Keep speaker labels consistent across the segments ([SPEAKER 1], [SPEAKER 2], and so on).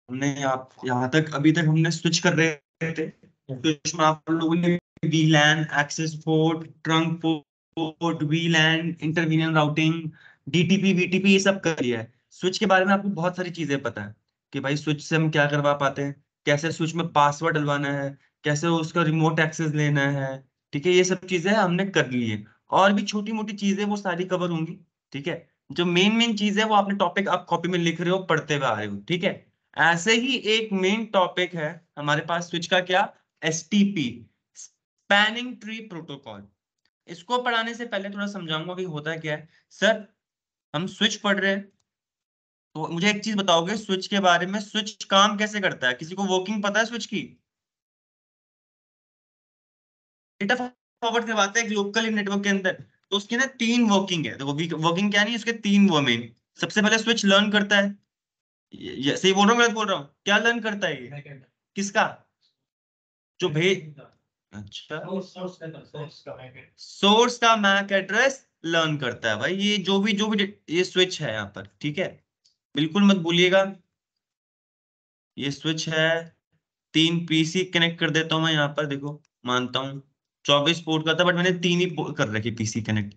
[SPEAKER 1] हमने यहाँ तक अभी तक हमने स्विच कर रहे थे। स्विच में आप लोगों ने VLAN, access port, trunk port, VLAN, inter VLAN routing, DTP, VTP, ये सब कर लिया है। स्विच के बारे में आपको बहुत सारी चीजें पता है कि भाई स्विच से हम क्या करवा पाते हैं, कैसे स्विच में पासवर्ड डलवाना है, कैसे उसका रिमोट एक्सेस लेना है। ठीक है, ये सब चीजें हमने कर ली है। और भी छोटी मोटी चीजें वो सारी कवर होंगी। ठीक है, जो मेन मेन चीज है वो आपने टॉपिक आप कॉपी में लिख रहे हो, पढ़ते हुए आ रहे हो। ठीक है, ऐसे ही एक मेन टॉपिक है हमारे पास स्विच का, क्या? STP, spanning tree protocol. इसको पढ़ाने से पहले थोड़ा समझाऊंगा कि होता क्या है। सर, हम स्विच पढ़ रहे हैं, तो मुझे एक चीज बताओगे स्विच के बारे में, स्विच काम कैसे करता है? किसी को वर्किंग पता है स्विच की? डेटा फॉरवर्ड करवाते हैं लोकल नेटवर्क के अंदर, तो उसकी ना तीन वर्किंग है। देखो, वर्किंग क्या नहीं, उसके तीन वो मेन। सबसे पहले स्विच लर्न करता है। सही बोल रहा हूँ, गलत बोल रहा हूँ? क्या लर्न करता है ये? किसका? जो भेज, अच्छा, सोर्स का मैक एड्रेस लर्न करता है भाई। ये जो भी ये स्विच है यहाँ पर, ठीक है, बिल्कुल मत भूलिएगा। ये स्विच है, तीन पीसी कनेक्ट कर देता हूं मैं यहाँ पर, देखो, मानता हूँ 24 पोर्ट का था, बट मैंने तीन ही कर रखी पीसी कनेक्ट।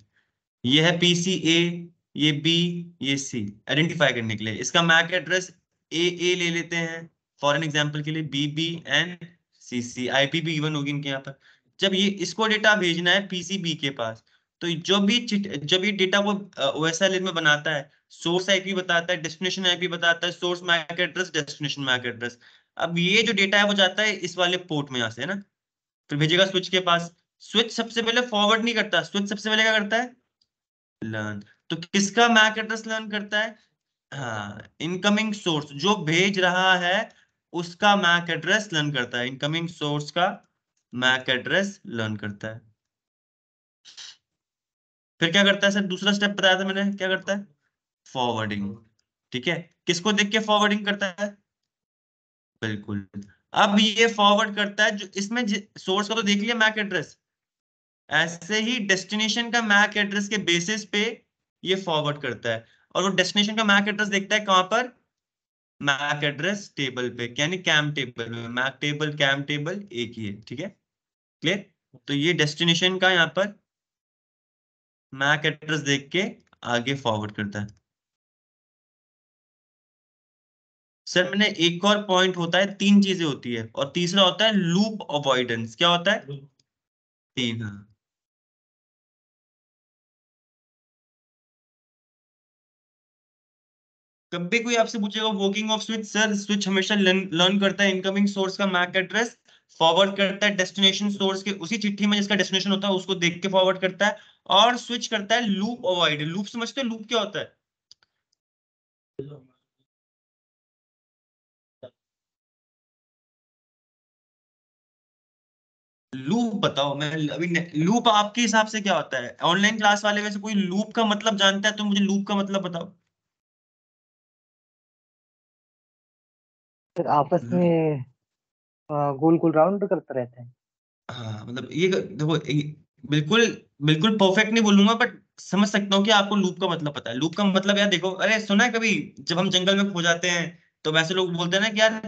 [SPEAKER 1] ये है पीसी ए, ये बी, ये सी, आइडेंटिफाई करने के लिए। इसका मैक एड्रेस ए ले लेते हैं फॉर एन एग्जांपल के लिए, B B and C C, IP भी इवन होगी इनके यहाँ पर। जब ये इसको डेटा भेजना है पीसीबी के पास, तो जब ये डेटा वो ओएसएल में बनाता है, सोर्स आईपी बताता है, डेस्टिनेशन आईपी बताता है, source MAC address, destination MAC address. अब ये जो डेटा है वो जाता है इस वाले पोर्ट में, यहाँ से है ना, फिर भेजेगा स्विच के पास। स्विच सबसे पहले फॉरवर्ड नहीं करता, स्विच सबसे पहले क्या करता है? लर्न। तो किसका मैक एड्रेस लर्न करता है? हाँ, इनकमिंग सोर्स जो भेज रहा है उसका मैक एड्रेस लर्न करता है। इनकमिंग सोर्स का मैक एड्रेस लर्न करता है। फिर क्या करता है सर? दूसरा स्टेप बताया था मैंने, क्या करता है? फॉरवर्डिंग। ठीक है, किसको देख के फॉरवर्डिंग करता है? बिल्कुल। अब ये फॉरवर्ड करता है जो इसमें सोर्स का तो देख लिया मैक एड्रेस, ऐसे ही डेस्टिनेशन का मैक एड्रेस के बेसिस पे ये फॉरवर्ड करता है। और वो डेस्टिनेशन का मैक एड्रेस देखता है कहां पर? मैक एड्रेस टेबल पे, यानी कैम टेबल में। मैक टेबल, कैम टेबल एक ही है। ठीक है, क्लियर? तो ये डेस्टिनेशन का यहाँ पर मैक एड्रेस देख के आगे फॉरवर्ड करता है। सर मैंने एक और पॉइंट होता है, तीन चीजें होती है, और तीसरा होता है लूप अवॉइडेंस। क्या होता है? तीन, हाँ। कभी कोई आपसे पूछेगा working off switch, sir switch हमेशा लर्न करता है इनकमिंग सोर्स का मैक एड्रेस, फॉरवर्ड करता है डेस्टिनेशन सोर्स के उसी चिट्ठी में जिसका डेस्टिनेशन होता है उसको देख के फॉरवर्ड करता है, और स्विच करता है लूप अवॉइड। लूप समझते हो? लूप क्या होता है? लूप बताओ, मैं अभी लूप आपके हिसाब से क्या होता है? ऑनलाइन क्लास वाले में से कोई लूप का मतलब जानता है तो मुझे लूप का मतलब बताओ।
[SPEAKER 2] फिर आपस में गोल गोल राउंड करते रहते हैं।
[SPEAKER 1] हाँ, मतलब ये देखो, बिल्कुल बिल्कुल परफेक्ट नहीं बोलूंगा, बट समझ सकता हूँ कि आपको लूप का मतलब पता है। लूप का मतलब यार देखो, अरे सुना है कभी जब हम जंगल में खो जाते हैं तो वैसे लोग बोलते हैं ना कि यार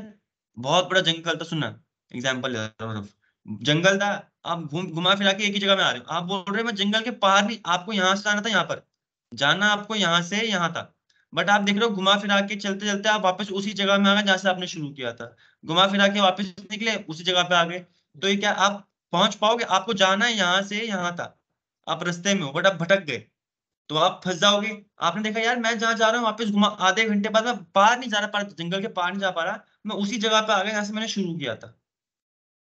[SPEAKER 1] बहुत बड़ा जंगल था, सुना? एग्जाम्पल जंगल था, आप घुमा फिरा के एक ही जगह में आ रहे हो, आप बोल रहे हो मैं जंगल के पार नहीं, आपको यहाँ से जाना था, यहाँ पर जाना आपको यहाँ से यहाँ था, बट आप देख रहे हो घुमा फिरा के चलते चलते आप वापस उसी जगह में आ गए जहां से आपने शुरू किया था। घुमा फिरा के वापस निकले उसी जगह पे आ गए। तो ये क्या आप पहुंच पाओगे? आपको जाना है यहाँ से यहाँ था, आप रास्ते में हो बट आप भटक गए, तो आप फंस जाओगे। आपने देखा यार मैं जहां जा रहा हूँ वापस घुमा, आधे घंटे बाद मैं पार नहीं जा रहा, पार जंगल के पार नहीं जा पा रहा, मैं उसी जगह पे आ गया जहां से मैंने शुरू किया था।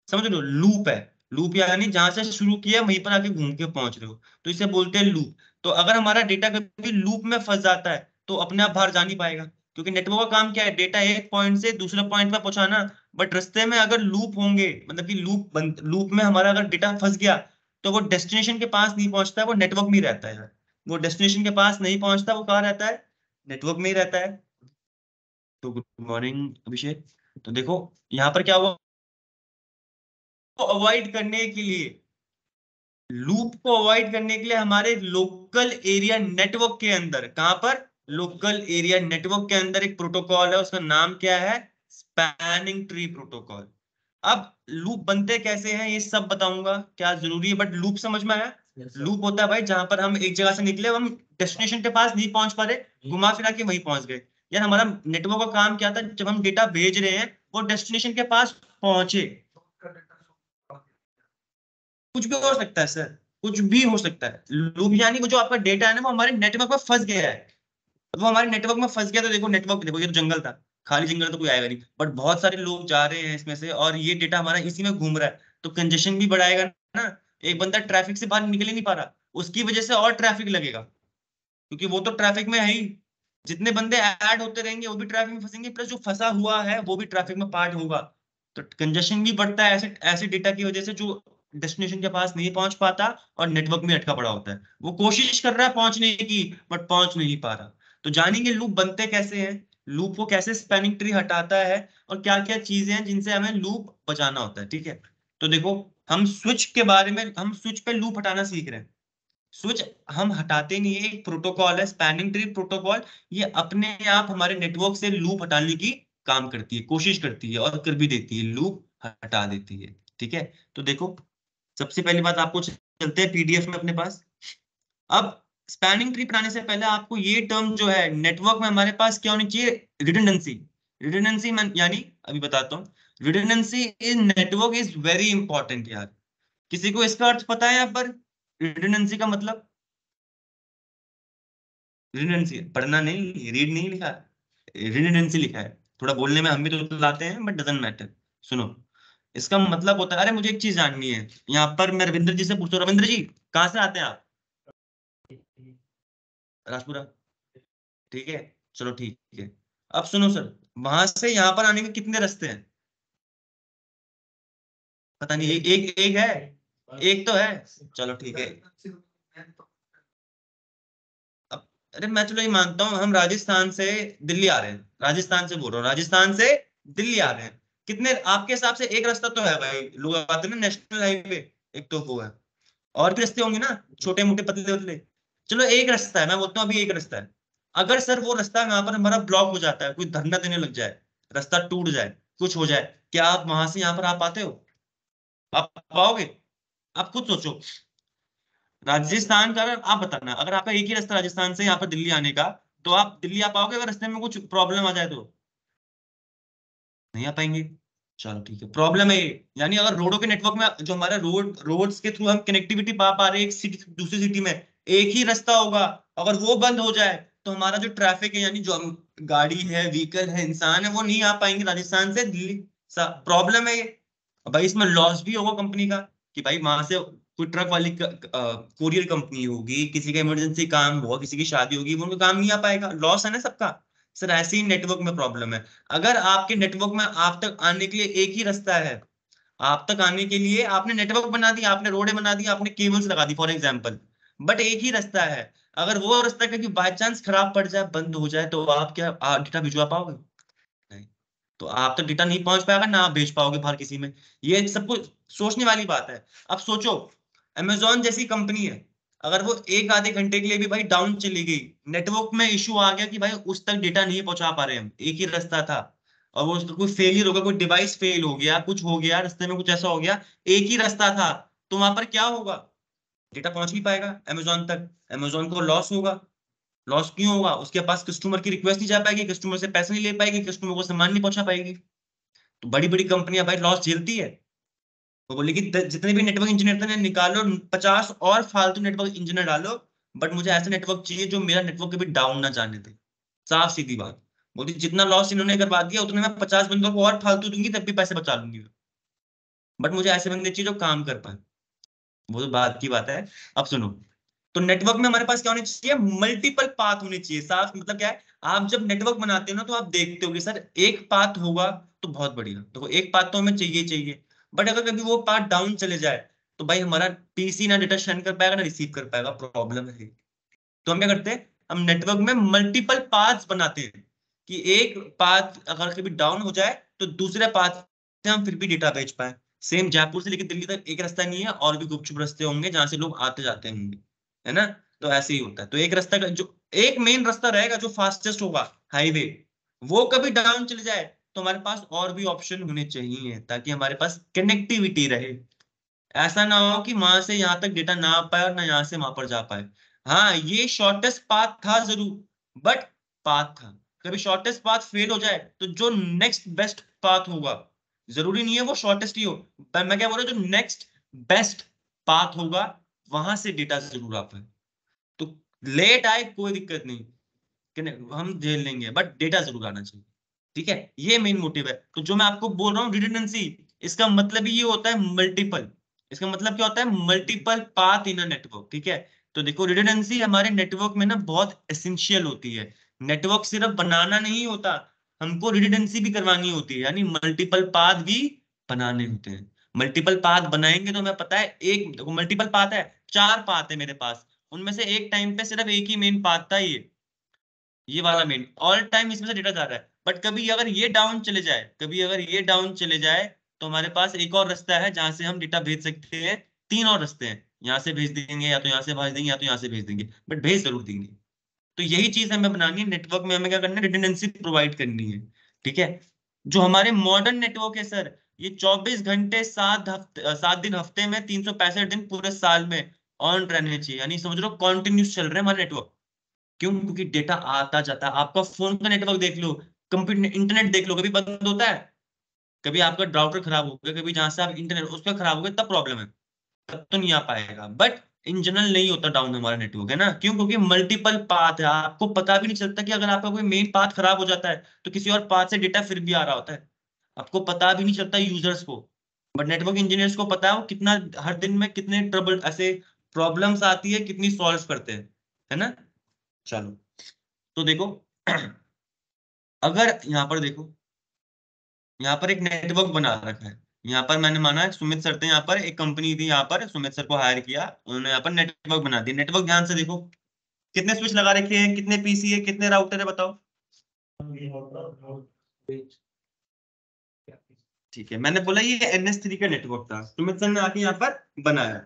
[SPEAKER 1] समझ लो, लूप है। लूप यानी जहां से शुरू किया वहीं पर आके घूम के पहुंच रहे हो, तो इसे बोलते हैं लूप। तो अगर हमारा डेटा कभी लूप में फंस जाता है तो अपने आप बाहर जा नहीं पाएगा, क्योंकि नेटवर्क का काम क्या है? डेटा एक पॉइंट से दूसरे पॉइंट पे पहुंचाना। बट रास्ते में अगर लूप होंगे, मतलब कि लूप में हमारा अगर डेटा फंस गया, तो वो डेस्टिनेशन के पास नहीं पहुंचता है, वो नेटवर्क में ही रहता है। वो डेस्टिनेशन के पास नहीं पहुंचता, वो कहाँ रहता है? नेटवर्क में ही रहता है। तो गुड मॉर्निंग अभिषेक। तो देखो यहाँ पर क्या हुआ, अवॉइड करने के लिए, लूप को अवॉइड करने के लिए हमारे लोकल एरिया नेटवर्क के अंदर, कहां पर? लोकल एरिया नेटवर्क के अंदर एक प्रोटोकॉल है, उसका नाम क्या है? Spanning tree protocol. अब लूप बनते कैसे हैं ये सब बताऊंगा, क्या जरूरी है, बट लूप समझ में आया। लूप होता है भाई जहां पर हम एक जगह से निकले, हम डेस्टिनेशन के पास नहीं पहुंच पा रहे, घुमा फिरा के वहीं पहुंच गए। यार हमारा नेटवर्क का काम क्या था, जब हम डेटा भेज रहे हैं वो डेस्टिनेशन के पास पहुंचे। कुछ भी हो सकता है सर, कुछ भी हो सकता है। लूप यानी वो जो आपका डेटा है ना, वो हमारे नेटवर्क में फंस गया है। वो हमारे नेटवर्क में फंस गया तो देखो, नेटवर्क देखो, ये तो जंगल था, खाली जंगल तो कोई आएगा नहीं, बट बहुत सारे लोग जा रहे हैं इसमें से और ये डेटा हमारा इसी में घूम रहा है, तो कंजेशन भी बढ़ाएगा ना। एक बंदा ट्रैफिक से बाहर निकल ही नहीं पा रहा, उसकी वजह से और ट्रैफिक लगेगा, क्योंकि वो तो ट्रैफिक में है ही। जितने बंदे ऐड होते रहेंगे वो भी ट्रैफिक में फंसेंगे, प्लस जो फंसा हुआ है वो भी ट्रैफिक में पार्ट होगा। तो कंजेशन भी बढ़ता है ऐसे ऐसे डेटा की वजह से, जो डेस्टिनेशन के पास नहीं पहुंच पाता और नेटवर्क में अटका पड़ा होता है। वो कोशिश कर रहा है पहुंचने की, बट पहुंच नहीं पा रहा। तो जानेंगे लूप बनते कैसे हैं, लूप को कैसे स्पैनिंग ट्री हटाता है, और क्या क्या चीजें हैं जिनसे हमें लूप बचाना होता है, ठीक है। तो देखो, हम स्विच पे लूप हटाना सीख रहे हैं। स्विच हम हटाते नहीं है, एक प्रोटोकॉल है स्पैनिंग ट्री प्रोटोकॉल। ये अपने आप हमारे नेटवर्क से लूप हटाने की काम करती है, कोशिश करती है और कर भी देती है, लूप हटा देती है, ठीक है। तो देखो, सबसे पहली बात आपको चलते हैं पीडीएफ में अपने पास। अब स्पैनिंग ट्री बनाने से पहले आपको ये टर्म जो है, नेटवर्क में हमारे पास क्या होनी चाहिए, रिडंडेंसी। रिडंडेंसी यानी, अभी बताता हूँ, redundancy in network is very important यार। किसी को इसका अर्थ पता है यहाँ पर, रिडंडेंसी का मतलब? रिडंडेंसी पढ़ना नहीं, रीड नहीं लिखा, रिडंडेंसी लिखा है। थोड़ा बोलने में हम भी तो लाते हैं, बट डजंट मैटर। सुनो, इसका मतलब होता है, अरे मुझे एक चीज जाननी है, यहाँ पर मैं रविंद्र जी से पूछता हूँ, रविंद्र जी कहाँ से आते हैं आप? राजपुरा, ठीक है, चलो ठीक है। अब सुनो सर, वहां से यहाँ पर आने के कितने रास्ते हैं? पता नहीं, एक एक है, एक तो है, चलो ठीक है। अब अरे मैं चलो ये मानता हूँ, हम राजस्थान से दिल्ली आ रहे हैं, राजस्थान से बोल रहा हूँ, राजस्थान से दिल्ली आ रहे हैं। कितने आपके हिसाब से, एक रास्ता तो है भाई, लोग आते हैं ना नेशनल हाईवे, एक तो वो है, और भी रास्ते होंगे ना, छोटे मोटे पतले पतले। चलो एक रास्ता है, मैं बोलता हूँ अभी एक रास्ता है। अगर सर वो रास्ता यहाँ पर हमारा ब्लॉक हो जाता है, कोई धरना देने लग जाए, रास्ता टूट जाए, कुछ हो जाए, क्या आप वहां से यहाँ पर आ पाते हो? आप पाओगे? आप खुद सोचो, राजस्थान का, अगर आप बताना, अगर आपका एक ही रास्ता राजस्थान से यहाँ पर दिल्ली आने का, तो आप दिल्ली आ पाओगे अगर रास्ते में कुछ प्रॉब्लम आ जाए तो? नहीं आ पाएंगे। चलो ठीक है, प्रॉब्लम है ये, यानी अगर रोडों के नेटवर्क में, जो हमारा रोड्स के थ्रू हम कनेक्टिविटी पा रहे हैं एक सिटी से दूसरी सिटी में, एक ही रास्ता होगा, अगर वो बंद हो जाए तो हमारा जो ट्रैफिक है, यानी जो हम गाड़ी है, व्हीकल है, इंसान है, वो नहीं आ पाएंगे राजस्थान से दिल्ली। प्रॉब्लम है ये। अब भाई इसमें लॉस भी होगा कंपनी का, कि भाई वहां से कोई ट्रक वाली कोरियर कंपनी होगी, किसी का इमरजेंसी काम होगा, किसी की शादी होगी, वो उनका काम नहीं आ पाएगा, लॉस है ना सबका। सर ऐसे ही नेटवर्क में प्रॉब्लम है। अगर आपके नेटवर्क में आप तक आने के लिए एक ही रास्ता है, आप तक आने के लिए आपने नेटवर्क बना दिया, आपने रोडे बना दी, आपने केबल्स लगा दी फॉर एग्जाम्पल, बट एक ही रास्ता है, अगर वो रास्ता कभी बाय चांस खराब पड़ जाए, बंद हो जाए, तो आप क्या डेटा भिजवा पाओगे? नहीं। तो आप तक डेटा नहीं पहुंच पाएगा ना, आप भेज पाओगे बाहर किसी में। ये सब कुछ सोचने वाली बात है। अब सोचो, अमेजोन जैसी कंपनी है, अगर वो एक आधे घंटे के लिए भी भाई डाउन चली गई, नेटवर्क में इश्यू आ गया कि भाई उस तक डेटा नहीं पहुंचा पा रहे हम, एक ही रास्ता था, और वो उसका कोई फेलियर हो गया, कोई डिवाइस फेल हो गया, कुछ हो गया रास्ते में, कुछ ऐसा हो गया, एक ही रास्ता था, तो वहां पर क्या होगा? डेटा पहुंच नहीं पाएगा अमेजोन तक, अमेजोन को लॉस होगा। लॉस क्यों होगा? उसके पास कस्टमर की रिक्वेस्ट नहीं जा पाएगी, कस्टमर से पैसे नहीं ले पाएगी, कस्टमर को सामान नहीं पहुंचा पाएगी। तो बड़ी बड़ी कंपनियां भाई लॉस झेलती है। वो बोले कि जितने भी नेटवर्क इंजीनियर थे निकालो, 50 और फालतू नेटवर्क इंजीनियर डालो, बट मुझे ऐसा नेटवर्क चाहिए जो मेरा नेटवर्क कभी डाउन ना जाने दे। साफ सीधी बात। बोली जितना लॉस इन्होंने करवा दिया, उतने मैं 50 बंदों को और फालतू दूंगी, तब भी पैसे बचा लूंगी, बट मुझे ऐसे बंदे चाहिए जो काम कर पाए। वो तो बात की बात है। अब सुनो, तो नेटवर्क में हमारे पास क्या होनी चाहिए, मल्टीपल पाथ होने चाहिए। साफ मतलब क्या है, आप जब नेटवर्क बनाते हो ना, तो आप देखते हो कि सर एक पाथ होगा तो बहुत बढ़िया, देखो एक पाथ तो हमें चाहिए चाहिए, बट अगर कभी वो पाथ डाउन चले जाए, तो भाई हमारा पीसी ना डेटा सेंड कर पाएगा ना रिसीव कर पाएगा, प्रॉब्लम है। तो हम क्या करते हैं, हम नेटवर्क में मल्टीपल पाथ्स बनाते हैं, कि एक पाथ अगर कभी डाउन हो जाए तो दूसरे पाथ से हम फिर भी डेटा भेज पाए। सेम जयपुर से लेकर दिल्ली तक एक रास्ता नहीं है, और भी गुपचुप रास्ते होंगे जहां से लोग आते जाते होंगे, है ना। तो ऐसे ही होता है। तो एक रास्ता जो एक मेन रास्ता रहेगा जो फास्टेस्ट होगा, हाईवे, वो कभी डाउन चले जाए, तो हमारे पास और भी ऑप्शन होने चाहिए ताकि हमारे पास कनेक्टिविटी रहे। ऐसा ना हो कि वहां से यहाँ तक डेटा ना आ पाए और ना यहाँ से वहां पर जा पाए। हाँ, ये शॉर्टेस्ट पाथ था जरूर, बट पाथ था। कभी शॉर्टेस्ट पाथ फेल हो जाए तो जो नेक्स्ट बेस्ट पाथ होगा, जरूरी नहीं है वो शॉर्टेस्ट ही हो, पर मैं क्या बोल रहा हूँ, जो नेक्स्ट बेस्ट पाथ होगा वहां से डेटा जरूर आ पाए। तो लेट आए कोई दिक्कत नहीं, हम झेल लेंगे, बट डेटा जरूर आना चाहिए। ठीक है, ये मेन मोटिव है। तो जो मैं आपको बोल रहा हूँ रिडंडेंसी, इसका मतलब ही ये होता है मल्टीपल। इसका मतलब क्या होता है, multiple path in a network. ठीक है, तो देखो रिडंडेंसी हमारे नेटवर्क में ना बहुत एसेंशियल होती है। नेटवर्क सिर्फ बनाना नहीं होता, हमको रिडंडेंसी भी करवानी होती है, यानी मल्टीपल पाथ भी बनाने होते हैं। मल्टीपल पाथ बनाएंगे तो मैं पता है, एक देखो मल्टीपल पाथ है, 4 पाथ है मेरे पास, उनमें से एक टाइम पे सिर्फ एक ही मेन पाथ था, ये वाला मेन ऑल टाइम इसमें से डेटा जा रहा है। बट कभी अगर ये डाउन चले जाए, कभी अगर ये डाउन चले जाए, तो हमारे पास एक और रास्ता है जहां से हम डेटा भेज सकते हैं। 3 और रास्ते हैं, यहाँ से भेज देंगे, या तो यहाँ से भेज देंगे, या तो यहाँ से भेज देंगे, बट भेज जरूर देंगे। तो यही चीज हमें बनानी है नेटवर्क में, हमें क्या करना है, रिडंडेंसी प्रोवाइड करनी है। ठीक है, जो हमारे मॉडर्न नेटवर्क है सर, ये 24 घंटे 7 दिन हफ्ते में 365 दिन पूरे साल में ऑन रहने चाहिए, यानी समझ लो कॉन्टिन्यूस चल रहे हैं हमारे नेटवर्क। क्यों? क्योंकि डेटा आता जाता है। आपका फोन का नेटवर्क देख लो, कंप्यूटर इंटरनेट देख लो, कभी बंद होता है? कभी आपका राउटर खराब हो गया, कभी जहां से आप इंटरनेट उस पर खराब हो गया, तब प्रॉब्लम है, तब तो नहीं आ पाएगा। बट इन जनरल नहीं होता डाउन हमारा नेटवर्क, है ना? क्यों? क्योंकि मल्टीपल पाथ है, आपको पता भी नहीं चलता कि अगर आपका कोई मेन पाथ खराब हो जाता है तो किसी और पाथ से डेटा फिर भी आ रहा होता है, आपको पता भी नहीं चलता यूजर्स को। बट नेटवर्क इंजीनियर्स को पता है वो कितना, हर दिन में कितने ट्रबल ऐसे प्रॉब्लम्स आती है, कितनी सॉल्व करते हैं, है ना? चलो, तो देखो अगर यहाँ पर देखो, यहाँ पर एक नेटवर्क बना रखा है। यहाँ पर मैंने माना है सुमित सर थे, यहाँ पर एक कंपनी थी, यहाँ पर सुमित सर को हायर किया, उन्होंने यहाँ पर नेटवर्क बना दिया। नेटवर्क ध्यान से देखो, कितने स्विच लगा रखे हैं, कितने पीसी है, कितने राउटर है, बताओ। ठीक है, मैंने बोला ये NS3 का नेटवर्क था, सुमित सर ने आके यहाँ पर बनाया।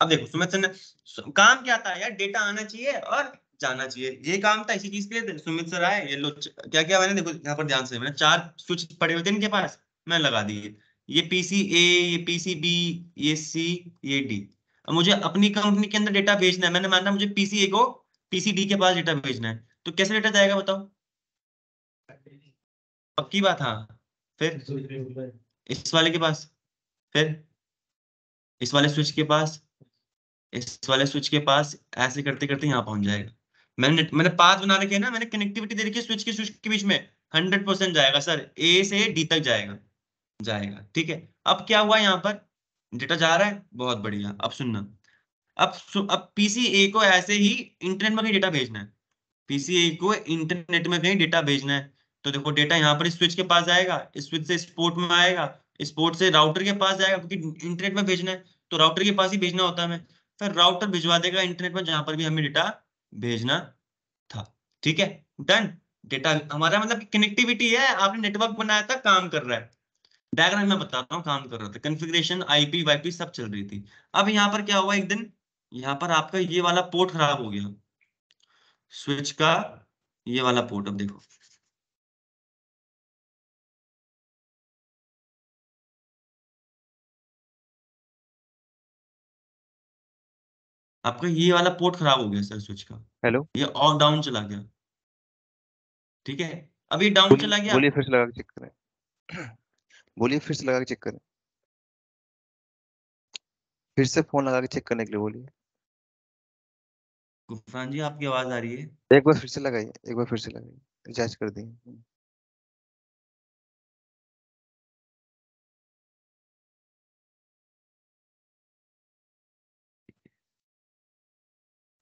[SPEAKER 1] अब देखो सुमित सर ने काम क्या था यार, डेटा आना चाहिए और जाना चाहिए, ये काम था, इसी चीज के लिए सुमित सर आए। ये लो क्या क्या मैंने, देखो यहाँ पर ध्यान से, मैंने 4 स्विच पड़े हुए थे इनके पास, मैंने लगा दिए। ये PCA, ये PCB, ये C, ये D। अब मुझे अपनी कंपनी के अंदर डेटा भेजना है, मैंने माना मुझे PCA को PCD के पास डेटा भेजना है, तो कैसे डेटा जाएगा बताओ? पक्की बात? हाँ, फिर इस वाले के पास, फिर इस वाले स्विच के पास, इस वाले स्विच के पास, ऐसे करते करते यहाँ पहुंच जाएगा। मैंने पाथ बना रखे है ना, मैंने कनेक्टिविटी दे रखी है स्विच के बीच में। 100% जाएगा सर, A से D तक जाएगा, जाएगा। ठीक है, अब क्या हुआ यहाँ पर, डेटा जा रहा है, बहुत बढ़िया। अब सुनना, अब PCA को ऐसे ही इंटरनेट में कहीं डेटा भेजना है, PCA को इंटरनेट में कहीं डेटा भेजना है। तो देखो डेटा यहाँ पर स्विच के पास जाएगा, इस स्विच से स्पोर्ट में आएगा, स्पोर्ट से राउटर के पास जाएगा, क्योंकि इंटरनेट में भेजना है तो राउटर के पास ही भेजना होता है हमें। फिर राउटर भिजवा देगा इंटरनेट में जहां पर भी हमें डेटा भेजना था। ठीक है, डन। डेटा हमारा मतलब कनेक्टिविटी है, आपने नेटवर्क बनाया था, काम कर रहा है। डायग्राम मैं बताता हूँ, काम कर रहा था, कॉन्फ़िगरेशन IP वाईपी सब चल रही थी। अब यहाँ पर क्या हुआ, एक दिन यहाँ पर आपका ये वाला पोर्ट खराब हो गया, स्विच का ये वाला पोर्ट। अब देखो, आपका ये वाला पोर्ट खराब हो गया सर स्विच का,
[SPEAKER 3] हेलो।
[SPEAKER 1] ये ऑफ डाउन चला गया। ठीक है, अब ये डाउन
[SPEAKER 3] बोलिए
[SPEAKER 1] चला गया।
[SPEAKER 3] बोलिए, फिर से लगा के चेक करें। बोलिए, फिर से लगा के चेक करें। फिर से फोन लगा के चेक करने के लिए बोलिए।
[SPEAKER 1] गुफरान जी आपकी आवाज आ रही है?
[SPEAKER 3] एक बार फिर से लगाइए, एक बार फिर से लगाइए, रिचार्ज कर दिए।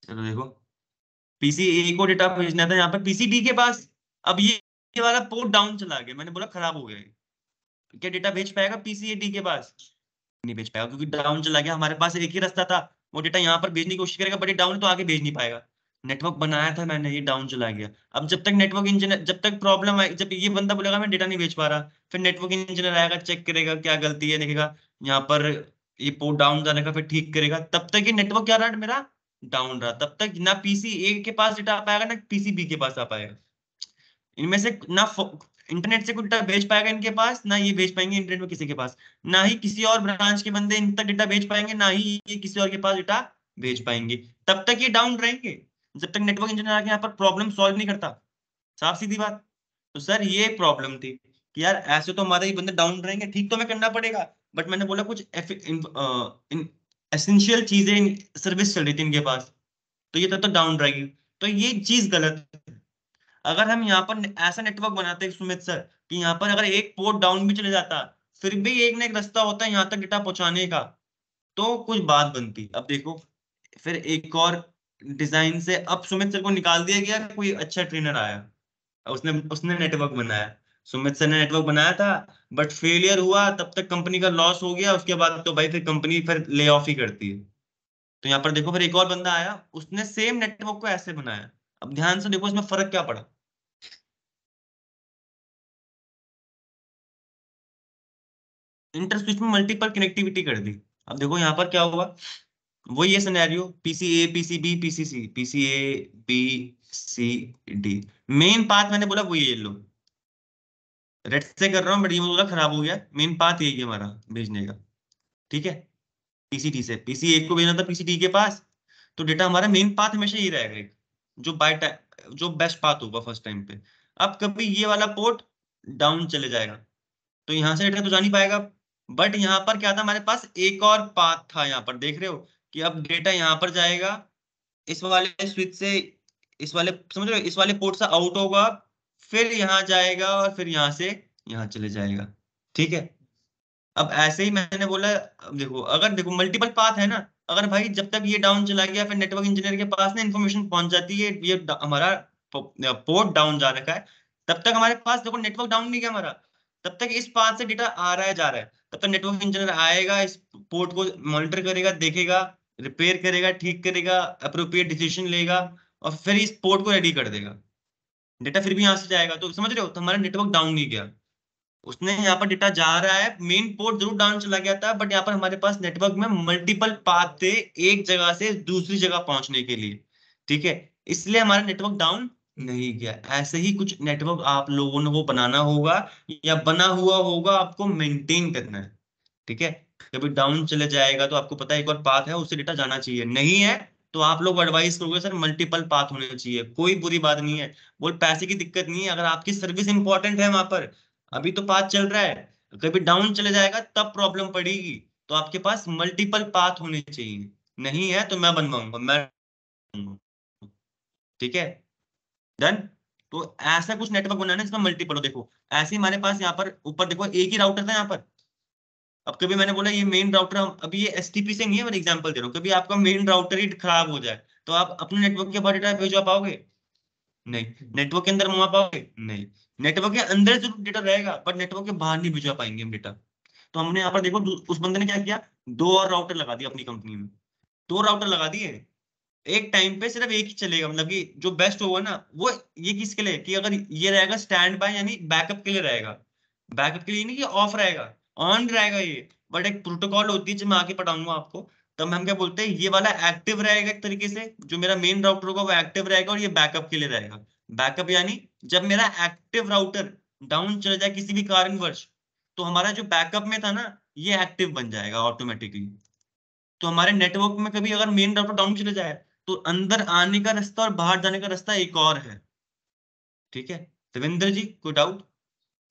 [SPEAKER 1] चलो देखो, PCA को डेटा भेजना था यहाँ पर PCB के पास। अब ये वाला पोर्ट डाउन चला गया, मैंने बोला खराब हो गया है। क्या डेटा भेज पाएगा PCA D के पास? नहीं भेज पाएगा, क्योंकि डाउन चला गया। हमारे पास एक ही रास्ता था, वो डेटा यहाँ पर भेजने की कोशिश करेगा, बट ये डाउन तो आगे भेज नहीं पाएगा। नेटवर्क बनाया था मैंने, ये डाउन चला गया। अब जब तक नेटवर्क इंजीनियर, जब तक प्रॉब्लम आई, जब ये बंदा बोलेगा मैं डेटा नहीं भेज पा रहा, फिर नेटवर्क इंजीनियर आएगा, चेक करेगा क्या गलती है, देखेगा यहाँ पर ये पोर्ट डाउन जाने का, फिर ठीक करेगा। तब तक ये नेटवर्क क्या रहा मेरा, डाउन रहा, तब तक ना पीसी ए के पास डेटा आ पाएगा ना पीसी बी के पास आ पाएगा। इनमें से ना इंटरनेट से कुछ डेटा भेज पाएगा इनके पास, ना ये भेज पाएंगे इंटरनेट में किसी के पास, ना ही किसी और ब्रांच के बंदे इन तक डेटा भेज पाएंगे, ना ही ये किसी और के पास डेटा भेज पाएंगे। तब तक ये डाउन रहेंगे जब तक नेटवर्क इंजीनियर आके यहाँ पर प्रॉब्लम सॉल्व नहीं करता। साफ सीधी बात। तो सर ये प्रॉब्लम थी कि यार ऐसे तो हमारे ही बंदे डाउन रहेंगे, ठीक तो हमें करना पड़ेगा, बट मैंने बोला कुछ एसेंशियल चीजें सर्विस चल रही थी इनके पास, तो ये तब तक डाउन रहेगी। तो ये चीज गलत है। अगर हम यहाँ पर ऐसा नेटवर्क बनाते सुमित सर कि यहाँ पर अगर एक पोर्ट डाउन भी चले जाता, फिर भी एक ना एक रास्ता होता है यहाँ तक डेटा पहुंचाने का, तो कुछ बात बनती। अब देखो फिर एक और डिजाइन से अब सुमित सर को निकाल दिया गया, कोई अच्छा ट्रेनर आया, उसने उसने नेटवर्क बनाया। सुमित सर ने नेटवर्क बनाया था बट फेलियर हुआ, तब तक कंपनी का लॉस हो गया, उसके बाद तो भाई फिर कंपनी फिर ले ऑफ ही करती है। तो यहाँ पर देखो फिर एक और बंदा आया, उसने सेम नेटवर्क को ऐसे बनाया। अब ध्यान से देखो इसमें फर्क क्या पड़ा। इंटर स्विच में मल्टीपल कनेक्टिविटी कर दी। अब देखो यहाँ पर क्या हुआ, वही ये scenario, PC A PC B PC C, PC A B C D, main path मैंने बोला वही ये लो, रेड से कर रहा हूँ बट ये बोला खराब हो गया, मेन पाथ यही है हमारा भेजने का। ठीक है, पीसीटी से पीसी एक को भेजना था पीसी डी के पास, तो डेटा हमारा मेन पाथ हमेशा यही रहेगा एक, जो जो बेस्ट पाथ होगा फर्स्ट टाइम पे। अब कभी ये वाला पोर्ट डाउन चले जाएगा तो यहाँ से डेटा तो जा नहीं पाएगा, बट यहाँ पर क्या था, हमारे पास एक और पाथ था, यहाँ पर देख रहे हो कि अब डेटा यहाँ पर जाएगा, इस वाले स्विच से, इस वाले समझ रहे हो, इस वाले पोर्ट से आउट होगा, फिर यहाँ जाएगा और फिर यहाँ से यहाँ चले जाएगा। ठीक है, अब ऐसे ही मैंने बोला, अब देखो अगर देखो मल्टीपल पाथ है ना, अगर भाई जब तक ये डाउन चला गया फिर नेटवर्क इंजीनियर के पास ना इन्फॉर्मेशन पहुंच जाती है ये हमारा पोर्ट डाउन जा रखा है, तब तक हमारे पास देखो नेटवर्क डाउन नहीं गया हमारा, तब तक इस पाथ से डेटा आ रहा है जा रहा है, तब तक नेटवर्क इंजीनियर आएगा, इस पोर्ट को मॉनिटर करेगा, देखेगा, रिपेयर करेगा, ठीक करेगा, अप्रोप्रिएट डिसीजन लेगा, और फिर इस पोर्ट को रेडी कर देगा, डेटा फिर भी यहाँ से जाएगा। तो समझ रहे हो, तो हमारा नेटवर्क डाउन नहीं गया, उसने यहाँ पर डेटा जा रहा है, मेन पोर्ट जरूर डाउन चला गया था, बट यहाँ पर हमारे पास नेटवर्क में मल्टीपल पाथ थे एक जगह से दूसरी जगह पहुंचने के लिए। ठीक है, इसलिए हमारा नेटवर्क डाउन नहीं गया। ऐसे ही कुछ नेटवर्क आप लोगों ने को बनाना होगा या बना हुआ होगा, आपको मेंटेन करना है। ठीक है, कभी डाउन चले जाएगा तो आपको पता है एक और पाथ है, उससे डेटा जाना चाहिए, नहीं है तो आप लोग एडवाइस करोगे सर मल्टीपल पाथ होने चाहिए, कोई बुरी बात नहीं है, बोल पैसे की दिक्कत नहीं है, अगर आपकी सर्विस इंपॉर्टेंट है वहां पर, अभी तो पाथ चल रहा है, कभी डाउन चले जाएगा तब प्रॉब्लम पड़ेगी, तो आपके पास मल्टीपल पाथ होने चाहिए, नहीं है तो मैं बनवाऊंगा, मैं बनवाऊंगा। ठीक है, डन। तो ऐसा कुछ नेटवर्क बनाना जिसमें मल्टीपल हो। देखो ऐसे ही हमारे पास यहाँ पर ऊपर देखो एक ही राउटर था यहाँ पर, अब कभी मैंने बोला ये मेन राउटर, अभी ये एसटीपी से नहीं है, मैं एग्जांपल दे रहा हूँ, कभी आपका मेन राउटर ही खराब हो जाए तो आप अपने नेटवर्क के बाद डेटा भेजवा पाओगे? नहीं। नेटवर्क के अंदर मंगवा पाओगे? नहीं। नेटवर्क के अंदर जरूर डेटा रहेगा पर नेटवर्क के बाहर नहीं भिजवा पाएंगे हम डेटा। तो हमने यहाँ पर देखो उस बंदे ने क्या किया, दो और राउटर लगा दिया अपनी कंपनी में, दो राउटर लगा दिए, एक टाइम पे सिर्फ एक ही चलेगा, मतलब कि जो बेस्ट होगा ना वो, ये किसके लिए कि अगर ये रहेगा स्टैंड बाय यानी बैकअप के लिए रहेगा, बैकअप के लिए नहीं कि ऑफ रहेगा, ऑन रहेगा ये, बट एक प्रोटोकॉल होती है जो मैं आगे पढ़ाऊंगा आपको, तब हम क्या बोलते हैं, ये वाला एक्टिव रहेगा एक तरीके से, जो मेरा मेन राउटर होगा वो एक्टिव रहेगा और ये बैकअप के लिए रहेगा। बैकअप यानी जब मेरा एक्टिव राउटर डाउन चला जाए किसी भी कारणवश, तो हमारा जो बैकअप में था ना ये एक्टिव बन जाएगा ऑटोमेटिकली। तो हमारे नेटवर्क में कभी अगर मेन राउटर डाउन चले जाए तो अंदर आने का रास्ता और बाहर जाने का रास्ता एक और है। ठीक है, देवेंद्र जी कोई डाउट?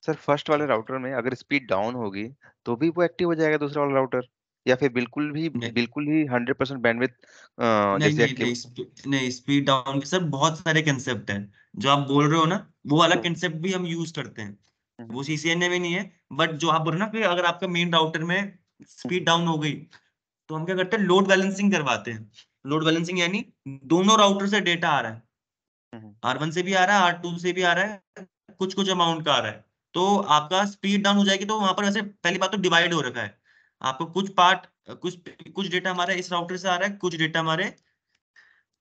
[SPEAKER 3] सर फर्स्ट वाले राउटर में अगर स्पीड डाउन होगी तो भी वो एक्टिव हो जाएगा दूसरा वाला राउटर, या फिर
[SPEAKER 1] नहीं
[SPEAKER 3] बिल्कुल ही 100% बैंडविथ
[SPEAKER 1] नहीं
[SPEAKER 3] जैसे
[SPEAKER 1] नहीं
[SPEAKER 3] एक्टिव?
[SPEAKER 1] नहीं, नहीं स्पीड डाउन के सर बहुत सारे कंसेप्ट हैं, जो आप बोल रहे हो ना वो वाला
[SPEAKER 3] हम्म,
[SPEAKER 1] कंसेप्ट भी हम यूज करते हैं,
[SPEAKER 3] हम्म,
[SPEAKER 1] वो सीसीएनए में नहीं है। बट जो आप बोल रहे हो ना कि अगर आपका मेन राउटर में
[SPEAKER 3] हम्म,
[SPEAKER 1] स्पीड डाउन हो गई, तो हम क्या करते हैं, लोड बैलेंसिंग करवाते हैं। लोड बैलेंसिंग यानी दोनों राउटर से डेटा आ रहा है,
[SPEAKER 3] हम्म,
[SPEAKER 1] R1 से भी आ रहा है, R2 से भी आ रहा है, कुछ कुछ अमाउंट का आ रहा है, तो आपका स्पीड डाउन हो जाएगी, तो वहां पर वैसे पहली बात तो डिवाइड हो रखा है, आपको कुछ पार्ट, कुछ कुछ डेटा हमारे इस राउटर से आ रहा है, कुछ डेटा हमारे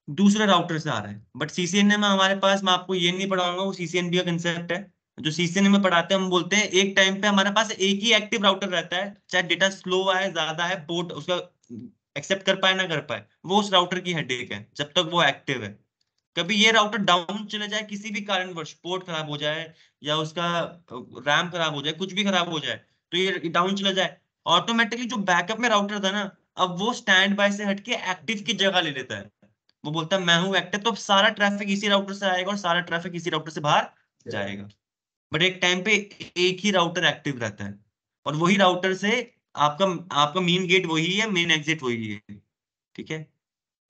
[SPEAKER 1] दूसरे राउटर से आ रहा है। बट सीसीएनए में हमारे पास, मैं आपको ये नहीं पढ़ाऊंगा, वो सीसीएनबी का कंसेप्ट है, जो सीसीएनए में पढ़ाते हैं हम बोलते हैं एक टाइम पे हमारे पास एक ही एक्टिव राउटर रहता है, चाहे डेटा स्लो है ज्यादा है, पोर्ट उसका एक्सेप्ट कर पाए ना कर पाए, वो उस राउटर की हेडेक है जब तक वो एक्टिव है। कभी ये राउटर डाउन चले जाए किसी भी कारणवश, पोर्ट खराब हो जाए या उसका रैम खराब हो जाए, कुछ भी खराब हो जाए, तो ये डाउन चला जाए, ऑटोमेटिकली जो बैकअप में राउटर था ना, अब वो स्टैंड बाय से हटके एक्टिव की जगह ले लेता है। वो बोलता है मैं हूं एक्टिव, तो अब सारा ट्रैफिक इसी राउटर से आएगा और सारा ट्रैफिक इसी राउटर से बाहर जाएगा। बट एक टाइम पे एक ही राउटर एक्टिव रहता है, और वही राउटर से आपका आपका मेन गेट वही है, मेन एग्जिट वही है। ठीक है,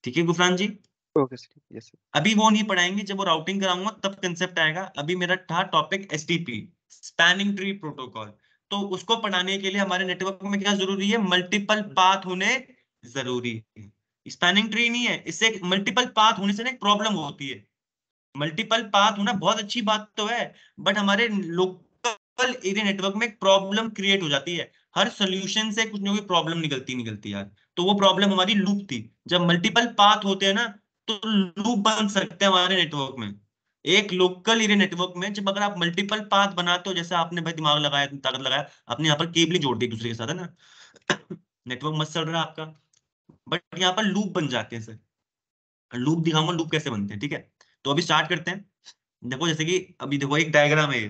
[SPEAKER 1] ठीक है Gufran ji.
[SPEAKER 3] Okay sir, yes sir.
[SPEAKER 1] अभी वो नहीं पढ़ाएंगे, जब वो राउटिंग कराऊंगा तब कंसेप्ट आएगा। अभी मेरा था topic STP, spanning tree protocol. तो उसको पढ़ाने के लिए हमारे नेटवर्क में क्या जरूरी है, मल्टीपल पाथ होने जरूरी है। स्पैनिंग ट्री नहीं है, इससे मल्टीपल पाथ होने से ना एक प्रॉब्लम होती है। मल्टीपल पाथ होना बहुत अच्छी बात तो है, बट हमारे लोकल एरिया नेटवर्क में एक प्रॉब्लम क्रिएट हो जाती है। हर सोल्यूशन से कुछ ना कोई प्रॉब्लम निकलती निकलती यार। तो वो प्रॉब्लम हमारी लूप थी। जब मल्टीपल पाथ होते हैं ना, तो लूप बन सकते हैं हमारे नेटवर्क में। एक लोकल एरिया नेटवर्क में जब अगर आप मल्टीपल पाथ बनाते हो, जैसे आपने भाई दिमाग लगाया, ताकत लगाया, आपने यहाँ पर केबल जोड़ दी एक दूसरे के साथ, है ना नेटवर्क मस्त चल रहा है आपका, बट यहाँ पर लूप बन जाते हैं सर। लूप दिखाऊंगा लूप कैसे बनते हैं, ठीक है। तो अभी स्टार्ट करते हैं। देखो जैसे कि अभी देखो एक डायग्राम है ये,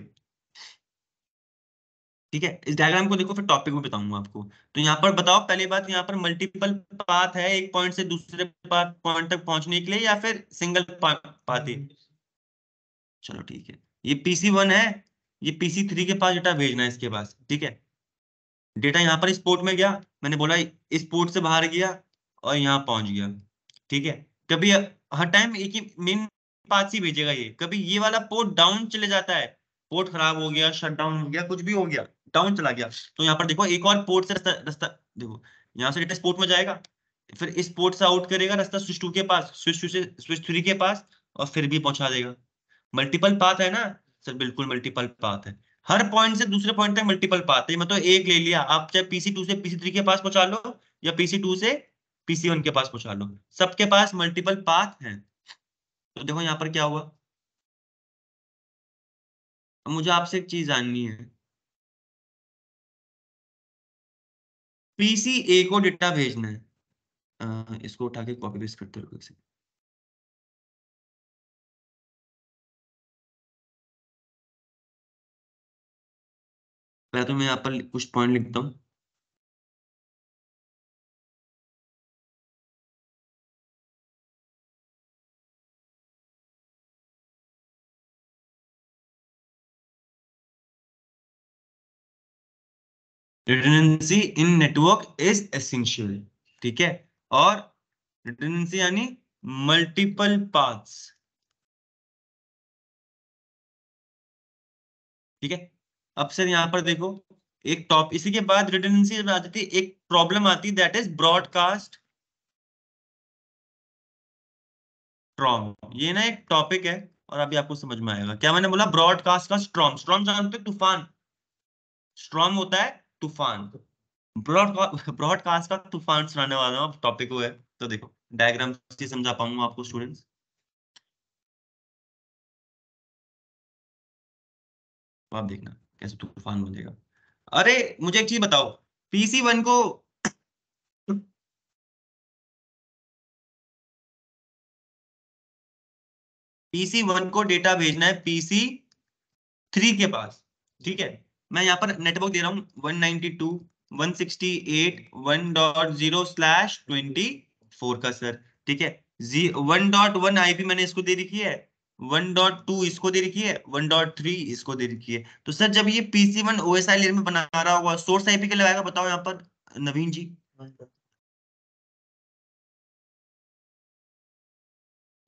[SPEAKER 1] ठीक है। इस डायग्राम को देखो, फिर टॉपिक भी बताऊंगा आपको। तो यहाँ पर बताओ, पहली बात, यहाँ पर मल्टीपल पाथ है एक पॉइंट से दूसरे पॉइंट तक पहुंचने के लिए, या फिर सिंगल पाथ ही? चलो ठीक है, ये PC1 है, ये PC3 के पास डेटा भेजना है इसके पास, ठीक है। डेटा यहाँ पर इस पोर्ट में गया, मैंने बोला इस पोर्ट से बाहर गया और यहाँ पहुंच गया, ठीक है। कभी हर टाइम एक ही मेन पाथ ही भेजेगा ये। कभी ये वाला पोर्ट डाउन चले जाता है, पोर्ट खराब हो गया, शट डाउन हो गया, कुछ भी हो गया, डाउन चला गया, तो यहाँ पर देखो एक और पोर्ट से रास्ता रास्ता देखो, यहाँ से डेटा इस पोर्ट में जाएगा, फिर इस पोर्ट से आउट करेगा रास्ता स्विच 2 के पास, स्विच 2 से स्विच 3 के पास, और फिर भी पहुंचा देगा। मल्टीपल पाथ है ना सर, बिल्कुल मल्टीपल पाथ है। हर पॉइंट से दूसरे पॉइंट तक मल्टीपल पाथ है। मतलब एक ले लिया आप, चाहे PC2 से PC3 के पास पहुंचा लो, या PC2 से PC1 के पास पहुंचा लो, सबके पास मल्टीपल पाथ है। तो देखो यहाँ पर क्या हुआ। अब मुझे आपसे एक चीज जाननी है, PC A को डेटा भेजना है। इसको उठा के कॉपी पेस्ट करते रहो। पहले तो मैं यहाँ पर कुछ पॉइंट लिखता हूँ। Redundancy in network is essential, ठीक है। और रिडंडेंसी यानी मल्टीपल पाथ्स, ठीक है। अब सर यहाँ पर देखो, एक टॉप, इसी के बाद रिडंडेंसी जब आ जाती है, एक प्रॉब्लम आती है, दैट इज ब्रॉडकास्ट स्ट्रॉम। ये ना एक टॉपिक है, और अभी आपको समझ में आएगा क्या मैंने बोला। ब्रॉडकास्ट का स्ट्रॉम, स्ट्रॉम जानते हो, तूफान। स्ट्रॉम होता है तूफान। ब्रॉडकास्ट का तूफान सुनाने वाला हूँ टॉपिक वो है। तो देखो डायग्राम से समझा पाऊंगा आपको स्टूडेंट्स, तो आप देखना कैसे तूफान बनेगा। अरे मुझे एक चीज बताओ, PC1 को PC1 को डेटा भेजना है PC3 के पास, ठीक है। मैं यहाँ पर नेटवर्क दे रहा हूँ 192.168.1.0/24 का सर, ठीक है। 1.1 IP मैंने इसको दे रखी है, 1.2 इसको दे रखी है, 1.3 इसको दे रखी है। तो सर जब ये PC1 OSI लेयर में बना रहा होगा, सोर्स IP के लगाएगा, बताओ यहाँ पर नवीन जी।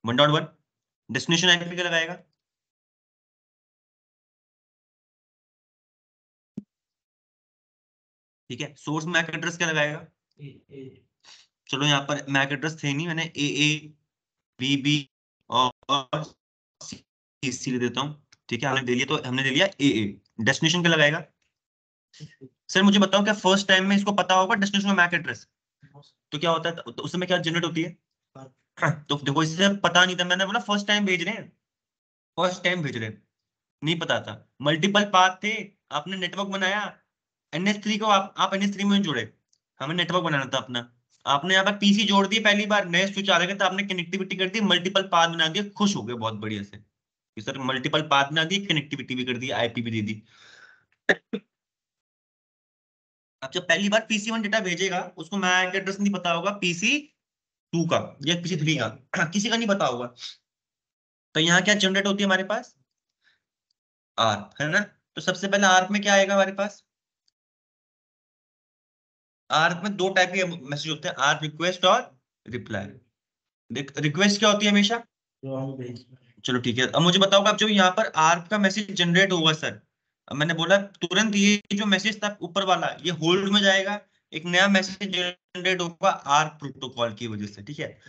[SPEAKER 1] 1.1 डेस्टिनेशन IP का लगाएगा। ठीक है, सोर्स मैक एड्रेस क्या लगाएगा? चलो यहाँ पर मैक एड्रेस थे नहीं, मैंने AABB और CC ले देता हूँ, ठीक है। हमने दे लिया, तो हमने ले लिया AA। डेस्टिनेशन क्या लगाएगा? सर मुझे बताओ, क्या फर्स्ट टाइम में इसको पता होगा डेस्टिनेशन में मैक एड्रेस? तो क्या होता है, तो उस समय क्या जनरेट होती है? तो देखो इससे पता नहीं था, मैंने बोला फर्स्ट टाइम भेज रहे हैं, फर्स्ट टाइम भेज रहे हैं, नहीं पता था। मल्टीपल पाथ थे, आपने नेटवर्क बनाया, NS3 को आप NS3 में जुड़े, हमें नेटवर्क बनाना था अपना। आपने यहाँ पर पीसी जोड़ दिए, पहली बार नए स्विच आ रहे थे तो आपने कनेक्टिविटी कर दी, मल्टीपल पाथ बना दिया, खुश हो गए बहुत बढ़िया से कि सर मल्टीपल पाथ बना दी, कनेक्टिविटी भी कर दी, आईपी भी दे दी। अब जब पहली बार PC1 डेटा भेजेगा, उसको मैक एड्रेस नहीं पता होगा PC2 का या PC3 का, किसी का नहीं पता होगा। तो यहाँ क्या जनरेट होती है हमारे पास, आर्प, है ना। तो सबसे पहले आर्प में क्या आएगा हमारे पास, आर्प में दो टाइप के मैसेज होते हैं, आर्प रिक्वेस्ट और रिप्लाई। रिक्वेस्ट क्या होती है हमेशा, चलो ठीक है, अब मुझे बताओ आप जो यहाँ पर आर्प का मैसेज जनरेट होगा सर, अब मैंने बोला तुरंत ये जो मैसेज था ऊपर वाला ये होल्ड में जाएगा, एक नया मैसेज जनरेट होगा आर्प प्रोटोकॉल की वजह से, ठीक है।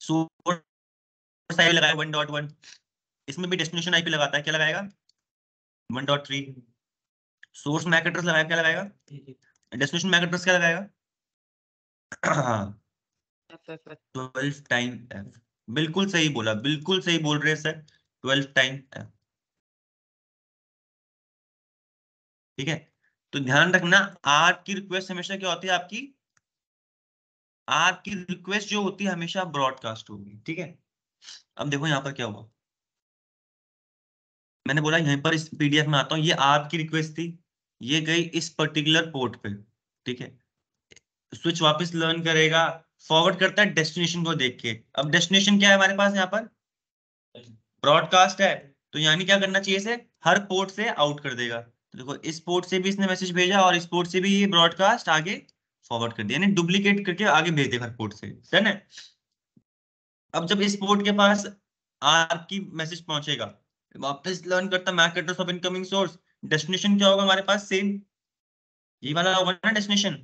[SPEAKER 1] सोर्स आईपी लगाया 1.1, इसमें भी डेस्टिनेशन आईपी लगाता है, क्या लगाएगा 1.3। सोर्स मैक एड्रेस लगाया, क्या लगाएगा, डेस्टिनेशन मैक एड्रेस क्या लगाएगा, हाँ 12 टाइम एफ। बिल्कुल सही बोला, बिल्कुल सही बोल रहे हैं सर, 12 टाइम एफ, ठीक है। तो ध्यान रखना, आर्क की रिक्वेस्ट हमेशा क्या होती है आपकी, आर्क की रिक्वेस्ट जो होती है हमेशा ब्रॉडकास्ट होगी, ठीक है। अब देखो यहाँ पर क्या हुआ, मैंने बोला यहीं पर इस पीडीएफ में आता हूँ, ये आर्क की रिक्वेस्ट थी, ये गई इस पर्टिकुलर पोर्ट पे, ठीक है। स्विच वापस लर्न करेगा, फॉरवर्ड करता है डेस्टिनेशन को देख के। अब डेस्टिनेशन क्या है हमारे पास यहाँ पर, ब्रॉडकास्ट है, तो यानी क्या करना चाहिए, इसे हर पोर्ट से आउट कर देगा। तो देखो इस पोर्ट से भी इसने मैसेज भेजा और इस पोर्ट से भी ये ब्रॉडकास्ट आगे फॉरवर्ड कर दिया, यानी डुप्लीकेट करके आगे भेज देगा हर पोर्ट से, डन है। अब जब इस पोर्ट के पास आर्क की मैसेज पहुंचेगा, वापस लर्न करता MAC address of incoming source, destination क्या होगा हमारे पास, सेम ये वाला होगा ना डेस्टिनेशन,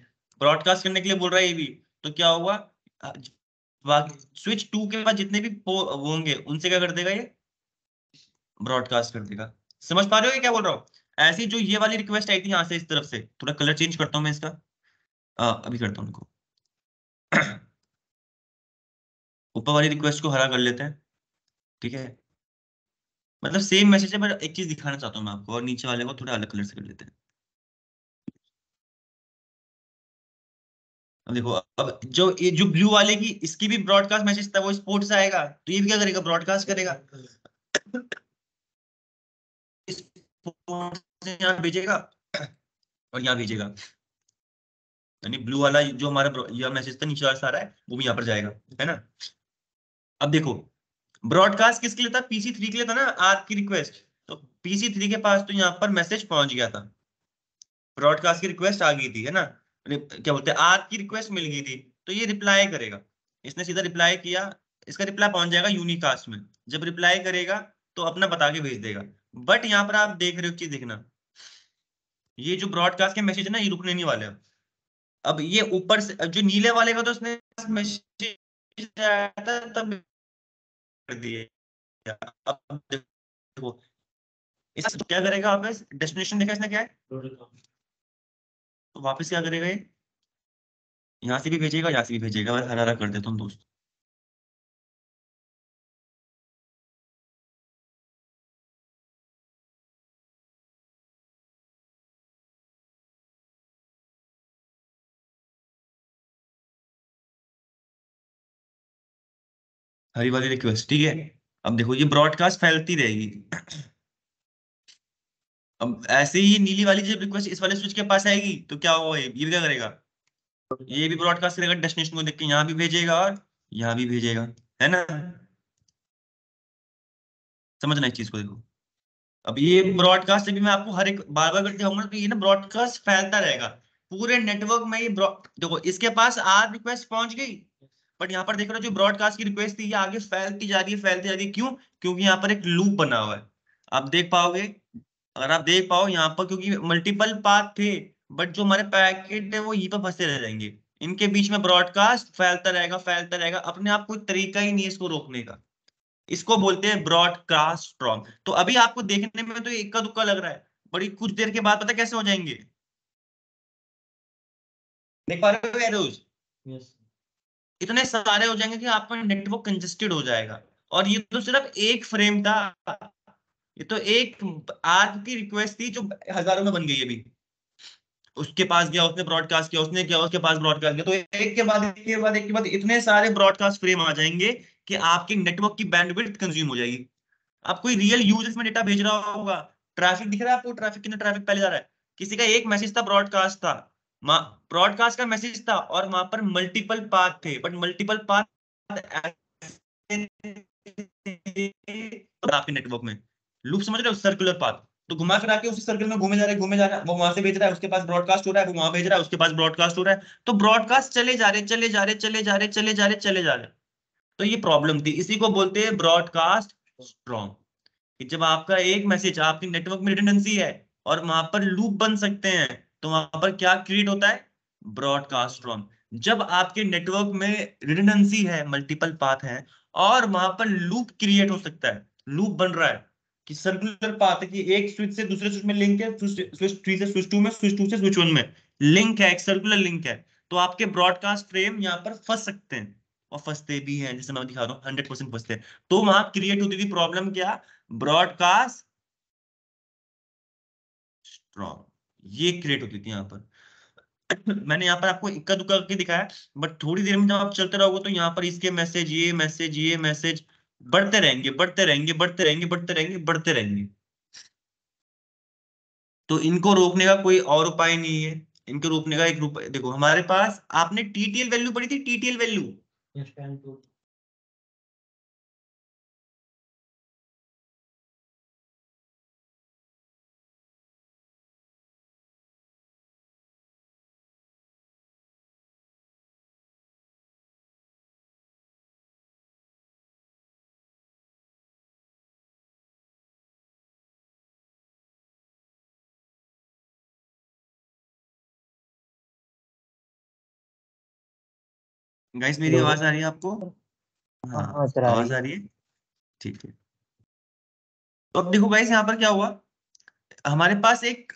[SPEAKER 1] ब्रॉडकास्ट करने के लिए बोल रहा है ये भी। तो क्या होगा, स्विच 2 के बाद जितने भी वो होंगे उनसे क्या कर देगा, ये ब्रॉडकास्ट कर देगा। समझ पा रहे हो ये क्या बोल रहा हूँ। ऐसी जो ये वाली रिक्वेस्ट आई थी यहाँ से इस तरफ से, थोड़ा कलर चेंज करता हूँ मैं इसका, अभी करता हूँ उनको। ऊपर वाली रिक्वेस्ट को हरा कर लेते हैं, ठीक है। मतलब सेम मैसेज है पर एक चीज दिखाना चाहता हूँ मैं आपको, और नीचे वाले को थोड़ा अलग कलर से कर लेते हैं। अब देखो, अब जो ये जो ब्लू वाले की इसकी भी ब्रॉडकास्ट मैसेज था, वो स्पोर्ट से आएगा, तो ये भी क्या करेगा, ब्रॉडकास्ट करेगा, इस port से यहाँ भेजेगा और यहाँ भेजेगा, यानी ब्लू वाला जो हमारा यह मैसेज था नीचे वाला सारा है, वो भी यहाँ पर जाएगा, है ना। अब देखो ब्रॉडकास्ट किसके लिए था, PC3 के लिए था ना, आर्क की रिक्वेस्ट। तो PC3 के पास तो यहाँ पर मैसेज पहुंच गया था, ब्रॉडकास्ट की रिक्वेस्ट आ गई थी, है ना, क्या बोलते हैं आर्क की रिक्वेस्ट मिल गई थी। तो ये रिप्लाई करेगा, इसने सीधा रिप्लाई किया, इसका रिप्लाई पहुंच जाएगा यूनिकास्ट में। जब रिप्लाई करेगा तो अपना बता के भेज देगा। बट यहाँ पर आप देख रहे हो, चीज देखना, ये जो ब्रॉडकास्ट के मैसेज है ना, ये रुकने नहीं वाले। अब ये ऊपर से जो नीले वाले का तो उसने मैसेज आया था तब कर दिए। अब देखो इस क्या करेगा, वापस डेस्टिनेशन देखा इसने क्या है, तो वापस क्या करेगा, ये यहाँ से भी भेजेगा, यहाँ से भी भेजेगा। मैं हरा हरा कर देता हूँ दोस्त। हरी वाली रिक्वेस्ट, ठीक है। अब देखो ये ब्रॉडकास्ट फैलती रहेगी। अब ऐसे ही नीली वाली जब रिक्वेस्ट इस वाले स्विच के पास आएगी तो क्या होगा, ये भी क्या करेगा, ये भी ब्रॉडकास्ट करेगा, डेस्टिनेशन को देख के यहाँ भी भेजेगा और यहाँ भी भेजेगा, है ना। समझना इस चीज को, देखो अब ये ब्रॉडकास्ट से भी मैं आपको हर एक बार बार करते रहूंगा, तो ये ना ब्रॉडकास्ट फैलता रहेगा पूरे नेटवर्क में। ये देखो इसके पास आर रिक्वेस्ट पहुंच गई, बट यहाँ पर देख रहे हो जो ब्रॉडकास्ट की रिक्वेस्ट थी ये आगे फैलती जा रही है, फैलती जा रही है, क्यों, क्योंकि यहाँ पर एक लूप बना हुआ है। आप देख पाओगे, अगर आप देख पाओ यहाँ पर, क्योंकि मल्टीपल पाथ थे, बट जो हमारे पैकेट है वो यहीं पर फंसे रह जाएंगे, इनके बीच में ब्रॉडकास्ट फैलता रहेगा, फैलता रहेगा, अपने आप कोई तरीका ही नहीं है इसको रोकने का। इसको बोलते हैं ब्रॉडकास्ट स्ट्रॉन्ग। तो अभी आपको देखने में तो इक्का दुक्का लग रहा है, बड़ी कुछ देर के बाद पता कैसे हो जाएंगे, देख पा रहे हो एरोज, इतने सारे हो जाएंगे कि आपका नेटवर्क कंजेस्टेड हो जाएगा। और ये तो सिर्फ एक फ्रेम था, ये तो एक आर्क की रिक्वेस्ट थी जो हजारों में बन गई अभी। उसके पास गया, उसने ब्रॉडकास्ट किया, उसने किया, उसके पास ब्रॉडकास्ट किया, तो एक के बाद एक के बाद एक के बाद इतने सारे ब्रॉडकास्ट फ्रेम आ जाएंगे कि आपके नेटवर्क की बैंडविड्थ कंज्यूम हो जाएगी। आप कोई रियल यूजर्स में डेटा भेज रहा होगा, ट्रैफिक दिख रहा है आपको, ट्रैफिक कितना ट्रैफिक पहले जा रहा है। किसी का एक मैसेज था, ब्रॉडकास्ट था, ब्रॉडकास्ट का मैसेज था, और वहां पर मल्टीपल पाथ थे, बट मल्टीपल पाथ आपके नेटवर्क में, लूप समझ रहे हो, सर्कुलर पाथ। तो घुमा फिरा के उसी सर्कल में घूमे जा रहे, घूमे जा रहा है, वो वहां से भेज रहा है, उसके पास ब्रॉडकास्ट हो रहा है, वो वहां भेज रहा है, उसके पास ब्रॉडकास्ट हो रहा है, तो ब्रॉडकास्ट चले जा रहे, चले जा रहे, चले जा रहे, चले जा रहे, चले जा रहे। तो ये प्रॉब्लम थी, इसी को बोलते हैं ब्रॉडकास्ट स्ट्रॉन्ग। कि जब आपका एक मैसेज, आपकी नेटवर्क में रिडंडेंसी है और वहां पर लूप बन सकते हैं, तो वहां पर क्या क्रिएट होता है, ब्रॉडकास्ट स्ट्रॉन्ग। जब आपके नेटवर्क में रिडंडेंसी है, मल्टीपल पाथ है, और वहां पर लूप क्रिएट हो सकता है, लूप बन रहा है, कि सर्कुलर पाथ है, कि एक स्विच से दूसरे स्विच में लिंक है, स्विच थ्री से स्विच टू में, स्विच टू से स्विच वन में लिंक है, एक सर्कुलर लिंक है, तो आपके ब्रॉडकास्ट फ्रेम यहाँ पर फंस सकते हैं, और फंसते भी हैं, जैसे मैं दिखा रहा हूँ 100% फंसते हैं। तो वहां क्रिएट होती थी प्रॉब्लम, क्या, ब्रॉडकास्ट स्ट्रॉन्ग, ये क्रिएट होती थी यहाँ पर। मैंने यहाँ पर आपको इक्का दुक्का करके दिखाया, बट थोड़ी देर में जब आप चलते रहोगे तो यहाँ पर इसके मैसेज, ये मैसेज, ये मैसेज बढ़ते रहेंगे, बढ़ते रहेंगे, बढ़ते रहेंगे, बढ़ते रहेंगे, बढ़ते रहेंगे। तो इनको रोकने का कोई और उपाय नहीं है। इनको रोकने का एक उपाय देखो, हमारे पास, आपने टीटीएल वैल्यू पढ़ी थी, टीटीएल वैल्यू। गाइस मेरी
[SPEAKER 2] हेलो।
[SPEAKER 1] आवाज आ रही है आपको?
[SPEAKER 2] हाँ
[SPEAKER 1] हाँ,
[SPEAKER 2] हाँ सर, आ रही
[SPEAKER 1] आवाज
[SPEAKER 2] है।
[SPEAKER 1] आ रही है, ठीक है। तो अब देखो गाइस, यहाँ पर क्या हुआ, हमारे पास एक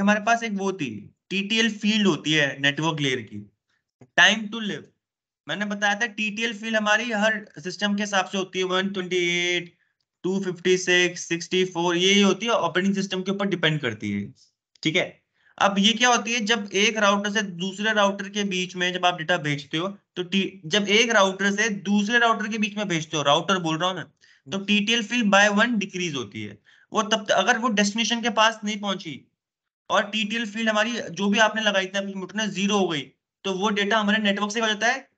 [SPEAKER 1] हमारे पास एक वो थी, टीटीएल फील्ड होती है नेटवर्क लेयर की, टाइम टू लिव। मैंने बताया था टीटीएल फील्ड हमारी हर सिस्टम के हिसाब से होती है, 128, 256, 64, ये होती है, ऑपरेटिंग सिस्टम के ऊपर डिपेंड करती है, ठीक है। अब ये क्या होती है, जब एक राउटर से दूसरे राउटर के बीच में जब आप डेटा भेजते हो, तो जब एक राउटर से दूसरे राउटर के बीच में भेजते हो, राउटर बोल रहा हूं मैं, तो TTL field by one decrease होती है। वो तब अगर वो डेस्टिनेशन के पास नहीं पहुंची, और टीटीएल फील्ड हमारी जो भी आपने लगाई थी अपनी मुठ में, जीरो हो गई, तो वो डेटा हमारे नेटवर्क से क्या हो जाता है,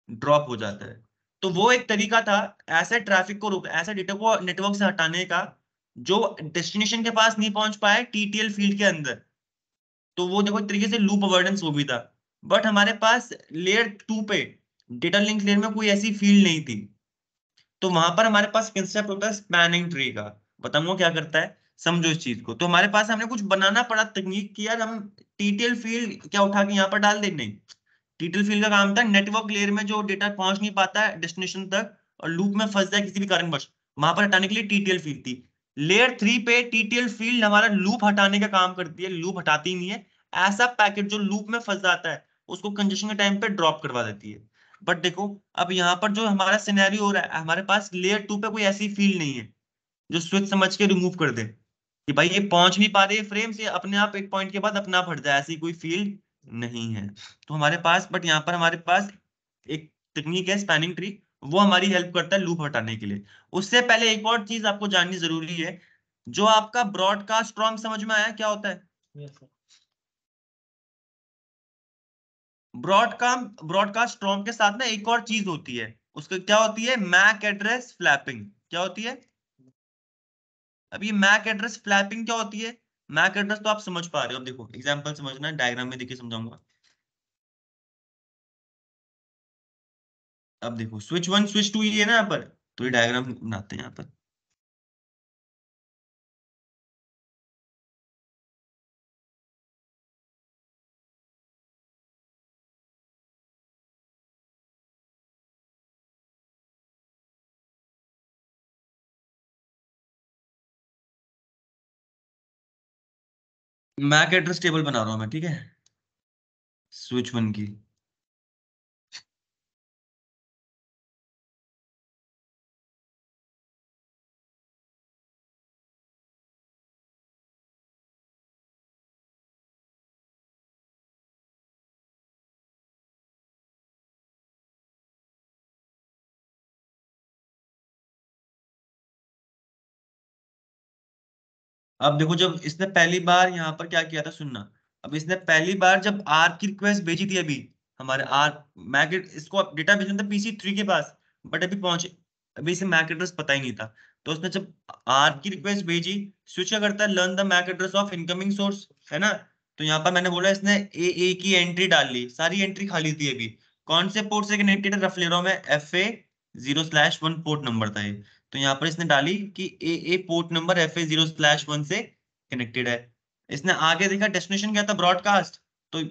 [SPEAKER 1] ड्रॉप हो जाता है। तो वो एक तरीका था ऐसे ट्रैफिक को रोक, ऐसे डेटा को नेटवर्क से हटाने का, जो डेस्टिनेशन के पास नहीं पहुंच पाए टीटीएल फील्ड के अंदर। तो वो देखो एक तरीके से लूप अवॉइडेंस वो भी था। बट हमारे पास लेयर टू पे, डेटा लिंक लेयर में कोई ऐसी फील्ड नहीं थी। तो वहां पर हमारे पास कंसेप्ट होता है स्पैनिंग ट्री का। बताऊंगा क्या करता है, समझो इस चीज को। तो हमारे पास हमने कुछ बनाना पड़ा तकनीक की, यार हम टीटीएल फील्ड क्या उठा के यहाँ पर डाल दे, नहीं। टीटीएल फील्ड का काम था नेटवर्क लेयर में जो डेटा पहुंच नहीं पाता है डेस्टिनेशन तक, और लूप में फंस जाए किसी भी कारणवश, वहां पर हटाने के लिए टीटीएल फील्ड थी। लेयर थ्री पे टीटीएल फील्ड हमारा लूप हटाने का काम करती है, लूप हटाती ही नहीं है, ऐसा पैकेट जो लूप में फंस जाता है उसको कंजेशन के टाइम पे ड्रॉप करवा देती है। बट देखो, अब यहाँ पर जो हमारा सिनेरियो हो रहा है, हमारे पास लेयर टू पे कोई ऐसी फील्ड नहीं है जो स्विच समझ के रिमूव कर दे, कि भाई ये पहुंच नहीं पा रही है फ्रेम से, अपने आप एक पॉइंट के बाद अपना हट जाए, ऐसी कोई फील्ड नहीं है। तो हमारे पास, बट यहाँ पर हमारे पास एक टेक्निक है स्पैनिंग ट्री, वो हमारी हेल्प करता है लूप हटाने के लिए। उससे पहले एक और चीज आपको जाननी जरूरी है, जो आपका ब्रॉडकास्ट स्ट्रॉन्ग, समझ में आया क्या होता है? ब्रॉडकास्ट स्ट्रॉन्ग के साथ ना एक और चीज होती है, उसका क्या होती है, मैक एड्रेस फ्लैपिंग। क्या होती है? अब ये मैक एड्रेस फ्लैपिंग क्या होती है? मैक एड्रेस तो आप समझ पा रहे हो, अब देखो एग्जांपल समझना, डायग्राम में देखिए समझाऊंगा। अब देखो स्विच वन स्विच टू ये है ना यहाँ पर, तो ये डायग्राम बनाते हैं यहाँ पर। मैक एड्रेस टेबल बना रहा हूँ मैं, ठीक है, स्विच वन की। अब देखो जब इसने पहली बार यहाँ पर क्या किया था सुनना। अब इसने पहली बार जब आर की रिक्वेस्ट भेजी थी अभी, हमारे आर मैक इसको डेटा भेजना था PC3 के पास, बट अभी पहुंचे, अभी इसे मैक एड्रेस पता ही नहीं था। तो उसने जब आर की रिक्वेस्ट भेजी, स्विच क्या करता है, learn the MAC address of incoming source, है ना। तो यहाँ पर मैंने बोला इसने ए की एंट्री डाल ली, सारी एंट्री खाली थी अभी। कौन से पोर्ट से कनेक्टेड है, रफ ले रहा हूं मैं, FA0/1 पोर्ट नंबर था ये। तो यहाँ पर इसने डाली कि ए पोर्ट नंबर FA0/1 से कनेक्टेड है। इसने आगे देखा डेस्टिनेशन क्या था, ब्रॉडकास्ट। तो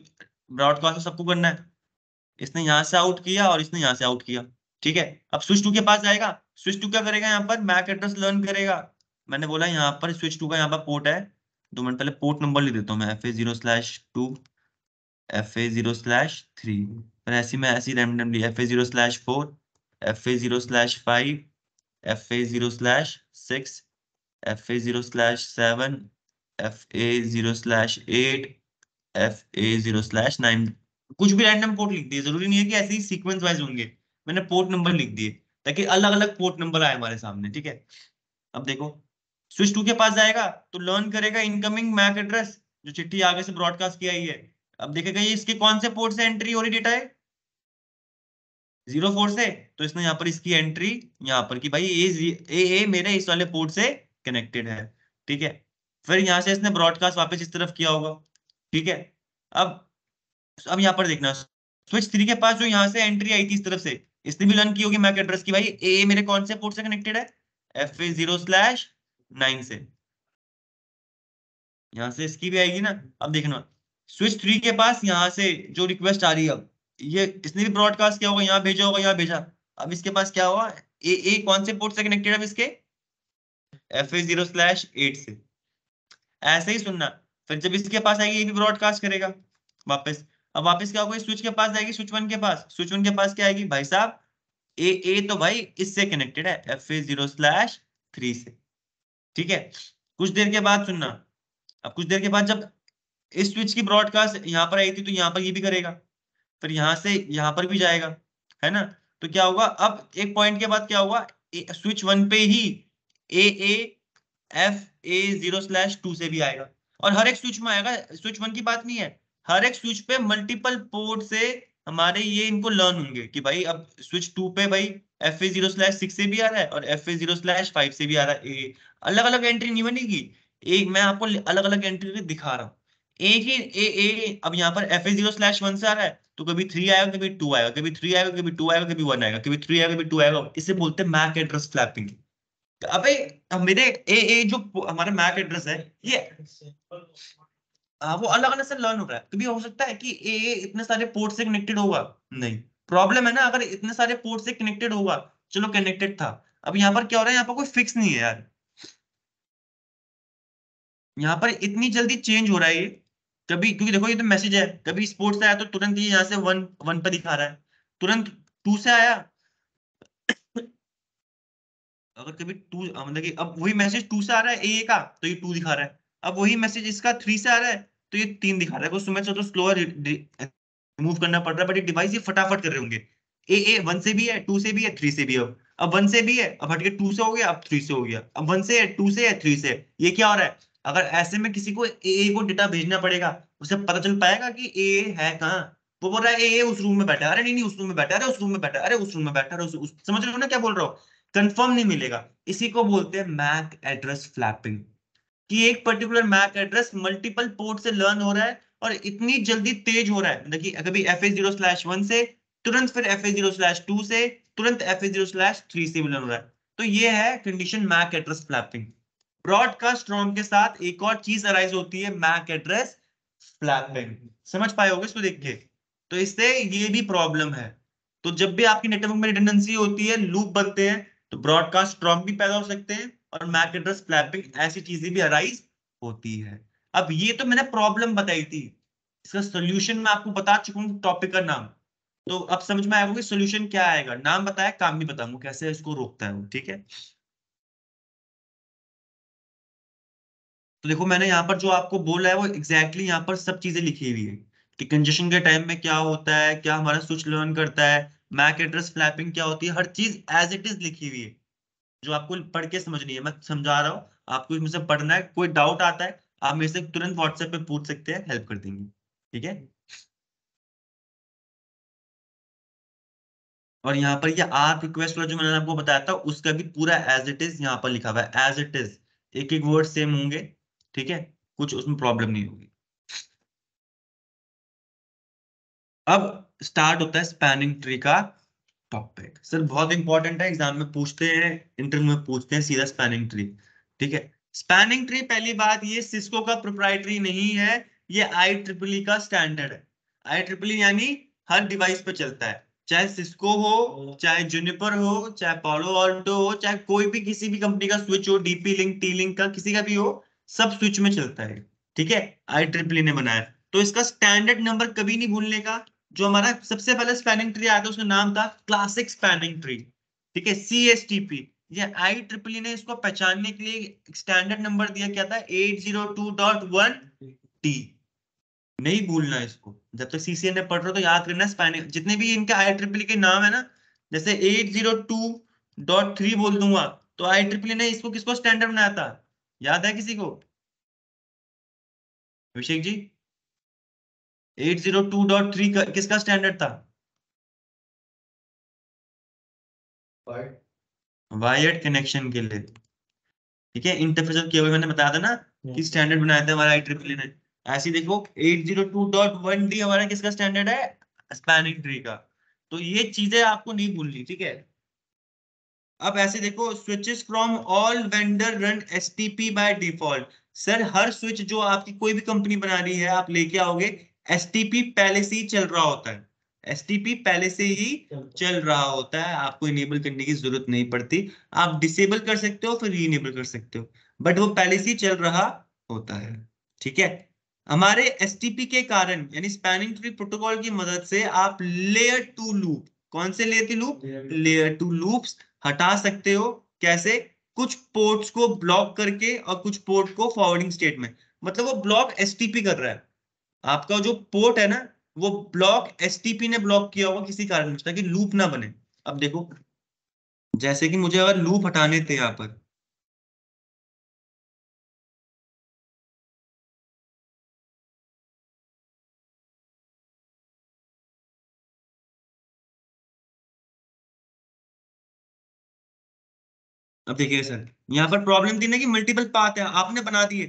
[SPEAKER 1] ब्रॉडकास्ट तो सबको करना है, इसने यहाँ से आउट किया और इसने यहाँ से आउट किया। ठीक है, अब स्विच 2 के पास जाएगा। स्विच 2 क्या करेगा, यहाँ पर मैक एड्रेस लर्न करेगा। मैंने बोला यहाँ पर स्विच 2 का यहाँ पर पोर्ट है, 2 मिनट पहले पोर्ट नंबर लिख देता हूँ मैं, FA0/2 FA0/3, पर ऐसी मैं ऐसी randomly FA0/4 FA0/5 FA0/6 FA0/7 FA0/8 FA0/9, कुछ भी रैंडम पोर्ट लिख दिए, जरूरी नहीं है कि ऐसे ही सीक्वेंस वाइज होंगे। मैंने पोर्ट नंबर लिख दिए ताकि अलग अलग पोर्ट नंबर आए हमारे सामने। ठीक है, अब देखो स्विच 2 के पास जाएगा तो लर्न करेगा इनकमिंग मैक एड्रेस, जो चिट्ठी आगे से ब्रॉडकास्ट किया ही है। अब देखेगा ये इसके कौन से पोर्ट से एंट्री हो रही डेटा है, 04 से। तो इसने यहाँ पर इसकी एंट्री यहाँ पर कि भाई ए मेरे इस वाले पोर्ट से कनेक्टेड है। ठीक है, फिर यहाँ से इसने ब्रॉडकास्ट वापस इस तरफ किया होगा। ठीक है, अब अब यहाँ पर देखना, स्विच 3 के पास जो यहाँ से एंट्री आई थी इस तरफ से, इसने भी लर्न की होगी मैक एड्रेस की, भाई ए मेरे कौन से पोर्ट से कनेक्टेड है, FA0/9 से। यहाँ से इसकी भी आएगी ना। अब देखना स्विच 3 के पास यहाँ से जो रिक्वेस्ट आ रही है, अब ये इसने भी ब्रॉडकास्ट किया होगा, यहाँ भेजा होगा, यहाँ भेजा। अब इसके पास क्या हुआ, ए कौन से पोर्ट से कनेक्टेड है अब इसके, FA0/8 से। ऐसे ही सुनना, फिर जब इसके पास आएगी ये भी ब्रॉडकास्ट करेगा वापस। अब वापस क्या होगा, स्विच के पास जाएगी, स्विच 1 के पास, स्विच 1 के पास क्या आएगी भाई साहब, ए तो भाई इससे कनेक्टेड है FA0/3 से। ठीक है, कुछ देर के बाद सुनना, अब कुछ देर के बाद जब इस स्विच की ब्रॉडकास्ट यहाँ पर आई थी तो यहाँ पर ये भी करेगा, फिर यहाँ से यहाँ पर भी जाएगा, है ना। तो क्या होगा, अब एक पॉइंट के बाद क्या हुआ, स्विच 1 पे ही ए FA0/2 से भी आएगा, और हर एक स्विच में आएगा, स्विच 1 की बात नहीं है, हर एक स्विच पे मल्टीपल पोर्ट से हमारे ये इनको लर्न होंगे कि भाई अब स्विच 2 पे भाई FA0/6 से भी आ रहा है और FA0/5 से भी आ रहा है। अलग अलग एंट्री नहीं बनेगी, एक मैं आपको अलग अलग एंट्री दिखा रहा हूँ। एक ही ए अब यहाँ पर FA0/1 से आ रहा है तो कभी 3 आएगा, कभी 2 आएगा, कभी 3 आएगा, कभी 2 आएगा, कभी 1 आएगा, कभी 3 आएगा, कभी 2 आएगा। इसे बोलते हैं मैक एड्रेस फ्लैपिंग। अबे अब मेरे ए जो हमारा मैक एड्रेस है ये, वो अलग अलग से लर्न हो रहा है। कभी हो सकता है कि ए इतने सारे पोर्ट से कनेक्टेड होगा, नहीं। प्रॉब्लम है ना, अगर इतने सारे पोर्ट से कनेक्टेड होगा, चलो कनेक्टेड था, अब यहाँ पर क्या हो रहा है, यहाँ पर कोई फिक्स नहीं है यार, यहाँ पर इतनी जल्दी चेंज हो रहा है ये। कभी क्योंकि देखो ये तो मैसेज है, कभी स्पोर्ट्स से आया तो तुरंत ये यहाँ से 1 पे दिखा रहा है, तुरंत 2 से आया, अगर कभी 2 मतलब कि अब वही मैसेज 2 से आ रहा है ए का तो ये 2 दिखा रहा है, अब वही मैसेज इसका 3 से आ रहा है तो ये 3 दिखा रहा है। उसमें तो स्लोअर रिमूव करना पड़ रहा है, बट ये डिवाइस ये फटाफट कर रहे होंगे। ए 1 से भी है, 2 से भी है, 3 से भी है। अब 1 से भी है, अब हटके 2 से हो गया, अब 3 से हो गया, अब 1 से है, 2 से है, 3 से है। ये क्या हो रहा है, अगर ऐसे में किसी को ए को डेटा भेजना पड़ेगा, उसे पता चल पाएगा कि ए है कहाँ। वो बोल रहा है ए उस रूम में बैठा है, अरे नहीं नहीं उस रूम में बैठा है, अरे उस रूम में बैठा है, अरे उस रूम में बैठा है, समझ रहे हो ना क्या बोल रहा हूँ, कंफर्म नहीं मिलेगा। इसी को बोलते हैं मैक एड्रेस फ्लैपिंग, कि एक particular MAC address multiple port से लर्न हो रहा है और इतनी जल्दी तेज हो रहा है, मतलब कि कभी FA0/1 से तुरंत, फिर FA0/2 से तुरंत, FA0/3 से भी लर्न हो रहा है। तो ये है condition MAC address flapping. Broadcast storm के साथ एक और चीज अराइज होती है, मैक एड्रेस फ्लैपिंग। समझ पाए होगे इसको देख के, तो इससे ये भी प्रॉब्लम है। तो जब भी आपकी नेटवर्क में रिडंडेंसी होती है, लूप बनते हैं, तो ब्रॉडकास्ट ड्रॉप भी पैदा हो सकते हैं और मैक एड्रेस फ्लैपिंग ऐसी चीजें भी अराइज होती है। अब ये तो मैंने प्रॉब्लम बताई थी, इसका सोल्यूशन मैं आपको बता चुका हूँ, टॉपिक का नाम। तो अब समझ में आएगा कि सोल्यूशन क्या आएगा, नाम बताया, काम भी बताऊंगा कैसे इसको रोकता है वो। ठीक है, तो देखो मैंने यहाँ पर जो आपको बोला है वो एग्जैक्टली यहाँ पर सब चीजें लिखी हुई है कि कंजेशन के टाइम में क्या होता है, क्या हमारा स्विच लर्न करता है, मैक एड्रेस फ्लैपिंग क्या होती है, हर चीज एज इट इज लिखी हुई है, जो आपको पढ़ के समझनी है, मैं समझा रहा हूँ। आपको इसमें से पढ़ना है, कोई डाउट आता है आप मेरे से तुरंत व्हाट्सएप पे पूछ सकते हैं, हेल्प कर देंगे। ठीक है। और यहाँ पर ये आर रिक्वेस्ट वाला जो मैंने आपको बताया था उसका भी पूरा एज इट इज यहाँ पर लिखा हुआ है, एज इट इज, एक एक वर्ड सेम होंगे। ठीक है, कुछ उसमें प्रॉब्लम नहीं होगी। अब स्टार्ट होता है स्पैनिंग ट्री का टॉपिक। सर बहुत इंपॉर्टेंट है, एग्जाम में पूछते हैं, इंटरव्यू में पूछते हैं सीधा स्पैनिंग ट्री। ठीक है। स्पैनिंग ट्री, पहली बात ये सिस्को का प्रोप्राइटरी नहीं है, ये IEEE का स्टैंडर्ड है। IEEE यानी हर डिवाइस पे चलता है, चाहे सिस्को हो, चाहे जूनिपर हो, चाहे पालो ऑल्टो हो, चाहे कोई भी किसी भी कंपनी का स्विच हो, डीपी लिंक, टी लिंक का किसी का भी हो, सब स्विच में चलता है। ठीक है। IEEE ने बनाया, तो इसका स्टैंडर्ड नंबर कभी नहीं भूलने का। जो हमारा सबसे पहले स्पैनिंग ट्री आया था उसका नाम था क्लासिक स्पैनिंग ट्री। ठीक है, CSTP। ये IEEE ने इसको पहचानने के लिए स्टैंडर्ड नंबर दिया, क्या था, 802.1D। नहीं भूलना इसको, जब तक CCNA पढ़ रहे हो तो याद करना स्पैनिंग, जितने भी इनके IEEE के नाम है ना, जैसे 802.3 बोल दूंगा, तो IEEE ने इसको किसको स्टैंडर्ड बनाया था, याद है किसी को? अभिषेक जी, 802.3 किसका स्टैंडर्ड था? वायर्ड कनेक्शन के लिए। ठीक है, इंटरफेस केबल मैंने बताया था ना कि स्टैंडर्ड बनाया था हमारा IEEE ने। ऐसे ही देखो 802.1D हमारा किसका स्टैंडर्ड है, स्पैनिंग ट्री का। तो ये चीजें आपको नहीं भूलनी। ठीक है। अब ऐसे देखो, switches from all vendor run STP by default. Sir her switch जो आपकी कोई भी कंपनी बना रही है आप लेके आओगे, STP पहले से ही चल रहा होता है। STP पहले से ही चल रहा होता है, आपको इनेबल करने की जरूरत नहीं पड़ती। आप डिसेबल कर सकते हो फिर रीनेबल कर सकते हो, बट वो पहले से ही चल रहा होता है। ठीक है। हमारे STP के कारण यानी स्पैनिंग ट्री प्रोटोकॉल की मदद से आप लेयर टू लूप, कौन से लेयर के लूप, लेयर टू लूप्स हटा सकते हो। कैसे? कुछ पोर्ट्स को ब्लॉक करके और कुछ पोर्ट को फॉरवर्डिंग स्टेट में, मतलब वो ब्लॉक STP कर रहा है, आपका जो पोर्ट है ना वो ब्लॉक STP ने ब्लॉक किया होगा किसी कारण ताकि लूप ना बने। अब देखो, जैसे कि मुझे अगर लूप हटाने थे यहाँ पर, अब देखिए सर, यहाँ पर प्रॉब्लम थी ना कि मल्टीपल पाथ है, आपने बना दिए,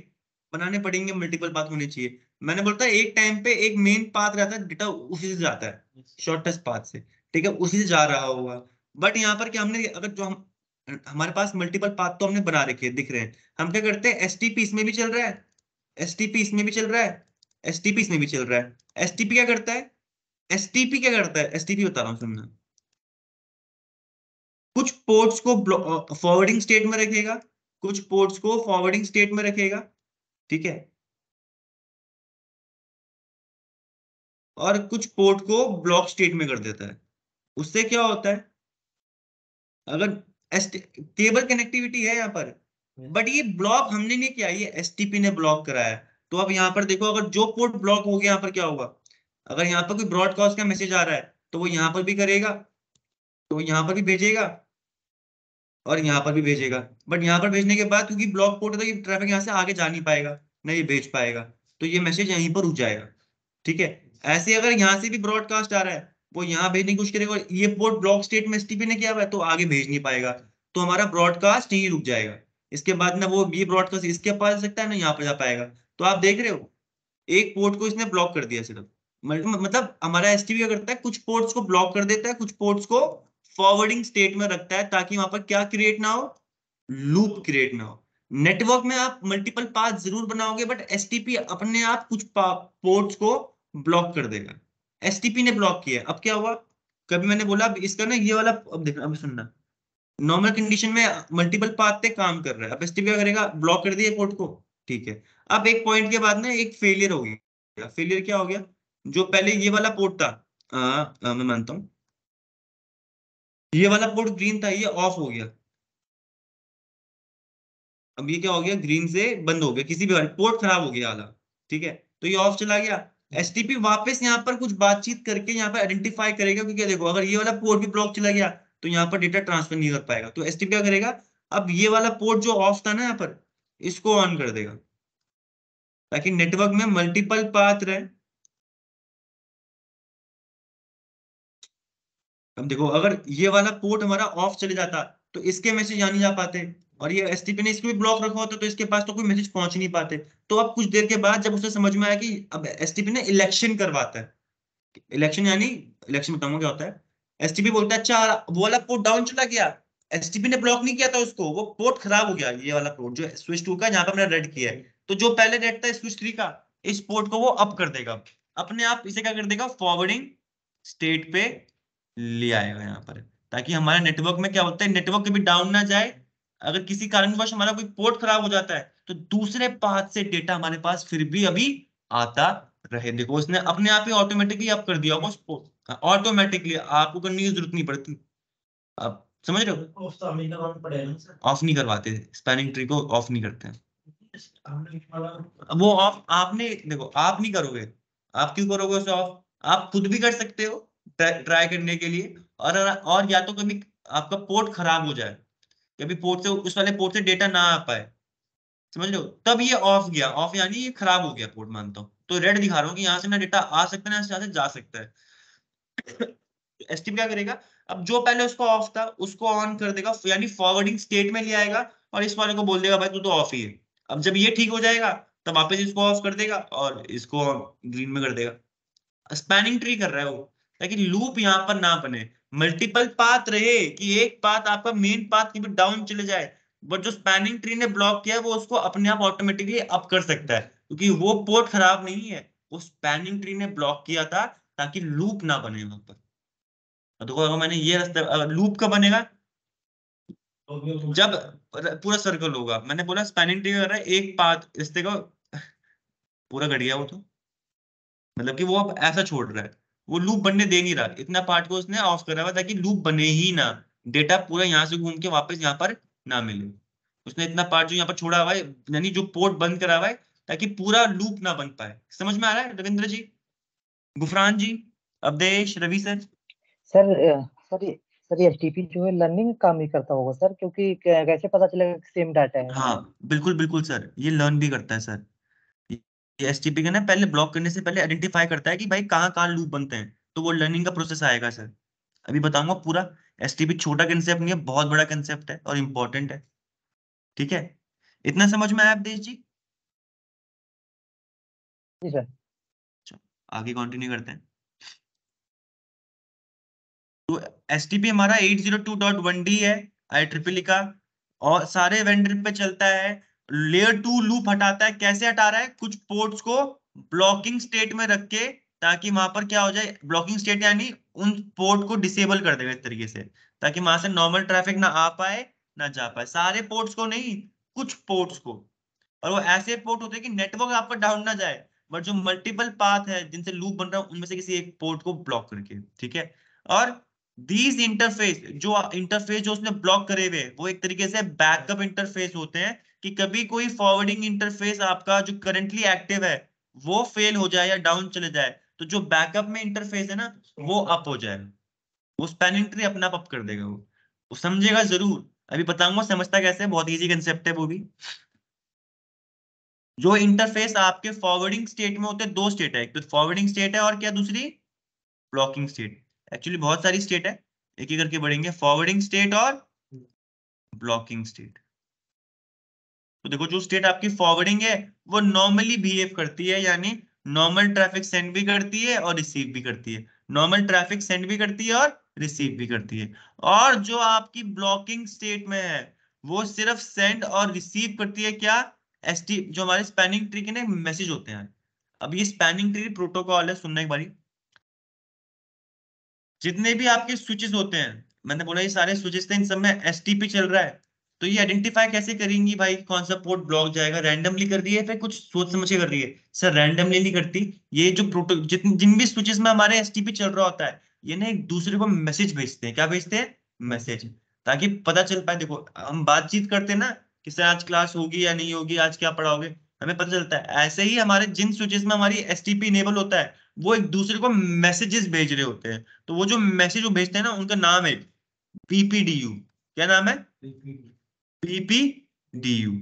[SPEAKER 1] बनाने पड़ेंगे, मल्टीपल पाथ होने चाहिए। मैंने बोलता है एक टाइम पे एक मेन पाथ रहता है, डेटा उसी से जाता है, शॉर्टेस्ट पाथ से। ठीक है, उसी से जा रहा होगा। बट यहाँ पर क्या, हमने अगर जो हम हमारे पास मल्टीपल पाथ तो हमने बना रखे हैं, दिख रहे हैं, हम क्या करते हैं, STP इसमें भी चल रहा है, STP इसमें भी चल रहा है, STP इसमें भी चल रहा है। STP क्या करता है, STP क्या करता है, STP बता रहा हूँ सुनना, कुछ पोर्ट्स को फॉरवर्डिंग स्टेट में रखेगा, कुछ पोर्ट्स को फॉरवर्डिंग स्टेट में रखेगा। ठीक है। और कुछ पोर्ट को ब्लॉक स्टेट में कर देता है। उससे क्या होता है, अगर केबल कनेक्टिविटी है यहाँ पर, बट ये ब्लॉक हमने नहीं किया, ये STP ने ब्लॉक कराया है। तो अब यहाँ पर देखो, अगर जो पोर्ट ब्लॉक हो गया यहाँ पर क्या होगा, अगर यहाँ पर कोई ब्रॉडकास्ट का मैसेज आ रहा है तो वो यहाँ पर भी करेगा, तो वो यहाँ पर भी भेजेगा और यहाँ पर भी भेजेगा। बट यहाँ पर भेजने के बाद क्योंकि ब्लॉक पोर्ट है तो ये ट्रैफिक यहाँ से आगे जा नहीं पाएगा, ना ये भेज पाएगा, तो ये मैसेज यहीं पर रुक जाएगा। ठीक है। ऐसे अगर यहाँ से भी ब्रॉडकास्ट आ रहा है, वो यहाँ भेजने की कोशिश करेगा और ये पोर्ट ब्लॉक स्टेट में STP ने किया हुआ है तो आगे भेज नहीं पाएगा, तो हमारा ब्रॉडकास्ट यहीं रुक जाएगा। इसके बाद ना वो ये ब्रॉडकास्ट इसके पास जा सकता है ना यहाँ पर जा पाएगा। तो आप देख रहे हो, एक पोर्ट को इसने ब्लॉक कर दिया सिर्फ, मतलब हमारा STP क्या करता है, कुछ पोर्ट्स को ब्लॉक कर देता है, कुछ पोर्ट्स को फॉरवर्डिंग स्टेट में रखता है ताकि वहां पर क्या क्रिएट ना हो, लूप क्रिएट ना हो। नेटवर्क में आप मल्टीपल पाथ जरूर बनाओगे बट STP अपने आप कुछ पोर्ट्स को ब्लॉक कर देगा। STP ने ब्लॉक किया, अब क्या हुआ, कभी मैंने बोला अब इसका ना ये वाला, अब देखना, अब सुनना, नॉर्मल कंडीशन में मल्टीपल पाथ पे काम कर रहा है, अब STP क्या करेगा, ब्लॉक कर दिया पोर्ट को। ठीक है। अब एक पॉइंट के बाद ना एक फेलियर हो गया, फेलियर क्या हो गया, जो पहले ये वाला पोर्ट था, मैं मानता हूँ ये वाला पोर्ट ग्रीन था, ये ऑफ हो गया। अब ये क्या हो गया, ग्रीन से बंद हो गया, किसी भी पोर्ट खराब हो गया वाला। ठीक है, तो ये ऑफ चला गया। STP वापस यहाँ पर कुछ बातचीत करके यहाँ पर आइडेंटिफाई करेगा, क्योंकि देखो अगर ये वाला पोर्ट भी ब्लॉक चला गया तो यहाँ पर डेटा ट्रांसफर नहीं कर पाएगा, तो STP क्या करेगा, अब ये वाला पोर्ट जो ऑफ था ना यहाँ पर, इसको ऑन कर देगा ताकि नेटवर्क में मल्टीपल पाथ रहे। अब देखो अगर ये वाला पोर्ट हमारा ऑफ चले जाता तो इसके मैसेज यहाँ नहीं जा पाते, और ये एसटीपी ने इसको भी ब्लॉक रखा होता तो इसके पास तो कोई मैसेज पहुंच नहीं पाते। तो अब कुछ देर के बाद जब उसे समझ में आया कि अब एसटीपी ने इलेक्शन करवाता है, इलेक्शन यानी इलेक्शन बताऊंगा क्या होता है। एसटीपी बोलता है अच्छा वो वाला पोर्ट डाउन चला गया, एसटीपी ने ब्लॉक नहीं किया था उसको, वो पोर्ट खराब हो गया, ये वाला पोर्ट जो स्विच 2 का जहां पर मैंने रेड किया है, तो जो पहले रेड था स्विच 3 का, इस पोर्ट को वो अप कर देगा, अपने आप इसे क्या कर देगा, फॉरवर्डिंग स्टेट पे ले आएगा यहाँ पर, ताकि हमारे नेटवर्क में क्या होता है, नेटवर्क कभी डाउन ना जाए। अगर किसी कारणवश हमारा कोई पोर्ट खराब हो जाता है तो दूसरे पाथ से डेटा हमारे पास फिर भी अभी आता रहे। देखो उसने अपने आप ही ऑटोमेटिकली अप कर दिया होगा उसको, ऑटोमेटिकली आपको करने की जरूरत नहीं पड़ती। आप समझ रहे हो, ऑफ नहीं करवाते, स्पैनिंग ट्री को ऑफ नहीं करते हैं। वो ऑफ आपने देखो आप नहीं करोगे, आप क्यों करोगे उसे ऑफ, आप खुद भी कर सकते हो ट्राई करने के लिए। और या तो कभी आपका पोर्ट खराब हो जाए, कभी पोर्ट से उस वाले पोर्ट से डेटा ना आ पाए, समझ लो, तब ये ऑफ गया, ऑफ यानी ये खराब हो गया पोर्ट मानता हूँ, तो रेड दिखा रहा हूँ कि यहाँ से ना डेटा आ सकता है ना यहाँ से जा सकता है। एसटीपी क्या करेगा, अब जो पहले उसको ऑफ था उसको ऑन कर देगा, यानी फॉरवर्डिंग स्टेट में ले आएगा, और इस वाले को बोल देगा भाई तू तो ऑफ ही है। अब जब ये ठीक हो जाएगा तब वापस इसको ऑफ कर देगा और इसको ग्रीन में कर देगा। स्पैनिंग ट्री कर रहा है वो, ताकि लूप यहाँ पर ना बने, मल्टीपल पाथ रहे, कि एक पाथ आपका मेन पाथ की भी डाउन चले जाए, बट जो स्पैनिंग ट्री ने ब्लॉक किया है वो उसको अपने आप ऑटोमेटिकली अप कर सकता है, क्योंकि वो पोर्ट खराब नहीं है, वो स्पैनिंग ट्री ने ब्लॉक किया था ताकि लूप ना बने वहां पर। और देखो अगर मैंने ये रास्ता, लूप कब बनेगा, जब पूरा सर्कल होगा। मैंने बोला स्पैनिंग ट्री कर रहा है एक पाथ रिश्ते को, पूरा कट गया वो तो, मतलब कि वो अब ऐसा छोड़ रहा है, वो लूप बनने दे नहीं रहा, इतना पार्ट को उसने ऑफ करा हुआ ताकि लूप बने ही ना, डेटा पूरा यहाँ से घूम के वापस यहाँ पर ना मिले। उसने इतना पार्ट जो यहाँ पर छोड़ा हुआ है, यानी जो पोर्ट बंद करा हुआ है, ताकि पूरा लूप ना बन पाए। समझ में आ रहा है Ravindra ji, Gufran ji, Avdhesh, Ravi sir?
[SPEAKER 2] Sir sir ये एसटीपी जो है लर्निंग काम ही करता होगा सर, क्योंकि कैसे पता चलेगा कि सेम डाटा है।
[SPEAKER 1] हाँ बिल्कुल बिल्कुल सर, ये लर्न भी करता है सर। ये एसटीपी का ना पहले ब्लॉक करने से पहले आइडेंटिफाई करता है कि भाई कहाँ कहाँ लूप बनते हैं, तो वो लर्निंग का प्रोसेस आएगा सर। अभी बताऊंगा पूरा। एसटीपी छोटा कंसेप्ट नहीं है, बहुत बड़ा कंसेप्ट है और इम्पोर्टेंट है। ठीक है, इतना समझ में आया अवधेश जी?
[SPEAKER 2] जी सर।
[SPEAKER 1] चलो, आगे कंटिन्यू करते हैं। तो एसटीपी हमारा 802.1d है, IEEE का, और सारे वेंडर पे चलता है। लेयर 2 लूप हटाता है, कैसे हटा रहा है, कुछ पोर्ट्स को ब्लॉकिंग स्टेट में रख के, ताकि वहां पर क्या हो जाए, ब्लॉकिंग स्टेट यानी उन पोर्ट को डिसेबल कर देगा इस तरीके से, ताकि वहां से नॉर्मल ट्रैफिक ना आ पाए ना जा पाए, सारे पोर्ट्स को नहीं, कुछ पोर्ट्स को। और वो ऐसे पोर्ट होते हैं कि नेटवर्क आपका डाउन ना जाए, बट जो मल्टीपल पाथ है जिनसे लूप बन रहा है उनमें से किसी एक पोर्ट को ब्लॉक करके, ठीक है। और दीज इंटरफेस जो उसने ब्लॉक करे हुए वो एक तरीके से बैकअप इंटरफेस होते हैं, कि कभी कोई फॉरवर्डिंग इंटरफेस आपका जो करंटली एक्टिव है वो फेल हो जाए या डाउन चले जाए, तो जो बैकअप में इंटरफेस है ना वो अप हो जाए, वो स्पैनिंग ट्री अपना अप कर देगा वो समझेगा जरूर। अभी बताऊंगा समझता कैसे है, बहुत इजी कंसेप्ट है वो भी। जो इंटरफेस आपके फॉरवर्डिंग स्टेट में होते हैं, दो स्टेट है, एक तो फॉरवर्डिंग स्टेट है और क्या दूसरी, ब्लॉकिंग स्टेट। एक्चुअली बहुत सारी स्टेट है, एक एक करके बढ़ेंगे, फॉरवर्डिंग स्टेट और ब्लॉकिंग स्टेट। तो देखो जो स्टेट आपकी फॉरवर्डिंग है वो नॉर्मली बिहेव करती है, यानी नॉर्मल ट्रैफिक सेंड भी करती है और रिसीव भी करती है, नॉर्मल ट्रैफिक सेंड भी करती है और रिसीव भी करती है। और जो आपकी ब्लॉकिंग स्टेट में है वो सिर्फ सेंड और रिसीव करती है, क्या, एसटी जो हमारे स्पैनिंग ट्री के ना मैसेज होते हैं। अब ये स्पैनिंग ट्री प्रोटोकॉल है, सुनना एक बारी। जितने भी आपके स्विचेस होते हैं, मैंने बोला ये सारे स्विचेस थे, इन सब में एसटीपी चल रहा है, तो ये आइडेंटिफाई कैसे करेंगी भाई कौन सा पोर्ट ब्लॉक जाएगा, रैंडमली कर रही है फिर कुछ सोच समझ के कर रही है? सर रैंडमली नहीं करती, ये जो जिन भी स्विचेस में हमारे एसटीपी चल रहा होता है, ये ना एक दूसरे को मैसेज भेजते हैं, क्या भेजते हैं, मैसेज, ताकि पता चल पाए। देखो हम बातचीत करते हैं ना कि सर आज क्लास होगी या नहीं होगी, आज क्या पढ़ाओगे, हमें पता चलता है। ऐसे ही हमारे जिन स्विचेस में हमारी एसटीपी इनेबल होता है वो एक दूसरे को मैसेजेस भेज रहे होते हैं, तो वो जो मैसेज वो भेजते हैं ना उनका नाम है पीपीडीयू। क्या नाम है, पीपीडीयू।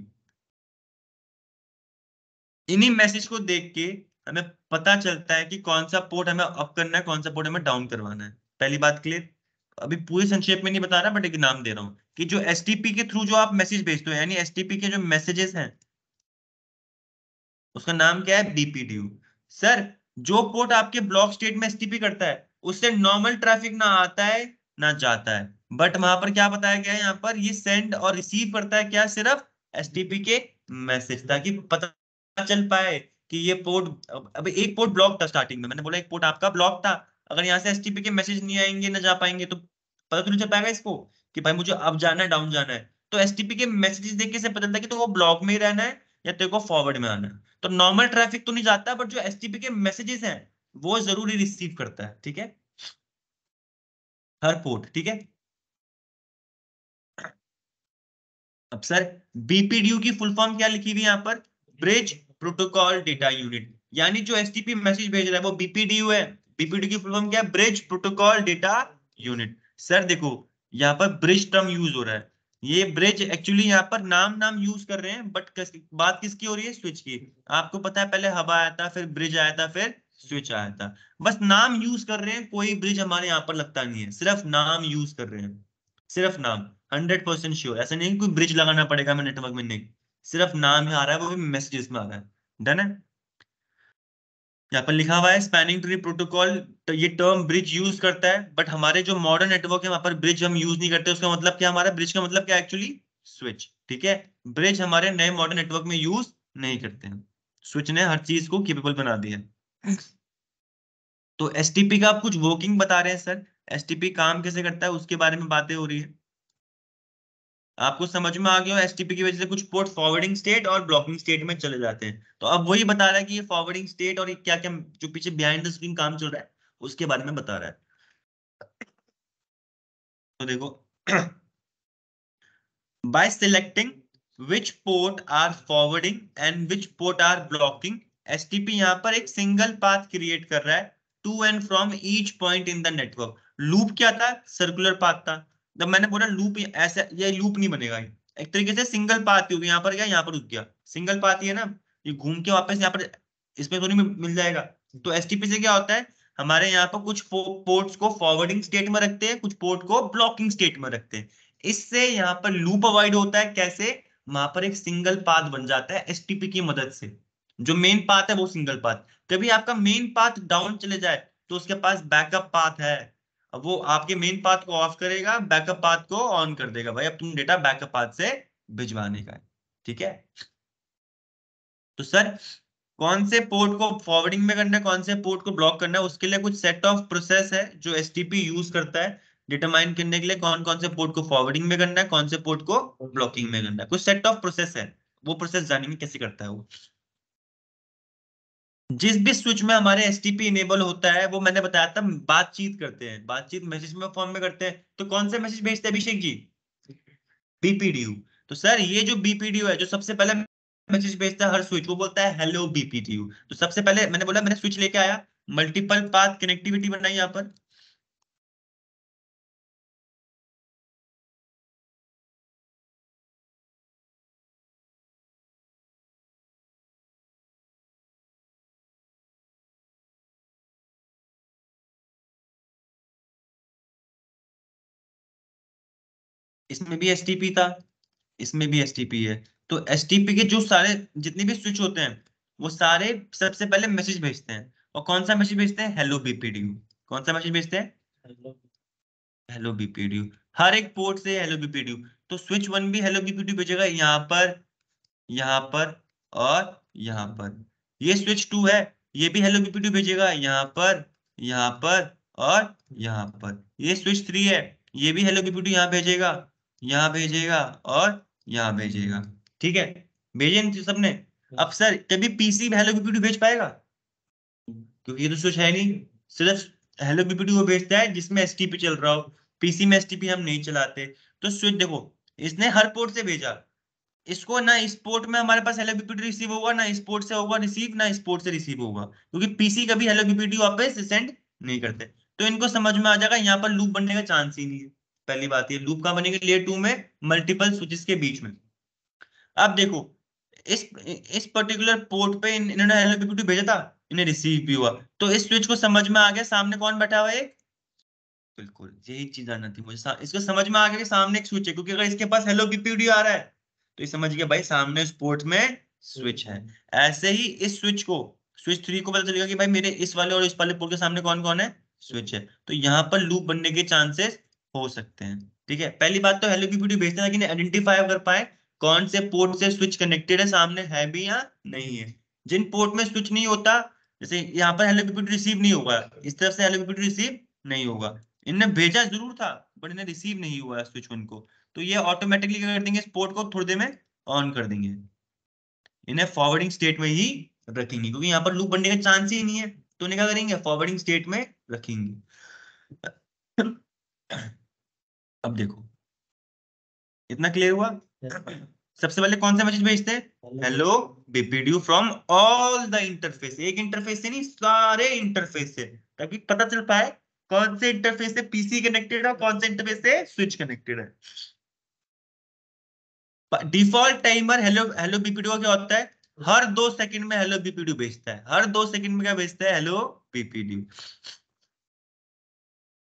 [SPEAKER 1] इन्हीं मैसेज को देख के हमें पता चलता है कि कौन सा पोर्ट हमें अप करना है, कौन सा पोर्ट हमें डाउन करवाना है। पहली बात क्लियर। अभी पूरे संक्षेप में नहीं बता रहा, बट एक नाम दे रहा हूँ कि जो एसटीपी के थ्रू जो आप मैसेज भेजते हो, यानी एसटीपी के जो मैसेजेस हैं, उसका नाम क्या है? बीपीडीयू। सर, जो पोर्ट आपके ब्लॉक स्टेट में एसटीपी करता है, उससे नॉर्मल ट्रैफिक ना आता है ना जाता है, बट वहां पर क्या बताया गया है, यहाँ पर ये सेंड और रिसीव करता है क्या? सिर्फ एसटीपी के मैसेज, ताकि पता चल पाए कि ये पोर्ट, अब एक पोर्ट ब्लॉक था स्टार्टिंग में, मैंने बोला एक पोर्ट आपका ब्लॉक था, अगर यहाँ से एसटीपी के मैसेज नहीं आएंगे, ना जा पाएंगे, तो पता तो नहीं चल पाएगा इसको कि भाई मुझे अप जाना है, डाउन जाना है। तो एसटीपी के मैसेजेस देख के से पता चलता है कि तो वो ब्लॉक में ही रहना है या तेरे को फॉरवर्ड में आना है। तो नॉर्मल ट्रैफिक तो नहीं जाता, बट जो एसटीपी के मैसेजेस हैं वो जरूरी रिसीव करता है, ठीक है, हर पोर्ट, ठीक है। अब सर, बीपीडीयू की फुल फॉर्म क्या लिखी हुई है यहाँ पर? ब्रिज प्रोटोकॉल डेटा यूनिट, यानी जो एसटीपी मैसेज भेज रहा है वो बीपीडीयू है। बीपीडीयू की फुल फॉर्म क्या है? Bridge protocol data unit. Sir देखो, यहाँ पर ब्रिज टर्म यूज हो रहा है, ये ब्रिज एक्चुअली यहाँ पर नाम नाम यूज कर रहे हैं, बट बात किसकी हो रही है? स्विच की। आपको पता है पहले हब आया था, फिर ब्रिज आया था, फिर स्विच आया था। बस नाम यूज कर रहे हैं, कोई ब्रिज हमारे यहाँ पर लगता नहीं है, सिर्फ नाम यूज कर रहे हैं, सिर्फ नाम। 100% श्योर, ऐसा नहीं कि कोई ब्रिज लगाना पड़ेगा हमें नेटवर्क में, नहीं, सिर्फ नाम ही आ रहा है, वो भी मैसेजेस में आ रहा है। डन है। यहाँ पर लिखा हुआ है स्पैनिंग ट्री प्रोटोकॉल, तो ये टर्म ब्रिज यूज करता है, बट हमारे जो मॉडर्न नेटवर्क है वहां पर ब्रिज हम यूज नहीं करते। उसका मतलब क्या? हमारा ब्रिज का मतलब क्या एक्चुअली? स्विच, ठीक है। ब्रिज हमारे नए मॉडर्न नेटवर्क में यूज नहीं करते हैं, स्विच ने हर चीज को केपेबल बना दिया है। तो एसटीपी का आप कुछ वर्किंग बता रहे हैं सर, एसटीपी काम कैसे करता है उसके बारे में बातें हो रही है। आपको समझ में आ गया, एसटीपी की वजह से कुछ पोर्ट फॉरवर्डिंग स्टेट और ब्लॉकिंग स्टेट में चले जाते हैं। तो अब वही बता रहा है कि ये फॉरवर्डिंग स्टेट और क्या क्या जो पीछे बिहाइंड द स्क्रीन काम चल रहा है उसके बारे में बता रहा है। तो देखो, by selecting which port are forwarding and which port are blocking, STP यहाँ पर एक सिंगल पाथ क्रिएट कर रहा है to end from each point in the network. Loop क्या था? सर्कुलर पाथ था। जब मैंने बोला लूप, ऐसा ये लूप नहीं बनेगा, एक तरीके से सिंगल पाथ ही होगी। यहाँ पर गया, यहाँ पर रुक गया, सिंगल पाथ ही है ना, ये घूम के वापस यहाँ पर इसमें तो नहीं मिल जाएगा। तो एसटीपी से क्या होता है, हमारे यहाँ पर कुछ पोर्ट्स को फॉरवर्डिंग स्टेट में रखते हैं, कुछ पोर्ट को ब्लॉकिंग स्टेट में रखते हैं। इससे यहाँ पर लूप अवॉइड होता है। कैसे? वहां पर एक सिंगल पाथ बन जाता है एसटीपी की मदद से। जो मेन पाथ है वो सिंगल पाथ, कभी आपका मेन पाथ डाउन चले जाए तो उसके पास बैकअप पाथ है, अब वो आपके मेन पाथ को ऑफ करेगा, बैकअप पाथ को ऑन कर देगा, भाई अब तुम डेटा बैकअप पाथ से भिजवाने का है, ठीक है। तो सर, कौन से पोर्ट को फॉरवर्डिंग में करना है, कौन से पोर्ट को ब्लॉक करना है, उसके लिए कुछ सेट ऑफ प्रोसेस है जो एसटीपी यूज करता है डिटरमाइन करने के लिए कौन कौन से पोर्ट को फॉरवर्डिंग में करना है, कौन से पोर्ट को ब्लॉकिंग में करना है। कुछ सेट ऑफ प्रोसेस है, वो प्रोसेस जानेंगे कैसे करता है वो। जिस भी स्विच में हमारे एसटीपी इनेबल होता है, वो मैंने बताया था, बातचीत करते हैं, बातचीत मैसेज में फॉर्म में करते हैं। तो कौन से मैसेज भेजते हैं अभिषेक जी? बीपीडीयू। तो सर, ये जो बीपीडीयू है जो सबसे पहले मैसेज भेजता है हर स्विच, वो बोलता है हेलो बीपीडीयू। तो सबसे पहले मैंने बोला, मैंने स्विच लेके आया, मल्टीपल पाथ कनेक्टिविटी बनाई यहाँ पर। इसमें भी एसटीपी था, इसमें भी एसटीपी है। तो एसटीपी के जो सारे जितने भी स्विच होते हैं, वो सारे सबसे पहले मैसेज भेजते हैं। और कौन सा मैसेज भेजते हैं? Hello BPDU. कौन सा मैसेज भेजते हैं? Hello BPDU. हर एक पोर्ट से हेलो बीपीडीयू। तो स्विच वन भी हेलो बीपीडीयू भेजेगा यहाँ पर, यहाँ पर और यहाँ पर। ये स्विच टू है, ये भी हेलो बीपीडीयू भेजेगा यहाँ पर, यहाँ पर और यहाँ पर। ये स्विच थ्री है, ये भी हेलो बीपीडीयू यहाँ भेजेगा, यहाँ भेजेगा और यहाँ भेजेगा, ठीक है। भेजे नहीं सबने? अब सर, कभी पीसी हेलो बीपीडीयू भेज पाएगा? क्योंकि ये तो स्विच है नहीं, सिर्फ हेलो बीपीडी वो भेजता है जिसमें एसटीपी चल रहा हो। पीसी में एसटीपी हम नहीं चलाते। तो स्विच देखो, इसने हर पोर्ट से भेजा, इसको ना इस पोर्ट में हमारे पास हेलो बीपीडी रिसीव होगा, ना इस पोर्ट से होगा रिसीव, ना इस पोर्ट से रिसीव होगा, क्योंकि पीसी कभी हेलो बीपीडी वापस सेंड नहीं करते। तो इनको समझ में आ जाएगा यहाँ पर लूप बनने का चांस ही नहीं है। पहली बात, ये लूप कहाँ बनेगी? लेयर टू में, मल्टीपल स्विचेस के बीच में। अब देखो, इस पर्टिकुलर पोर्ट पे इन्होंने हेलो बीपीडू भेजा था, इन्हें रिसीव भी हुआ, तो इस स्विच को समझ में आ गया सामने कौन बैठा हुआ है। बिल्कुल यही चीज आना थी मुझे, इसको समझ में आ गया कि सामने एक स्विच है, क्योंकि अगर इसके पास हेलो बीपीडू आ रहा है तो ये समझ गया भाई सामने इस पोर्ट में स्विच है। ऐसे ही इस स्विच को, स्विच 3 को पता चलेगा कि भाई मेरे इस वाले और इस वाले पोर्ट के सामने कौन कौन है, स्विच है। तो यहाँ पर लूप बनने के चांसेस हो सकते हैं। ठीक है, पहली बात तो हेलो बीपीडू भेजते हैं, लेकिन आइडेंटिफाई कर पाए कौन से पोर्ट से स्विच कनेक्टेड है, सामने है भी या नहीं है। जिन पोर्ट में स्विच नहीं होता, जैसे यहाँ पर हेलो बीपीडू रिसीव नहीं होगा, इस तरफ से हेलो बीपीडू रिसीव नहीं होगा, इनने भेजा जरूर था बट इन्हें रिसीव नहीं हुआ स्विच 1 को, तो ये ऑटोमेटिकली क्या कर देंगे, इस पोर्ट को थोड़ी देर में ऑन कर देंगे, इन्हें फॉरवर्डिंग स्टेट में ही रखेंगे, क्योंकि यहाँ पर लूप बनने का चांस ही नहीं है, तो इन्हें क्या करेंगे, फॉरवर्डिंग स्टेट में रखेंगे। अब देखो इतना क्लियर हुआ। सबसे पहले कौन सा मैसेज भेजते हैं, hello BPDU from all the interface, एक इंटरफेस से नहीं सारे इंटरफेस से, ताकि पता चल पाए कौन से इंटरफेस से पीसी कनेक्टेड है, कौन से इंटरफेस से स्विच कनेक्टेड है। डिफॉल्ट टाइमर हेलो हेलो बीपीडू का क्या होता है, हर 2 सेकंड में हेलो बीपीडू भेजता है, हर 2 सेकंड में क्या भेजता है, hello बीपीडू।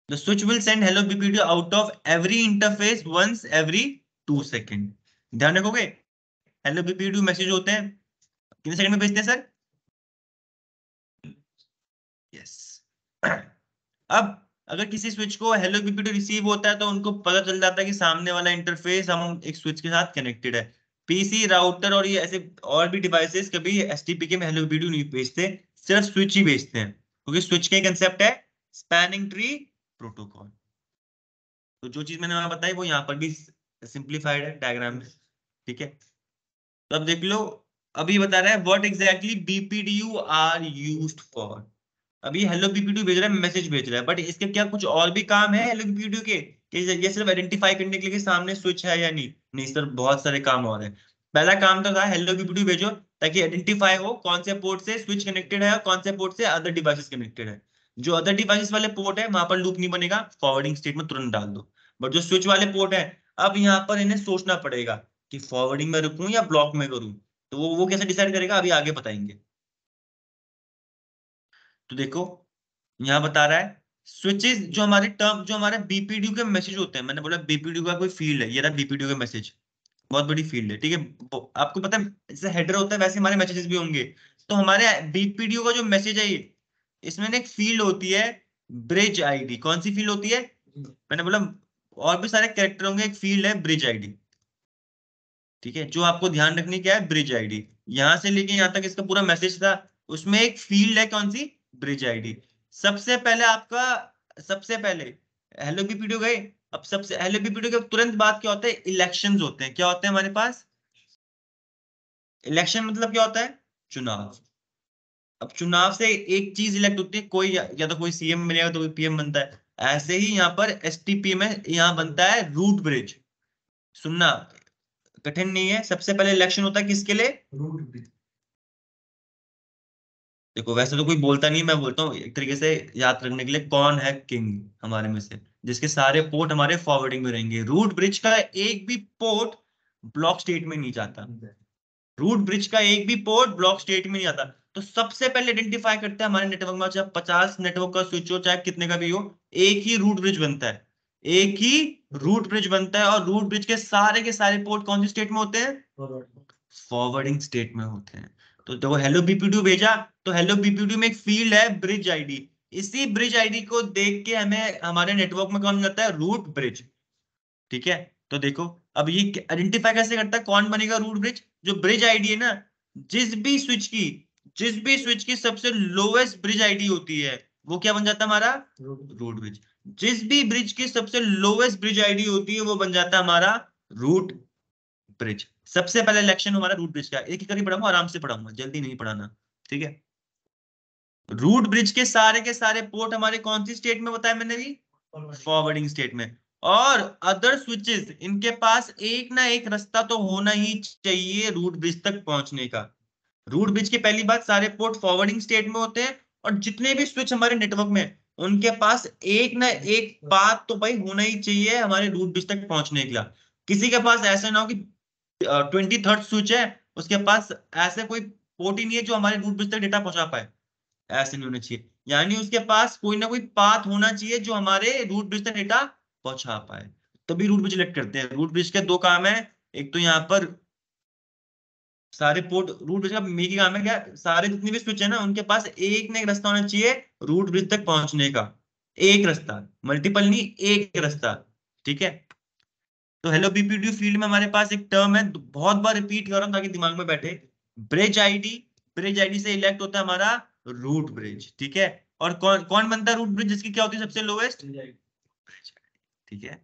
[SPEAKER 1] The switch will send hello BPD out of every interface once every 2 second. ध्यान रखोगे, हेलो बीपीडू मैसेज होते हैं कितने सेकंड में भेजते हैं सर, यस। अब अगर किसी स्विच को हेलो बीपीडू रिसीव होता है तो उनको पता चल जाता है कि सामने वाला इंटरफेस हम एक स्विच के साथ कनेक्टेड है। पीसी राउटर और ये ऐसे और भी डिवाइसेस कभी एसटीपीके में हेलो बीपीडू नहीं भेजते, सिर्फ स्विच ही भेजते हैं, क्योंकि स्विच का कंसेप्ट है स्पैनिंग ट्री प्रोटोकॉल। तो जो चीज मैंने वहां बताई वो यहाँ पर भी सिंप्लीफाइड है डायग्राम में। ठीक है, तो अब देख लो, अभी बता रहा है what exactly BPDU are used for. अभी हेलो बीपीडीयू भेज रहा है, मैसेज भेज रहा है, बट इसके क्या कुछ और भी काम है हेलो बीपीडीयू के, कि ये सिर्फ आइडेंटिफाई करने के लिए कि सामने स्विच है या नहीं, नहीं सर बहुत सारे काम और हैं। पहला काम तो था हेलो बीपीडीयू भेजो ताकि आइडेंटिफाई हो कौन से पोर्ट से स्विच कनेक्टेड है और कौन से पोर्ट से अदर डिवाइसेस कनेक्टेड है। जो अदर डिवाइसेस वाले पोर्ट है वहां पर लूप नहीं बनेगा, फॉरवर्डिंग स्टेट में तुरंत डाल दो। बट जो स्विच वाले पोर्ट है, अब यहाँ पर इन्हें सोचना पड़ेगा कि फॉरवर्डिंग में रुकूं या ब्लॉक में करूं, तो वो कैसे डिसाइड करेगा अभी आगे बताएंगे। तो देखो यहाँ बता रहा है स्विचेस जो हमारे टर्म, जो हमारे बीपीडीयू के मैसेज होते हैं, मैंने बोला बीपीडीयू का कोई फील्ड है, ये रहा बीपीडीयू का मैसेज, बहुत बड़ी फील्ड है। ठीक है, आपको पता है जैसे हेडर होता है वैसे हमारे मैसेजेस भी होंगे। तो हमारे बीपीडीयू का जो मैसेज है ये, इसमें एक फील्ड होती है ब्रिज आईडी। कौन सी फील्ड होती है, मैंने बोला और भी सारे कैरेक्टर होंगे, एक फील्ड है ब्रिज आईडी। ठीक है, जो आपको ध्यान रखनी क्या है, ब्रिज आईडी। यहां से लेके यहां तक इसका पूरा मैसेज था, उसमें एक फील्ड है कौन सी, ब्रिज आईडी। सबसे पहले आपका, सबसे पहले हेलो बीपीडीओ गए, अब सबसे हेलो बीपीडीओ के तुरंत बाद क्या होता है, इलेक्शंस होते हैं। क्या होते हैं हमारे पास, इलेक्शन मतलब क्या होता है, चुनाव। अब चुनाव से एक चीज इलेक्ट होती है, कोई या तो कोई सीएम बनेगा तो कोई पीएम बनता है। ऐसे ही यहाँ पर एसटीपी में यहाँ बनता है रूट ब्रिज। सुनना कठिन नहीं है, सबसे पहले इलेक्शन होता है किसके लिए, रूट ब्रिज। देखो वैसे तो कोई बोलता नहीं, मैं बोलता हूँ एक तरीके से याद रखने के लिए, कौन है किंग हमारे में से जिसके सारे पोर्ट हमारे फॉरवर्डिंग में रहेंगे। रूट ब्रिज का एक भी पोर्ट ब्लॉक स्टेट में नहीं जाता, रूट ब्रिज का एक भी पोर्ट ब्लॉक स्टेट में नहीं आता। तो सबसे पहले आइडेंटिफाई करते हैं हमारे नेटवर्क में, चाहे 50 नेटवर्क का स्विच हो चाहे कितने का भी हो, एक ही रूट ब्रिज बनता है, एक ही रूट ब्रिज बनता है। और रूट ब्रिज के सारे पोर्ट कौन सी स्टेट में होते हैं, फॉरवर्डिंग स्टेट में होते हैं। तो देखो हेलो बीपीडीयू भेजा, तो हेलो बीपीडीयू में एक फील्ड है ब्रिज आईडी, इसी ब्रिज आईडी को देख के हमें हमारे नेटवर्क में कौन मिलता है, रूट ब्रिज। ठीक है, तो देखो अब ये आइडेंटिफाई कैसे करता है कौन बनेगा रूट ब्रिज, जो ब्रिज आईडी है ना, जिस भी स्विच की, जिस भी स्विच की सबसे लोएस्ट ब्रिज आईडी होती है वो क्या बन जाता है हमारा, रूट ब्रिज। जिस भी ब्रिज की सबसे लोएस्ट ब्रिज आईडी होती है वो बन जाता है हमारा रूट ब्रिज। सबसे पहले इलेक्शन हमारा रूट ब्रिज का, एक एक करके पढ़ाऊंगा, आराम से पढ़ाऊंगा, जल्दी नहीं पढ़ाना। ठीक है, रूट ब्रिज के सारे पोर्ट हमारे कौन सी स्टेट में बताया मैंने भी, फॉरवर्डिंग स्टेट में। और अदर स्विचेस इनके पास एक ना एक रास्ता तो होना ही चाहिए रूट ब्रिज तक पहुंचने का। रूट ब्रिज की पहली बात, सारे पोर्ट फॉरवर्डिंग स्टेट में होते हैं, और जितने भी स्विच हमारे नेटवर्क में उनके पास एक ना एक बात तो भाई होना ही चाहिए हमारे रूट ब्रिज तक पहुंचने के लिए। किसी के पास ऐसा ना हो कि 23rd स्विच है उसके पास ऐसे कोई पोर्ट ही नहीं है जो हमारे रूट ब्रिज तक डेटा पहुंचा पाए, ऐसे नहीं होना चाहिए। यानी उसके पास कोई ना कोई पाथ होना चाहिए जो हमारे रूट ब्रिज तक डेटा पहुंचा पाए, तभी रूट ब्रिज सिलेक्ट करते हैं। रूट ब्रिज के दो काम है, एक तो यहाँ पर सारे पोर्ट, रूट ब्रिज का मेन ही काम है क्या, सारे जितने भी स्विच है ना उनके पास एक ना एक रास्ता होना चाहिए रूट ब्रिज तक पहुंचने का, एक रास्ता, मल्टीपल नहीं, एक रास्ता। ठीक है, तो हेलो बीपीडीयू फील्ड में हमारे पास एक टर्म है, बहुत बार रिपीट कर रहा हूं ताकि दिमाग में बैठे, ब्रिज आईडी। ब्रिज आईडी से इलेक्ट होता है हमारा रूट ब्रिज। ठीक है, और कौन कौन बनता है रूट ब्रिज जिसकी क्या होती है सबसे लोएस्ट? ठीक है,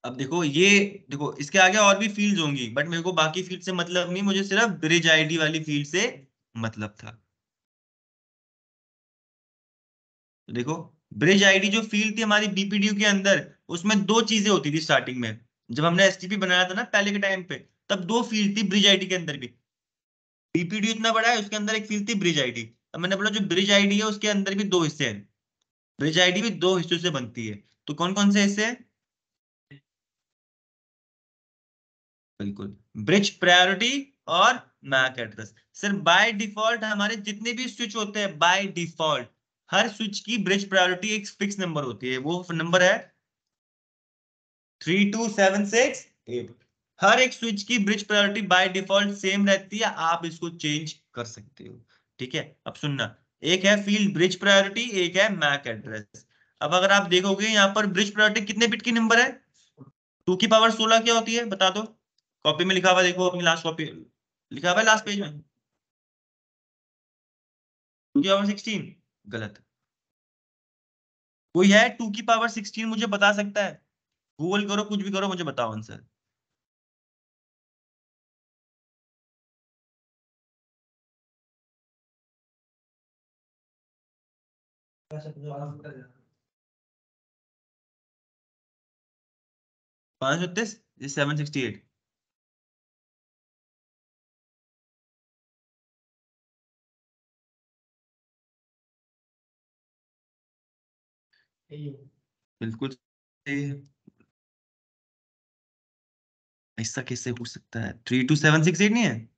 [SPEAKER 1] अब देखो ये, देखो इसके आगे और भी फील्ड्स होंगी बट मेरे को बाकी फील्ड से मतलब नहीं, मुझे सिर्फ ब्रिज आईडी वाली फील्ड से मतलब था। तो देखो ब्रिज आईडी जो फील्ड थी हमारी बीपीडीयू के अंदर, उसमें दो चीजें होती थी स्टार्टिंग में, जब हमने एसटीपी बनाया था ना पहले के टाइम पे, तब दो फील्ड थी ब्रिज आईडी के अंदर भी। बीपीडीयू इतना बड़ा है, उसके अंदर एक फील्ड थी ब्रिज आईडी। अब मैंने बोला जो ब्रिज आईडी है उसके अंदर भी दो हिस्से हैं, ब्रिज आईडी भी दो हिस्सों से बनती है, तो कौन कौन से हिस्से हैं? बिल्कुल, ब्रिज प्रायोरिटी और मैक एड्रेस। सिर्फ बाय डिफॉल्ट हमारे जितने भी स्विच होते हैं, बाय डिफॉल्ट हर स्विच की ब्रिज प्रायोरिटी एक फिक्स नंबर होती है, वो नंबर है 32768। हर एक स्विच की bridge priority by default same रहती है, आप इसको चेंज कर सकते हो। ठीक है, अब सुनना, एक है फील्ड ब्रिज प्रायोरिटी, एक है मैक एड्रेस। अब अगर आप देखोगे यहाँ पर ब्रिज प्रायोरिटी कितने बिट की नंबर है, 2 की पावर 16 क्या होती है बता दो, कॉपी में लिखा हुआ देखो, अपनी लास्ट कॉपी लिखा हुआ है लास्ट पेज में, 2 की पावर 16, गलत। कोई है 2 की पावर 16 मुझे बता सकता है? गूगल करो, कुछ भी करो, मुझे बताओ आंसर। 536, 768। बिल्कुल सही है। ऐसा कैसे हो सकता है, 32768 नहीं है?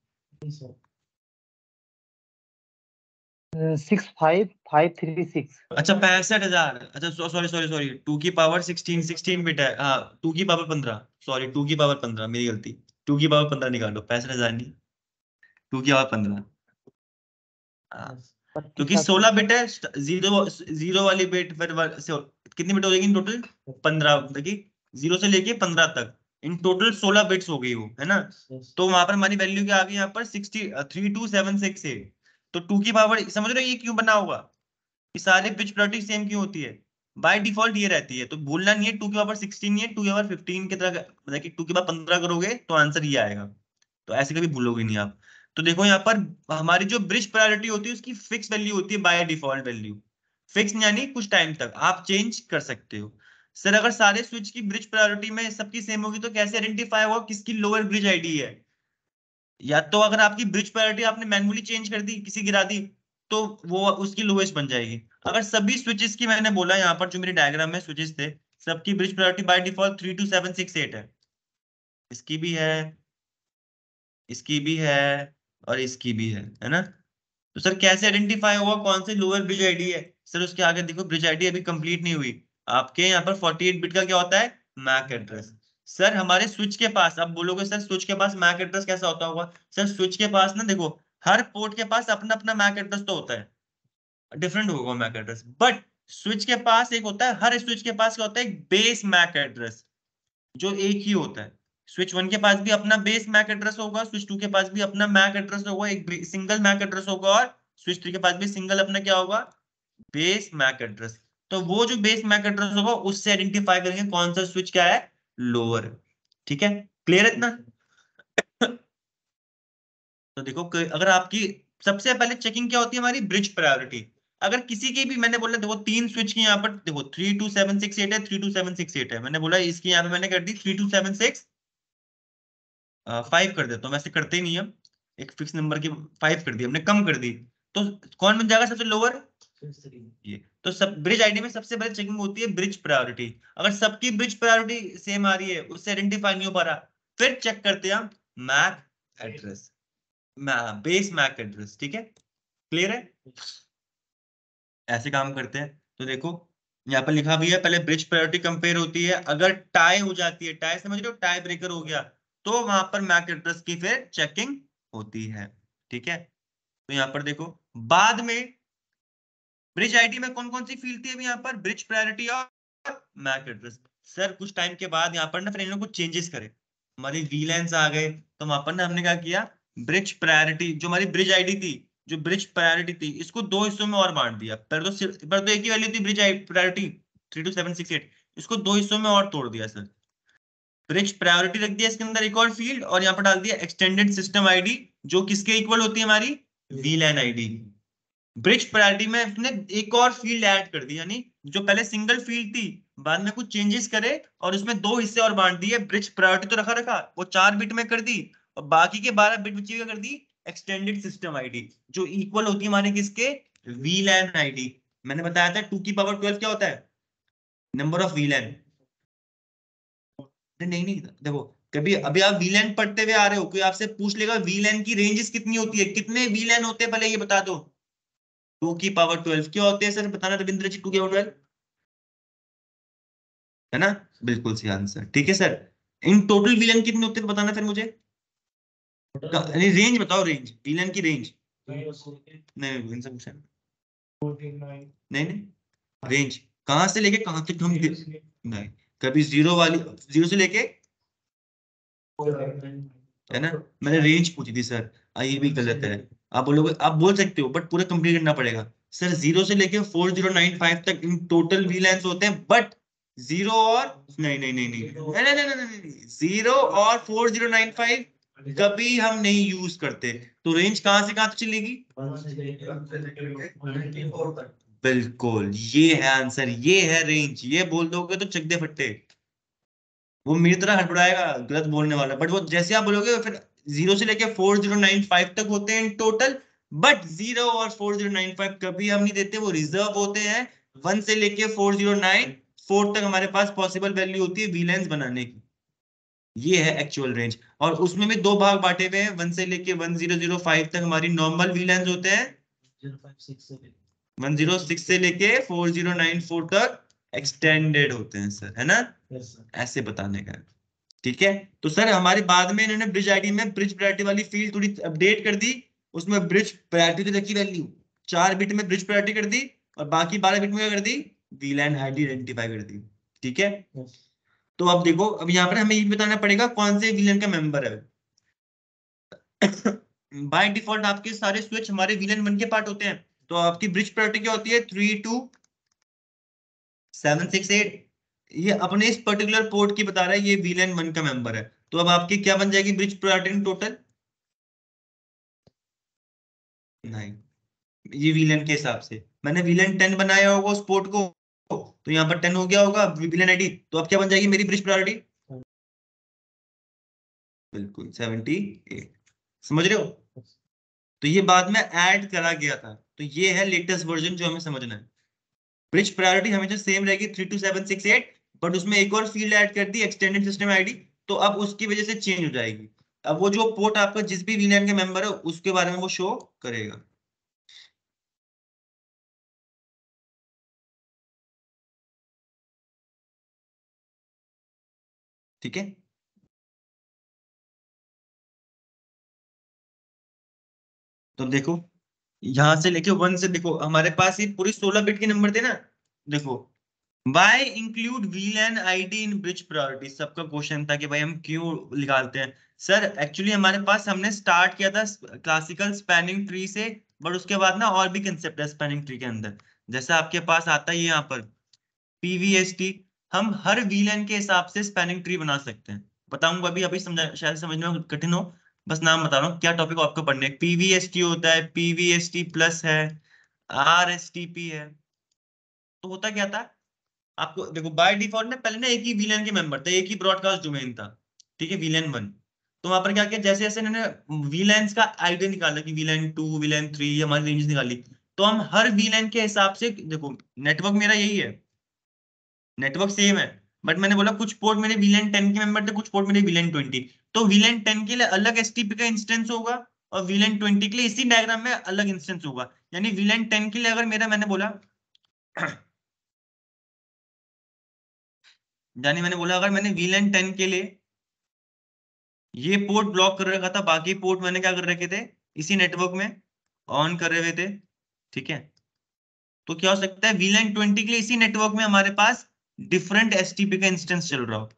[SPEAKER 2] 65536।
[SPEAKER 1] अच्छा 65,000, अच्छा सॉरी सॉरी सॉरी, 2 की पावर 16, 16 बिट है, हाँ 2 की पावर 15, सॉरी 2 की पावर 15, मेरी गलती, 2 की पावर 15 निकालो, 65,000 नहीं, 2 की पावर 15। हाँ,
[SPEAKER 2] बत्तीस
[SPEAKER 1] क्योंकि
[SPEAKER 2] सात सौ
[SPEAKER 1] 16 बिट है, जीरो जीरो वाली बिट फिर कितनी बिट हो जाएगी इन टोटल? 15, देखिए 0 से लेके 15 तक, इन टोटल 16 बिट्स हो गई वो, है ना? तो वहां पर हमारी वैल्यू क्या आ गई यहाँ पर 32768। तो 2 की पावर, समझ रहे हो ये क्यों बना होगा, कि सारे बिट प्रायोरिटी सेम क्यों होती है? बाय डिफॉल्ट ये रहती है, तो भूलना नहीं है 2 की पावर 16 नहीं है, 2 की पावर 15 की तरह, मतलब कि 2 की पावर 15 करोगे तो आंसर ये आएगा, तो ऐसे कभी भूलोगे नहीं आप। तो देखो यहाँ पर हमारी जो ब्रिज प्रायोरिटी होती है उसकी फिक्स वैल्यू होती है, बाय डिफॉल्ट वैल्यू। फिक्स यानी कुछ टाइम तक आप चेंज कर सकते हो। सर अगर सारे स्विच की ब्रिज प्रायोरिटी में सबकी सेम होगी तो कैसे आइडेंटिफाई होगा किसकी लोअर ब्रिज आईडी है? या तो अगर आपकी ब्रिज प्रायोरिटी आपने मैन्युअली चेंज कर दी, किसी गिरा दी, तो वो उसकी लोएस्ट बन जाएगी। अगर सभी स्विचेस की, मैंने बोला यहाँ पर जो मेरे डायग्राम में स्विचेस थे, सबकी ब्रिज प्रायोरिटी बाय डिफॉल्ट 32768 है, इसकी भी है, इसकी भी है, और इसकी भी है ना? तो सर कैसे आइडेंटिफाई होगा कौन से लोअर ब्रिज आईडी है? सर उसके आगे देखो, ब्रिज आईडी अभी कंप्लीट नहीं हुई, आपके यहाँ पर 48 बिट का क्या होता है, मैक एड्रेस। सर हमारे स्विच के पास, अब बोलोगे सर स्विच के पास मैक एड्रेस कैसा होता होगा? सर स्विच के पास ना देखो, हर पोर्ट के पास अपना अपना मैक एड्रेस तो होता है, डिफरेंट होगा मैक एड्रेस, बट स्विच के पास एक होता है, हर स्विच के पास क्या होता है, एक बेस मैक एड्रेस जो एक ही होता है। स्विच 1 के पास भी अपना बेस मैक एड्रेस होगा, स्विच 2 के पास भी अपना मैक एड्रेस होगा, एक सिंगल मैक एड्रेस होगा, और स्विच 3 के पास भी सिंगल अपना क्या होगा, बेस मैक एड्रेस। तो वो जो बेस मैक एड्रेस होगा उससे आइडेंटिफाई करेंगे कौन सा स्विच क्या है, लोअर। ठीक है, क्लियर है इतना? तो देखो अगर आपकी, सबसे पहले चेकिंग क्या होती है हमारी, ब्रिज प्रायोरिटी। अगर किसी की भी, मैंने बोला देखो तीन स्विच की यहाँ पर देखो 32768 है, 32768 है, मैंने बोला इसकी यहाँ पे मैंने कर दी 3276 5 कर देता हूँ, वैसे करते ही नहीं हम, एक फिक्स नंबर की 5 कर दी हमने, कम कर दी, तो कौन बन जाएगा सबसे लोअर? ये तो सब ब्रिज आईडी में सबसे पहले चेकिंग होती है ब्रिज प्रायोरिटी। अगर सबकी ब्रिज प्रायोरिटी सेम आ रही है, उससे आइडेंटिफाई नहीं हो पा रहा, फिर चेक करते हैं हम MAC address, base MAC address. ठीक है, क्लियर है? ऐसे काम करते हैं। तो देखो यहाँ पर लिखा भी है, पहले ब्रिज प्रायोरिटी कंपेयर होती है, अगर टाई हो जाती है, टाई समझ रहे हो, टाई ब्रेकर हो गया, तो वहां पर मैक एड्रेस की फिर चेकिंग होती है। ठीक है, तो यहाँ पर देखो बाद में ब्रिज आईडी में कौन कौन सी फील्ड थी, अभी यहाँ पर ब्रिज प्रायोरिटी और मैक एड्रेस। सर कुछ टाइम के बाद यहाँ पर ना फिर इन लोगों को चेंजेस करे, हमारी वीलैंस आ गए, तो वहां पर ना हमने क्या किया, ब्रिज प्रायोरिटी जो हमारी ब्रिज आईडी थी, जो ब्रिज प्रायोरिटी थी, इसको दो हिस्सों में और बांट दिया। पर तो एक ही वैल्यू थी ब्रिज प्रायोरिटी 32768, इसको दो हिस्सों में और तोड़ दिया सर। ब्रिज प्रायोरिटी रख दिया इसके अंदर एक और फील्ड, और यहाँ पर डाल दिया एक्सटेंडेड सिस्टम आईडी, जो किसके इक्वल होती है, हमारी वीलैन आईडी। ब्रिज प्रायोरिटी में उसने एक और फील्ड ऐड कर दी, यानी जो पहले सिंगल फील्ड थी, बाद में कुछ चेंजेस करे और उसमें दो हिस्से और बांट दिए। ब्रिज प्रायोरिटी तो रखा रखा, वो 4 बिट में कर दी, और बाकी के 12 बिट बची हुई कर दी एक्सटेंडेड सिस्टम आईडी, जो इक्वल होती है हमारे किसके, वीलैन आईडी। मैंने बताया था 2 की पावर 12 क्या होता है, नंबर ऑफ वीलैन। नहीं नहीं, देखो कभी अभी आप वीलैन पढ़ते हुए आ रहे हो, कोई आपसे पूछ लेगा वीलैन की रेंजेस कितनी होती है, कितने वीलैन होते हैं, पहले ये बता दो। 2 की पावर 12 क्या होते हैं सर, बताना रविंद्र जी, 2 की पावर 12 है ना, बिल्कुल सही आंसर। ठीक है सर, इन टोटल विलन कितने होते हैं बताना फिर मुझे, नहीं रेंज बताओ, रेंज विलन की रेंज। नहीं इनसे पूछा नहीं, नहीं रेंज कहां से लेके कहां तक हम नहीं, कभी जीरो वाली, जीरो से लेके, है ना, मैंने रेंज पूछी थी सर। ये भी गलत है, आप बोलोगे, आप बोल सकते हो बट पूरा कंप्लीट करना पड़ेगा सर। 0 से लेके 4095 तक इन टोटल वीलैंस होते हैं, बट जीरो और नहीं नहीं नहीं नहीं नहीं नहीं नहीं नहीं नहीं, जीरो और 4095 कभी हम नहीं यूज करते। तो रेंज कहां से कहां तक चलेगी, बिल्कुल ये है आंसर, ये है रेंज। ये बोल दोगे तो चक दे फट्टे, वो मेरी तरह हड़बड़ाएगा गलत बोलने वाला, बट वो जैसे आप बोलोगे फिर 0 से लेके 4095 तक होते हैं इन टोटल, बट 0 और 4095 कभी हम नहीं देते, वो रिजर्व होते हैं। 1 से लेके 4094 तक हमारे पास पॉसिबल वैल्यू होती है वीलेंस बनाने की। ये है एक्चुअल रेंज, और उसमें भी दो भाग बांटे हुए हैं, 1 से लेके 1005 तक हमारी नॉर्मल वीलेंस होते हैं, 106 से लेके 4094 तक एक्सटेंडेड होते हैं सर, है ना, ऐसे बताने का है। ठीक है, तो सर हमारे बाद में इन्होंने ब्रिज आईडी में ब्रिज प्रायोरिटी वाली फील्ड थोड़ी अपडेट कर दी, उसमें ब्रिज प्रायोरिटी तो रखी वैल्यू 4 बिट में ब्रिज प्रायोरिटी कर दी, और बाकी 12 बिट में क्या कर दी, वीलैन आईडी आइडेंटिफाई कर दी। ठीक है, तो अब देखो, अब यहाँ पर हमें ये बताना पड़ेगा कौन से वीलैन का मेंबर है। बाय डिफॉल्ट आपके सारे स्विच हमारे वीलैन 1 के पार्ट होते हैं, तो आपकी ब्रिज प्रायोरिटी क्या होती है, 32768। ये अपने इस पर्टिकुलर पोर्ट की बता रहा है, ये वीलैन 1 का मेंबर है, तो अब आपकी क्या बन जाएगी ब्रिज प्रायोरिटी टोटल, नहीं ये वीलैन के हिसाब से मैंने वीलैन 10 बनाया होगा उस पोर्ट को, तो यहाँ पर 10 हो गया होगा वीलैन आईडी, तो अब क्या बन जाएगी मेरी ब्रिज प्रायोरिटी, बिल्कुल 78। समझ रहे हो, तो ये बाद में ऐड करा गया था, तो ये है लेटेस्ट वर्जन जो हमें समझना है। ब्रिज प्रायोरिटी हमेशा सेम रहेगी 32768, बट उसमें एक और फील्ड ऐड कर दी एक्सटेंडेड सिस्टम आईडी, तो अब उसकी वजह से चेंज हो जाएगी। अब वो जो पोर्ट आपका जिस भी वीलैन के मेंबर है उसके बारे में वो शो करेगा। ठीक है, तो देखो यहां से लेके 1 से, देखो हमारे पास ये पूरी 16 बिट के नंबर थे ना। देखो why include VLAN ID in bridge priority, सबका क्वेश्चन था कि भाई हम क्यों निकालते हैं। सर एक्चुअली हमारे पास हमने स्टार्ट किया था क्लासिकल स्पैनिंग ट्री से, बट उसके बाद ना और भी कंसेप्ट है स्पैनिंग ट्री के अंदर, जैसे आपके पास आता है यहाँ पर पीवीएसटी। हम हर वीलैन के हिसाब से स्पैनिंग ट्री बना सकते हैं, बताऊंगा अभी, अभी समझा, शायद समझने में कठिन हो, बस नाम बता रहा हूँ क्या टॉपिक आपको पढ़ने। पीवीएसटी होता है, पीवीएसटी प्लस है, आरएसटीपी है। तो होता क्या था, आपको देखो बाय डिफॉल्ट में पहले ना एक ही वीलैन के मेंबर थे, एक ही ब्रॉडकास्ट डोमेन था, ठीक है, वीलैन 1। तो वहां पर क्या किया, जैसे जैसे इन्होंने वीलैंस का आइडिया निकाला कि वीलैन 2 वीलैन 3 हमारी रेंज निकाली, तो हम हर वीलैन के हिसाब से, देखो नेटवर्क मेरा यही है, नेटवर्क सेम है, बट मैंने बोला कुछ पोर्ट मेरे VLAN 10 के मेंबर थे, कुछ पोर्ट मेरे VLAN 20। तो VLAN 10 के लिए अलग STP का इंस्टेंस होगा और VLAN 20 के लिए इसी डायग्राम में अलग इंस्टेंस होगा। यानी VLAN 10 के लिए अगर मेरा मैंने बोला अगर मैंने VLAN 10 के लिए ये पोर्ट ब्लॉक कर रखा था, बाकी पोर्ट मैंने क्या कर रखे थे इसी नेटवर्क में ऑन कर रहे हुए थे, ठीक है। तो क्या हो सकता है VLAN 20 के लिए इसी नेटवर्क में हमारे पास डिफरेंट STP का इंस्टेंस चल रहा हो।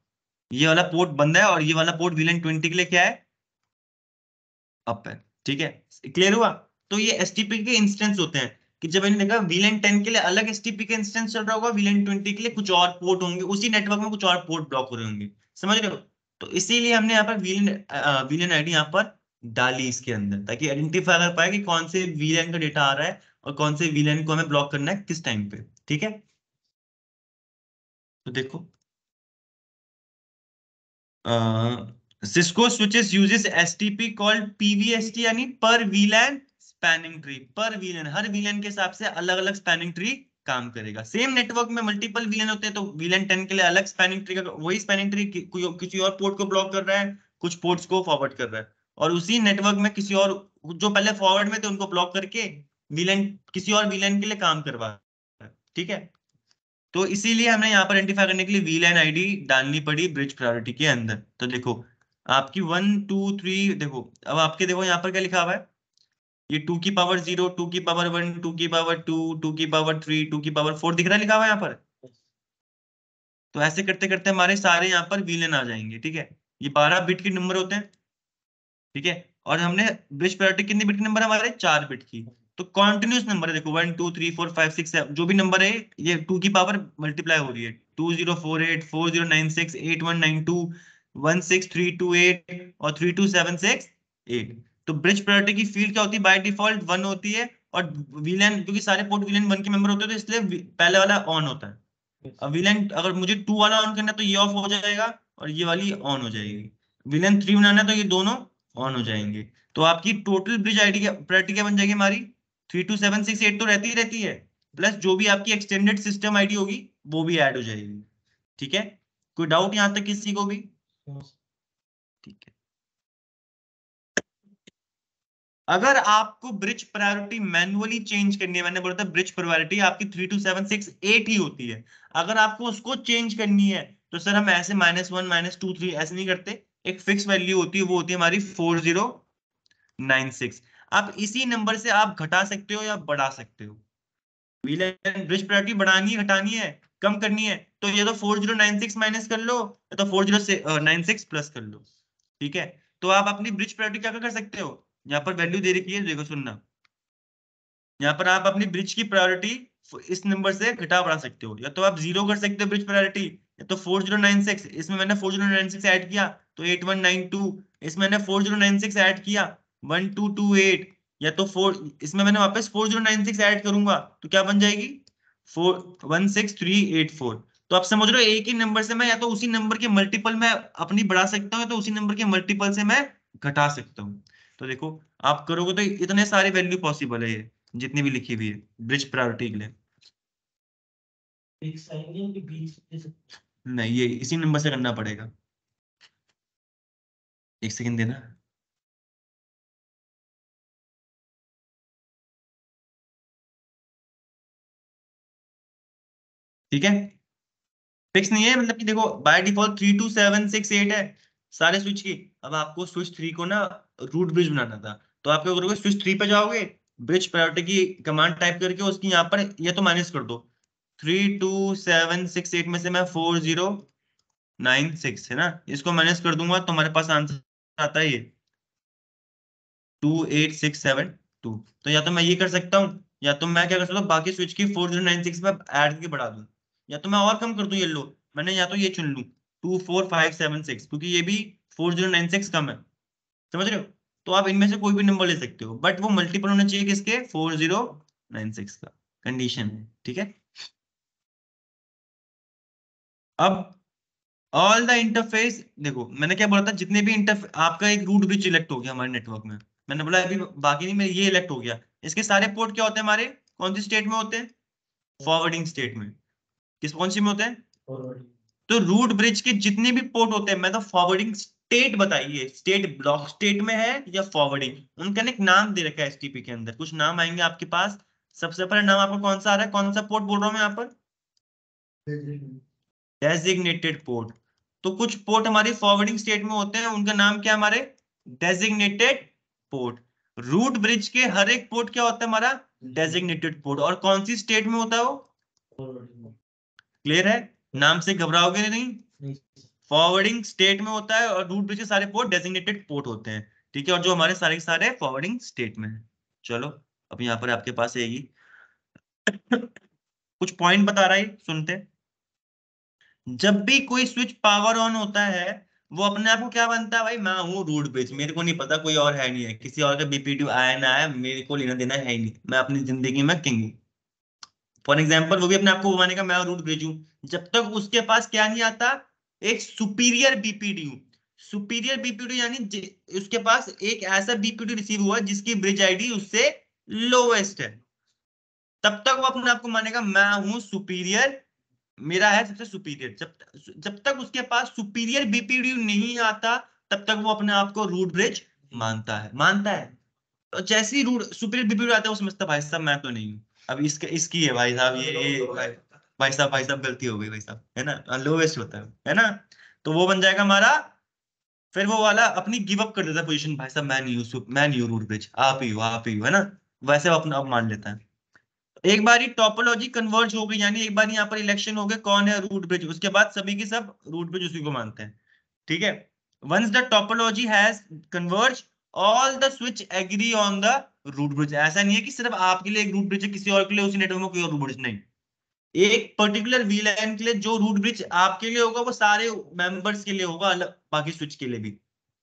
[SPEAKER 1] ये वाला पोर्ट बंद है और ये वाला पोर्ट VLAN 20 के लिए क्या है, अप है, ठीक है। क्लियर हुआ? तो ये STP के इंस्टेंस होते हैं कि जब मैंने देखा VLAN 10 के लिए अलग STP का इंस्टेंस चल रहा होगा, VLAN 20 के लिए कुछ और पोर्ट होंगे, उसी नेटवर्क में कुछ और पोर्ट ब्लॉक हो रहे होंगे। समझ रहे हो? तो इसीलिए हमने यहाँ पर VLAN ID यहाँ पर डाली इसके अंदर, ताकि आइडेंटिफाई कर पाए कि कौन से VLAN का डेटा आ रहा है और कौन से VLAN को हमें ब्लॉक करना है किस टाइम पे, ठीक है। तो देखो Cisco switches uses STP called PVST, यानी पर VLAN स्पैनिंग ट्री। पर VLAN, हर VLAN के हिसाब से अलग अलग स्पैनिंग ट्री काम करेगा। सेम नेटवर्क में मल्टीपल VLAN होते हैं तो VLAN 10 के लिए अलग स्पैनिंग ट्री का, वही स्पैनिंग ट्री किसी और पोर्ट को ब्लॉक कर रहा है, कुछ पोर्ट्स को फॉरवर्ड कर रहा है, और उसी नेटवर्क में किसी और जो पहले फॉरवर्ड में थे उनको ब्लॉक करके VLAN किसी और VLAN के लिए काम करवा रहा है, ठीक है। तो इसीलिए हमें यहाँ पर आइडेंटिफाई करने के लिए VLAN ID डालनी पड़ी ब्रिज प्रायोरिटी के अंदर। तो देखो आपकी 1 2 3, देखो अब आपके देखो यहाँ पर क्या लिखा हुआ है, ये 2 की पावर 0, 2 की पावर 1, 2 की पावर 2, 2 की पावर 3, 2 की पावर 4 दिख रहा है लिखा हुआ है यहाँ पर। तो ऐसे करते करते हमारे सारे यहाँ पर VLAN आ जाएंगे, ठीक है। ये 12 बिट के नंबर होते हैं, ठीक है। और हमने ब्रिज प्रायोरिटी कितने बिट के नंबर हमारे 4 बिट की। तो कॉन्टिन्यूस नंबर है, देखो 1 2 3 4 5 6 7 जो भी नंबर है ये 2 की पावर मल्टीप्लाई हो रही है। 2048 4096 8192 16328 और 32768। तो ब्रिज प्रायोरिटी की फील्ड क्या होती है, बाय डिफॉल्ट 1 होती है। और VLAN क्योंकि सारे पोर्ट VLAN 1 के मेंबर होते हैं तो इसलिए पहले वाला ऑन होता है। अब VLAN अगर मुझे 2 वाला ऑन करना है तो ये ऑफ हो जाएगा और ये वाली ऑन हो जाएगी। VLAN 3 बनाना है तो ये दोनों ऑन हो जाएंगे। तो आपकी टोटल ब्रिज आईडी प्रायोरिटी क्या बन जाएगी हमारी, 32768 तो रहती है, प्लस जो भी आपकी एक्सटेंडेड सिस्टम आईडी होगी वो भी ऐड हो जाएगी, ठीक है। कोई डाउट यहां तक किसी को भी? ठीक है। अगर आपको ब्रिज प्रायोरिटी मैन्युअली चेंज करनी है, मैंने बोला था ब्रिज प्रायोरिटी आपकी 32768 ही होती है, अगर आपको उसको चेंज करनी है तो सर हम ऐसे -1 -2 3 ऐसे नहीं करते। एक फिक्स वैल्यू होती है, वो होती है हमारी 4096। आप इसी नंबर से आप घटा सकते हो या बढ़ा सकते हो। VLAN ब्रिज प्रायोरिटी बढ़ानी है घटानी है कम करनी है तो ये तो 4096 माइनस कर लो या तो 4096 प्लस कर लो, ठीक है। तो आप अपनी ब्रिज प्रायोरिटी क्या कर सकते हो, यहाँ पर वैल्यू दे रखी है, देखो सुनना, यहाँ पर आप अपनी ब्रिज की प्रायोरिटी इस नंबर से घटा बढ़ा सकते हो, या तो आप 0 कर सकते हो ब्रिज प्रायोरिटी, या तो 4096, इसमें मैंने 4096 ऐड किया तो 8192, इसमें मैंने 4096 ऐड किया 1228, या तो 4 इसमें मैंने वापस 4096 ऐड करूंगा तो क्या बन जाएगी 16384। तो आप समझ रहे हो एक ही नंबर से मैं या तो उसी नंबर के मल्टीपल में अपनी बढ़ा सकता हूँ, या तो उसी नंबर के मल्टीपल से मैं घटा सकता हूँ। तो देखो आप करोगे तो इतने सारे वैल्यू पॉसिबल है, ये जितनी भी लिखी हुई है ब्रिज प्रायोरिटी के लिए। नहीं, ये इसी नंबर से करना पड़ेगा, एक सेकंड देना। ठीक है, फिक्स नहीं है, मतलब कि देखो बाय डिफॉल्ट 32768 है सारे स्विच की। अब आपको स्विच 3 को ना रूट ब्रिज बनाना था, तो आप क्या करोगे, स्विच 3 पे जाओगे, ब्रिज प्रायोरिटी की कमांड टाइप करके उसकी यहाँ पर ये तो माइनस कर दो। 32768 में से मैं 4096 है ना, इसको माइनस कर दूंगा तो हमारे पास आंसर आता है ये 28672। तो या तो मैं ये कर सकता हूँ, या तो मैं क्या कर सकता हूँ बाकी स्विच की 4096 में ऐड करके बढ़ा दूं, या तो मैं और कम कर दूं। ये लो मैंने या तो ये चुन लूं 24576, क्योंकि ये भी 4096 कम है, समझ रहे हो। तो आप इनमें से कोई भी नंबर ले सकते हो, बट वो मल्टीपल होना चाहिए किसके, 4096 का कंडीशन है, ठीक है। अब ऑल द इंटरफेस, देखो मैंने क्या बोला था, जितने भी इंटरफेस आपका एक रूट ब्रिज इलेक्ट हो गया हमारे नेटवर्क में, मैंने बोला अभी बाकी नहीं, मेरे ये इलेक्ट हो गया, इसके सारे पोर्ट क्या होते हैं हमारे, कौन सी स्टेट में होते हैं, फॉरवर्डिंग स्टेट में। कौन सी में होते हैं, तो रूट ब्रिज के जितने भी पोर्ट होते हैं, मैं तो फॉरवर्डिंग स्टेट बताइए, स्टेट ब्लॉक स्टेट में है या फॉरवर्डिंग, उनका ना एक नाम दे रखा है एसटीपी के अंदर, कुछ नाम आएंगे आपके पास। सबसे पहले नाम आपको कौन सा आ रहा है, कौन सा पोर्ट बोल रहा हूं मैं यहाँ पर, डेजिग्नेटेड पोर्ट। तो कुछ पोर्ट हमारी फॉरवर्डिंग स्टेट में होते हैं, उनका नाम क्या है हमारे, डेजिग्नेटेड पोर्ट। रूट ब्रिज के हर एक पोर्ट क्या होता है हमारा, डेजिग्नेटेड पोर्ट। और कौन सी स्टेट में होता है वो, क्लियर है, नाम से घबराओगे नहीं, फॉरवर्डिंग स्टेट में होता है, और रूट ब्रिज के सारे पोर्ट डेजिग्नेटेड पोर्ट होते हैं, ठीक है, और जो हमारे सारे के सारे फॉरवर्डिंग स्टेट में है। चलो अब यहाँ पर आपके पास आएगी कुछ पॉइंट बता रहा है, सुनते हैं। जब भी कोई स्विच पावर ऑन होता है, वो अपने आप को क्या बनता है भाई, मैं हूँ रूट ब्रिज, मेरे को नहीं पता कोई और है नहीं है, किसी और का बीपीडी आया ना आया मेरे को लेना देना है ही नहीं, मैं अपनी जिंदगी में किंग हूँ। फॉर एग्जाम्पल वो भी अपने आप को मानेगा मैं रूट ब्रिज हूँ, जब तक उसके पास क्या नहीं आता, एक सुपीरियर बीपीडी हूँ। सुपीरियर बीपीडी यानी उसके पास एक ऐसा बीपीडी रिसीव हुआ जिसकी ब्रिज आईडी उससे लोवेस्ट है, तब तक वो अपने आप को मानेगा मैं हूं सुपीरियर, मेरा है सबसे सुपीरियर। जब तक उसके पास सुपीरियर बीपीडी नहीं आता, तब तक वो अपने आप को रूट ब्रिज मानता है। तो जैसे ही रूट सुपीरियर बीपीडी आता है वो समझता है भाई साहब मैं तो नहीं हूँ, अब इसकी है भाई साहब, ये भाई साहब गलती हो गई भाई साहब, है ना, लोवेस्ट होता है ना। तो वो बन जाएगा हमारा, फिर वो वाला अपनी गिव अप कर देता है पोजीशन, भाई साहब मैं नहीं हूँ रूट ब्रिज, आप ही हो, है ना, वैसे वो अपना आप मान लेता है। एक बार टॉपोलॉजी कन्वर्ज हो गई, यानी एक बार यहाँ पर इलेक्शन हो गए कौन है रूट ब्रिज, उसके बाद सभी की सब रूट ब्रिज उसी को मानते हैं, ठीक है। Once the topology has converge, all the switch agree on the root bridge. ऐसा नहीं है कि सिर्फ आपके लिए एक रूट ब्रिज है, किसी और के लिए उसी नेटवर्क में कोई और रूट ब्रिज नहीं, एक पर्टिकुलर वीलैन के लिए जो रूट ब्रिज आपके लिए होगा वो सारे मेंबर्स के लिए होगा, अलग बाकी स्विच के लिए भी,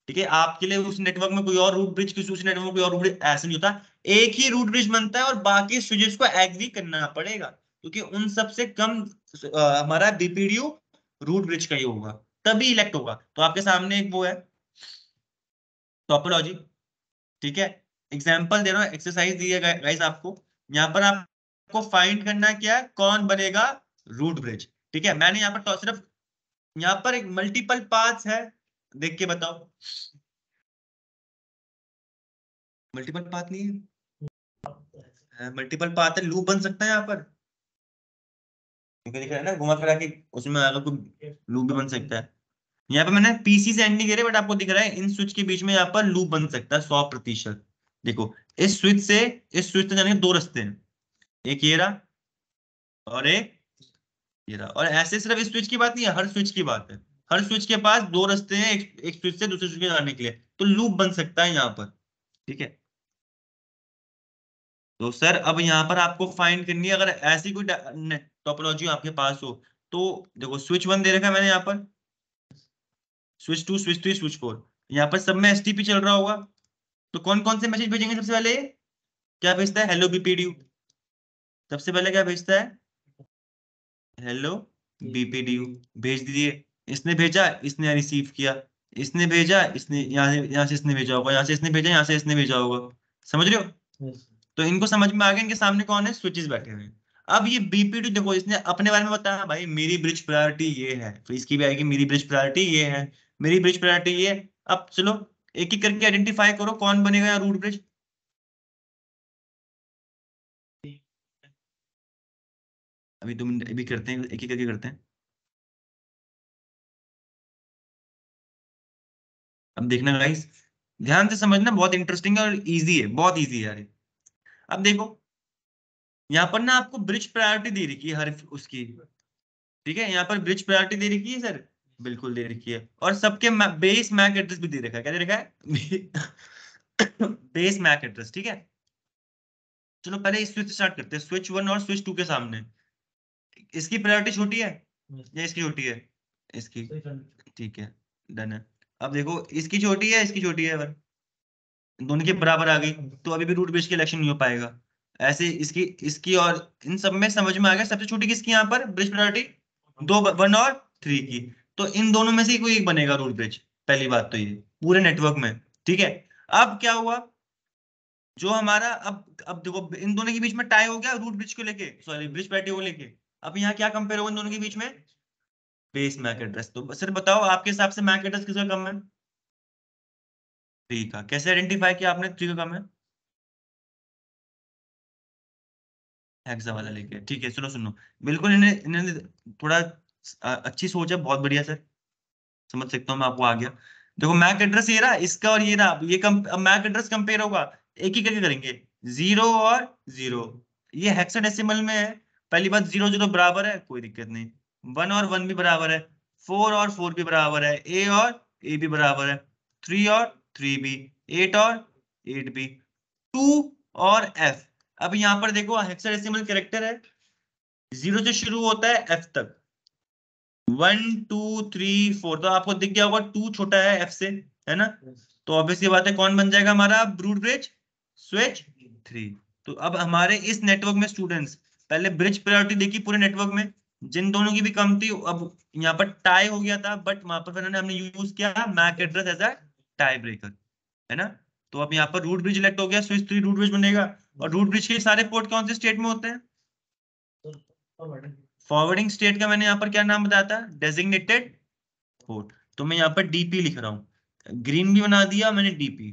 [SPEAKER 1] ठीक है। आपके लिए उस नेटवर्क में कोई और रूट ब्रिज, किसी उस नेटवर्क में कोई और रूट ब्रिज, ऐसा नहीं होता, एक ही रूट ब्रिज बनता है और बाकी स्विचेस को एग्री करना पड़ेगा, क्योंकि उन सबसे कम हमारा बीपीडीयू रूट ब्रिज का ही होगा, तभी इलेक्ट होगा। तो आपके सामने एक वो है टोपोलॉजी, ठीक है। एग्जांपल दे रहा हूँ, एक्सरसाइज दी है गाइस आपको, यहाँ पर आपको फाइंड करना है क्या है, कौन बनेगा रूट ब्रिज, ठीक है। मैंने यहाँ पर तो सिर्फ यहाँ पर एक मल्टीपल पाथ्स है, देख के बताओ, मल्टीपल पाथ नहीं है, मल्टीपल पाथ है, लूप बन सकता है यहाँ पर, क्योंकि दिख रहा है ना घुमा फिरा के, उसमें अगर कोई लूप भी बन सकता है। यहाँ पे मैंने पीसी से एंड नहीं करे, बट आपको दिख रहा है इन स्विच के बीच में यहाँ पर लूप बन सकता है 100%। देखो इस स्विच से इस स्विच तक जाने के दो रास्ते हैं, एक ये रहा और एक ये रहा, और ऐसे सिर्फ इस स्विच की बात नहीं है, हर स्विच की बात है, हर स्विच के पास दो रास्ते हैं, एक स्विच से दूसरे स्विच में जाने के लिए, तो लूप बन सकता है यहाँ पर, ठीक है। तो सर अब यहाँ पर आपको फाइंड करनी है, अगर ऐसी कोई टोपोलॉजी आपके पास हो, तो देखो स्विच 1 दे रखा है मैंने यहाँ पर, स्विच 2 स्विच 3 स्विच 4, यहाँ पर सब में एसटीपी चल रहा होगा, तो कौन कौन से मैसेज भेजेंगे, सबसे पहले क्या भेजता है, हेलो बीपीडीयू, सबसे पहले क्या भेजता है, हेलो बीपीडीयू, भेज दीजिए। इसने भेजा, इसने रिसीव किया, इसने भेजा, इसने यहाँ से इसने भेजा होगा, यहाँ से इसने भेजा, यहाँ से इसने भेजा होगा, समझ रहे हो। तो इनको समझ में आ गया, इनके सामने कौन है, स्विचेस बैठे हुए हैं। अब ये बीपीडी देखो, इसने अपने बारे में बताया भाई मेरी ब्रिज प्रायोरिटी ये है, तो इसकी भी आएगी मेरी ब्रिज प्रायोरिटी ये है, मेरी ब्रिज प्रायोरिटी ये है। अब चलो एक एक करके आइडेंटिफाई करो कौन बनेगा यहाँ रूट ब्रिज। अभी 2 मिनट अभी करते हैं, एक एक करके करते हैं। अब देखना गाइस, ध्यान से समझना, बहुत इंटरेस्टिंग है और इजी है, बहुत इजी है यार ये। अब देखो यहाँ पर ना आपको ब्रिज प्रायोरिटी दे रखी है हर उसकी, ठीक है, यहाँ पर ब्रिज प्रायोरिटी दे रखी है सर, बिल्कुल दे रखी है, और सबके बेस मैक एड्रेस भी दे रखा है, क्या दे रखा है बेस मैक एड्रेस, ठीक है। चलो पहले इस स्विच स्टार्ट करते हैं, स्विच 1 और स्विच 2 के सामने, इसकी प्रायोरिटी छोटी है या इसकी छोटी है, इसकी, ठीक है, डन है। अब देखो इसकी छोटी है, इसकी छोटी है, अगर दोनों के बराबर आ गई तो अभी भी रूट ब्रिज की इलेक्शन नहीं हो पाएगा। ऐसे इसकी इसकी और इन सब में समझ में आ गया, सबसे छोटी किसकी यहाँ पर ब्रिज प्रायोरिटी, 1 और 3 की, तो इन दोनों में से ही कोई एक बनेगा रूट ब्रिज, पहली बात तो ये पूरे नेटवर्क में, ठीक है। अब क्या हुआ, जो हमारा अब देखो इन दोनों के बीच में टाई हो गया रूट ब्रिज को लेके, सॉरी ब्रिज प्रायोरिटी को लेके। अब यहाँ क्या कंपेयर होगा इन दोनों के बीच में, बेस मैक एड्रेस। तो सर बताओ आपके हिसाब से मैक एड्रेस किसका कम है? 3 का। कैसे आइडेंटिफाई किया आपने 3 का कम है? हेक्सा वाला लेके, ठीक है। सुनो सुनो, बिल्कुल इन्हें इन्हें थोड़ा अच्छी सोच है, बहुत बढ़िया सर, समझ सकता हूँ मैं आपको, आ गया। देखो मैक एड्रेस ये रहा, इसका और ये रहा, ये अब मैक एड्रेस कंपेयर होगा, एक ही करके करेंगे, 0 और 0। ये हेक्साडेसिमल में है, पहली बात 0 0 बराबर है, कोई दिक्कत नहीं। 1 और 1 भी बराबर है, 4 और 4 भी बराबर है, ए और ए भी बराबर है, 3 और 3 भी, 8 और 8 भी, 2 और एफ। अब यहाँ पर देखो हेक्साडेसिमल कैरेक्टर है, 0 से शुरू होता है एफ तक, 1 2 3 4, तो आपको दिख गया होगा 2 छोटा है एफ से, है ना? तो ऑब्वियसली बात है कौन बन जाएगा हमारा ब्रूड ब्रिज स्विच 3। तो अब हमारे इस नेटवर्क में स्टूडेंट्स, पहले ब्रिज प्रायोरिटी देखी पूरे नेटवर्क में, जिन दोनों की भी कम थी, अब यहाँ पर टाई हो गया था, बट वहां पर फिर हमने यूज किया MAC address as a tie breaker, है ना? तो अब यहाँ पर रूट ब्रिज इलेक्ट हो गया, स्विच 3 रूट ब्रिज बनेगा। और रूट ब्रिज के सारे पोर्ट कौन से स्टेट में होते हैं? फॉरवर्डिंग स्टेट का मैंने यहाँ पर क्या नाम बताया था? Designated port. तो मैं यहाँ पर डीपी लिख रहा हूँ, ग्रीन भी बना दिया मैंने डीपी।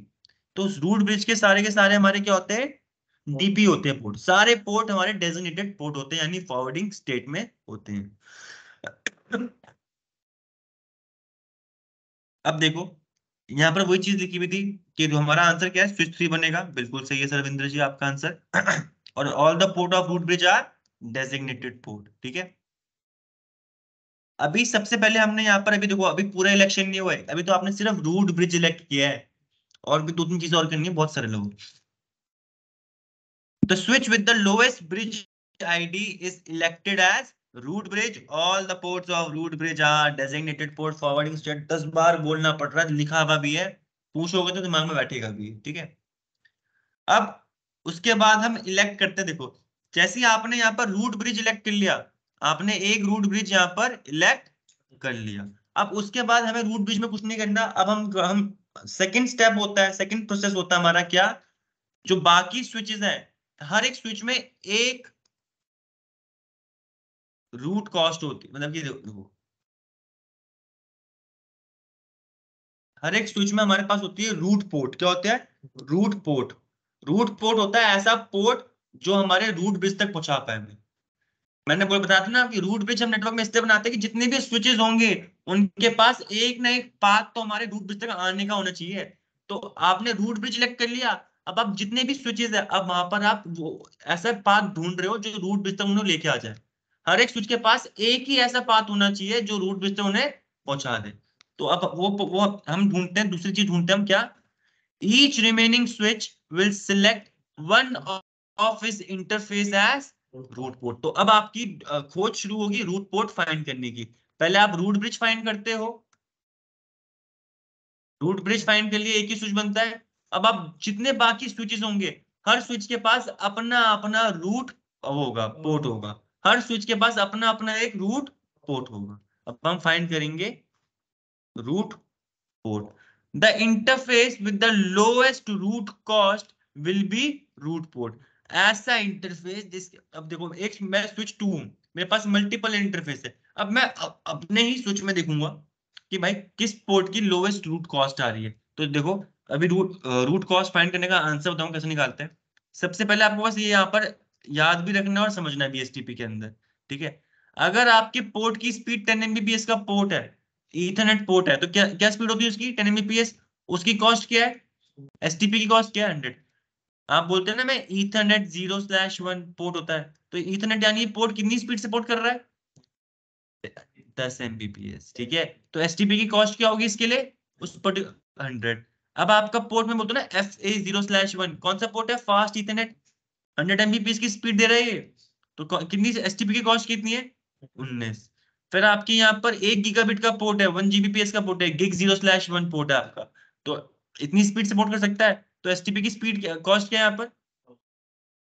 [SPEAKER 1] तो रूट ब्रिज के सारे हमारे क्या होते हैं? डीपी होते हैं पोर्ट, सारे पोर्ट हमारे डेजिग्नेटेड पोर्ट होते हैं, यानी फॉरवर्डिंग स्टेट में होते हैं। अब देखो यहाँ पर वही चीज लिखी हुई थी कि जो हमारा आंसर क्या है, स्विच 3 बनेगा, बिल्कुल सही है सर रविंद्र जी आपका आंसर। और all the port of root bridge are designated port, ठीक है। अभी सबसे पहले हमने यहाँ पर, अभी देखो अभी पूरा इलेक्शन नहीं हुआ है, अभी तो आपने सिर्फ रूट ब्रिज इलेक्ट किया है, और भी 2 3 चीजें और करनी है, बहुत सारे लोग। The switch with the lowest bridge ID is elected as root bridge. All the ports of root bridge are designated port forwarding state। 10 बार बोलना पड़ रहा है, लिखा हुआ भी है, पूछोगे तो दिमाग में बैठेगा भी, ठीक है। अब उसके बाद हम इलेक्ट करते हैं, देखो जैसे ही आपने यहाँ पर रूट ब्रिज इलेक्ट कर लिया, आपने एक रूट ब्रिज यहाँ पर इलेक्ट कर लिया। अब उसके बाद हमें रूट ब्रिज में कुछ नहीं करना, अब हम सेकंड स्टेप होता है, सेकंड प्रोसेस होता है हमारा क्या, जो बाकी स्विचेस हैं, हर एक स्विच में एक रूट कॉस्ट होती है, मतलब कि देखो हर एक स्विच में हमारे पास होती है रूट पोर्ट। क्या होता है? Root port. रूट पोर्ट होता है ऐसा पोर्ट जो हमारे रूट ब्रिज तक पहुंचा पाए हमें। मैंने बोल बताया था ना कि रूट ब्रिज हम नेटवर्क में इसलिए बनाते हैं कि जितने भी स्विचेस होंगे उनके पास एक ना एक पाथ तो हमारे रूट ब्रिज तक आने का होना चाहिए। तो आपने रूट ब्रिज सिलेक्ट कर लिया, अब आप जितने भी स्विचेस है, अब वहां पर आप वो ऐसा पाथ ढूंढ रहे हो जो रूट ब्रिज तक उन्हें लेके आ जाए। हर एक स्विच के पास एक ही ऐसा पाथ होना चाहिए जो रूट ब्रिज तक उन्हें पहुंचा दे। तो अब वो हम ढूंढते हैं, दूसरी चीज ढूंढते हैं हम क्या, each remaining switch will select one of its interface as root port. तो अब आपकी खोज शुरू होगी रूट पोर्ट फाइंड करने की। पहले आप रूट ब्रिज फाइंड करते हो, रूट ब्रिज फाइंड के लिए एक ही स्विच बनता है। अब आप जितने बाकी स्विचेस होंगे, हर स्विच के पास अपना अपना रूट होगा, पोर्ट होगा, हर स्विच के पास अपना अपना एक रूट पोर्ट होगा। अब हम फाइंड करेंगे root port. The interface with the lowest root cost will be root port. ऐसा इंटरफेस जिस, अब देखो एक मैं स्विच 2 हूं, मेरे पास मल्टीपल इंटरफेस है। अब मैं अपने ही स्विच में देखूंगा कि भाई किस पोर्ट की लोएस्ट रूट कॉस्ट आ रही है। तो देखो अभी रूट कॉस्ट फाइंड करने का आंसर बताऊं कैसे निकालते हैं। सबसे पहले आपको बस ये यहाँ पर याद भी रखना और समझना भी एसटीपी के अंदर, ठीक है। अगर आपके पोर्ट की स्पीड 10 Mbps का पोर्ट है, ईथरनेट पोर्ट है, तो क्या क्या स्पीड होती है उसकी? 10 Mbps। उसकी कॉस्ट क्या है? एसटीपी की कॉस्ट क्या है? 100। आप बोलते हैं ना मैं ईथरनेट 0/1 पोर्ट होता है, तो ईथरनेट यानी पोर्ट कितनी स्पीड सपोर्ट कर रहा है? 10 Mbps, ठीक है। तो एसटीपी की कॉस्ट क्या होगी इसके लिए? उस पर 100। अब आपका पोर्ट में बोलते ना FA0/1, कौन सा पोर्ट है? फास्ट ईथरनेट, 100 Mbps की स्पीड दे रहा है ये। तो कितनी एसटीपी की कॉस्ट कितनी है? 19। फिर आपके यहाँ पर 1 गीगाबिट का पोर्ट है, 1 Gbps का पोर्ट है, गिग 0/1 पोर्ट है आपका, तो इतनी स्पीड सपोर्ट कर सकता है। तो एसटीपी की स्पीड कॉस्ट क्या है यहाँ पर?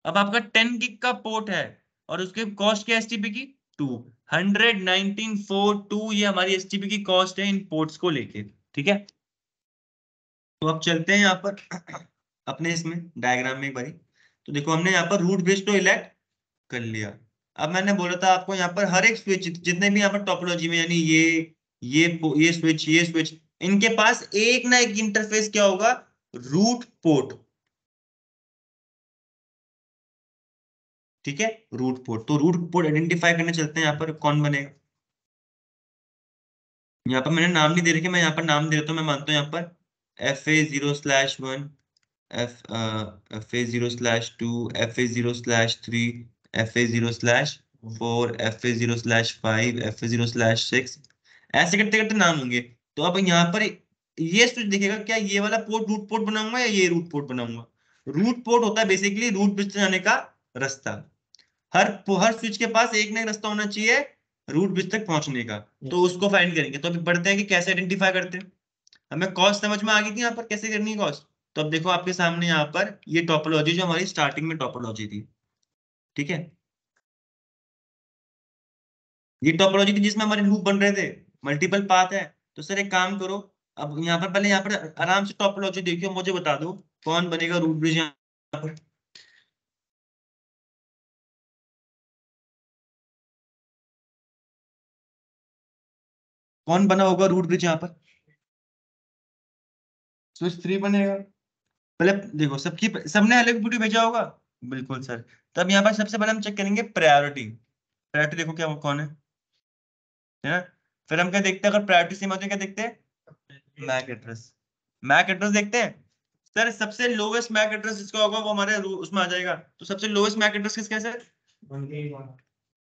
[SPEAKER 1] अब आपका 10 गिग का पोर्ट है और उसके कॉस्ट क्या है एसटीपी की? 219.42, ये हमारी एसटीपी की कॉस्ट है इन पोर्ट्स को लेके, ठीक है। तो अब चलते हैं यहाँ पर अपने इसमें डायग्राम में एक बारी। तो देखो हमने यहाँ पर रूट ब्रिज तो इलेक्ट कर लिया, अब मैंने बोला था आपको यहाँ पर हर एक स्विच जितने भी यहाँ पर टोपोलॉजी में, यानी ये स्विच इनके पास एक ना एक इंटरफेस क्या होगा, रूट पोर्ट। ठीक है, रूट पोर्ट। तो रूट पोर्ट आइडेंटिफाई करने चलते हैं, यहाँ पर कौन बनेगा। यहाँ पर मैंने नाम नहीं दे रखे, मैं यहाँ पर नाम दे देता हूँ। मैं मानता हूँ यहाँ पर FA0/1, FA0/2, FA0/3, FA0/4, FA0/5, FA0/6, ऐसे करते करते नाम होंगे। तो अब यहाँ पर ये स्विच देखेगा, क्या ये वाला पोर्ट रूट पोर्ट बनाऊंगा या ये रूट पोर्ट बनाऊंगा। रूट पोर्ट होता है बेसिकली रूट ब्रिज जाने का रास्ता। हर हर स्विच के पास एक ना एक रास्ता होना चाहिए रूट ब्रिज तक पहुंचने का। तो उसको फाइंड करेंगे। तो अभी बढ़ते हैं कि कैसे आइडेंटिफाई करते हैं। हमें कॉस्ट समझ में आ गई थी यहाँ पर कैसे करनी है कॉस्ट। तो अब देखो आपके सामने यहाँ पर ये टोपोलॉजी जो हमारी स्टार्टिंग में टोपोलॉजी थी, ठीक है, ये टोपोलॉजी थी जिसमें हमारे लूप बन रहे थे, मल्टीपल पाथ है। तो सर एक काम करो, अब यहाँ पर पहले यहाँ पर आराम से टोपोलॉजी देखियो, मुझे बता दो कौन बनेगा रूट ब्रिज यहाँ पर। कौन बना होगा रूट ब्रिज यहाँ पर। स्विच 3 बनेगा। पहले देखो सबकी सबने अलग वीडियो भेजा होगा। बिल्कुल सर। तब यहाँ पर सबसे पहले हम चेक करेंगे प्रायोरिटी। प्रायोरिटी देखो क्या कौन है ना। फिर हम क्या देखते हैं, अगर प्रायोरिटी सेम होती है क्या देखते हैं, मैक एड्रेस। मैक एड्रेस देखते हैं। सर सबसे लोवेस्ट मैक एड्रेस जिसका होगा वो हमारे उसमें आ जाएगा। तो सबसे लोवेस्ट मैक एड्रेस किसका है सर,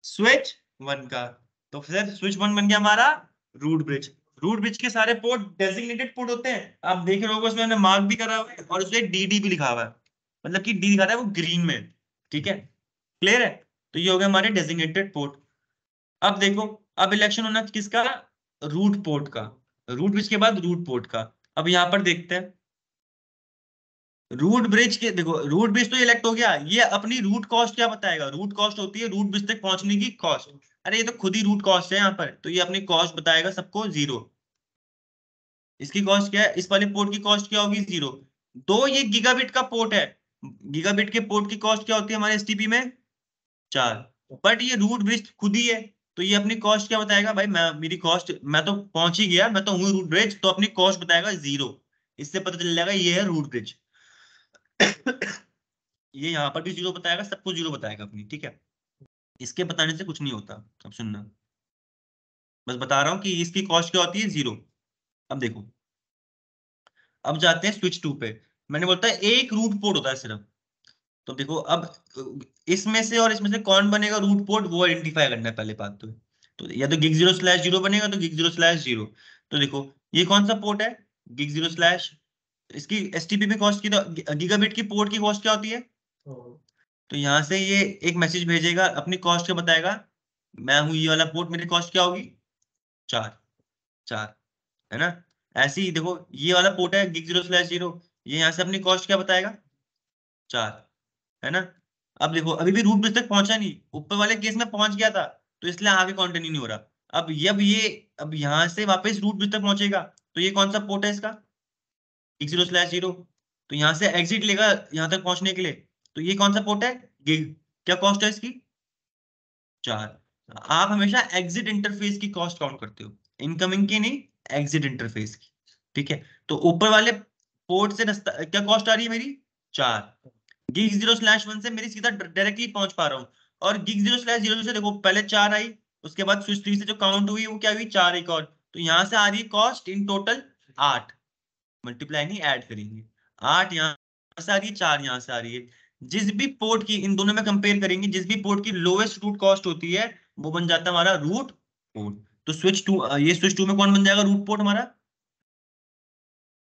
[SPEAKER 1] स्विच 1 का। तो फिर स्विच 1 बन गया हमारा रूट ब्रिज। रूट ब्रिज के सारे पोर्ट डेजिग्नेटेड पोर्ट होते हैं, आप देख रहे होगे उसमें मैंने मार्क भी करा हुआ है और उसमें DD भी लिखा हुआ है, मतलब कि डी दिखा रहा है वो ग्रीन में। ठीक है, क्लियर है। तो ये हो गए हमारे डेजिग्नेटेड पोर्ट। अब देखो, अब इलेक्शन होना किसका, रूट पोर्ट का। रूट ब्रिज के बाद रूट पोर्ट का। अब यहाँ पर देखते हैं रूट ब्रिज के, देखो रूट ब्रिज तो इलेक्ट हो गया, ये अपनी रूट कॉस्ट क्या बताएगा। रूट कॉस्ट होती है रूट ब्रिज तक पहुंचने की कॉस्ट। अरे ये तो खुद ही रूट कॉस्ट है यहाँ पर, तो ये अपनी कॉस्ट बताएगा सबको 0। इसकी कॉस्ट क्या है, इस वाले पोर्ट की कॉस्ट क्या होगी 0। दो ये गीगाबिट का पोर्ट है, गीगाबिट के पोर्ट की कॉस्ट क्या होती है हमारे STP में 4। बट ये रूट ब्रिज खुद ही है, तो ये अपनी कॉस्ट क्या बताएगा भाई, मैं मेरी कॉस्ट, मैं तो पहुंच ही गया, मैं तो हूँ रूट ब्रिज, तो अपनी कॉस्ट बताएगा 0। इससे पता चल जाएगा ये है रूट ब्रिज। ये यहाँ पर भी 0 बताएगा, सबको 0 बताएगा अपनी। ठीक है, इसके बताने से कुछ नहीं होता। अब सुनना, बस बता रहा हूँ कि इसकी कॉस्ट क्या होती है 0। अब देखो, अब जाते हैं स्विच 2 पे। मैंने बोलता है एक रूट पोर्ट होता है सिर्फ। तो देखो अब इसमें से और इसमें से कौन बनेगा रूट पोर्ट, वो आइडेंटिफाई करना है पहले बात तो या तो gig0/0 बनेगा तो gig0/0। तो देखो ये कौन सा पोर्ट है, gig0/, इसकी STP में कॉस्ट की, तो गीगाबिट की पोर्ट की कॉस्ट क्या होती है। तो यहां से ये एक मैसेज भेजेगा, अपनी कॉस्ट क्या बताएगा, मैं हूं ये वाला पोर्ट, मेरी कॉस्ट क्या होगी 4, 4, है ना। ऐसे ही देखो ये वाला पोर्ट है gig0/0, ये यहाँ से अपनी कॉस्ट क्या बताएगा 4, है ना। अब देखो अभी भी रूट ब्रिज तक पहुंचा नहीं, ऊपर वाले केस में पहुंच गया था, तो इसलिए आगे कंटिन्यू नहीं हो रहा। अब यहाँ से वापस रूट ब्रिज तक पहुंचेगा, तो ये कौन सा पोर्ट है इसका, gig0/0। तो यहाँ से एग्जिट लेगा यहाँ तक पहुंचने के लिए, तो ये कौन सा पोर्ट है गिग। क्या कॉस्ट है इसकी 4। आप हमेशा एग्जिट इंटरफेस की कॉस्ट काउंट करते हो, इनकमिंग की नहीं, एग्जिट इंटरफेस की। ठीक है, तो ऊपर वाले पोर्ट से क्या कॉस्ट आ रही है मेरी 4। gig0/1 से मेरी सीधा डायरेक्टली पहुंच पा रहा हूँ। और gig0/0 से देखो पहले 4 आई, उसके बाद स्विच 3 से जो काउंट हुई वो क्या हुई 4 एक और। तो यहाँ से आ रही है कॉस्ट इन टोटल 8, मल्टीप्लाई नहीं ऐड करेंगे, 8 यहाँ से आ रही है, 4 यहाँ से आ रही है। जिस भी पोर्ट की, इन दोनों में कंपेयर करेंगे, जिस भी पोर्ट की लोएस्ट रूट कॉस्ट होती है वो बन जाता है हमारा रूट पोर्ट। तो ये स्विच 2 में कौन बन जाएगा रूट पोर्ट हमारा,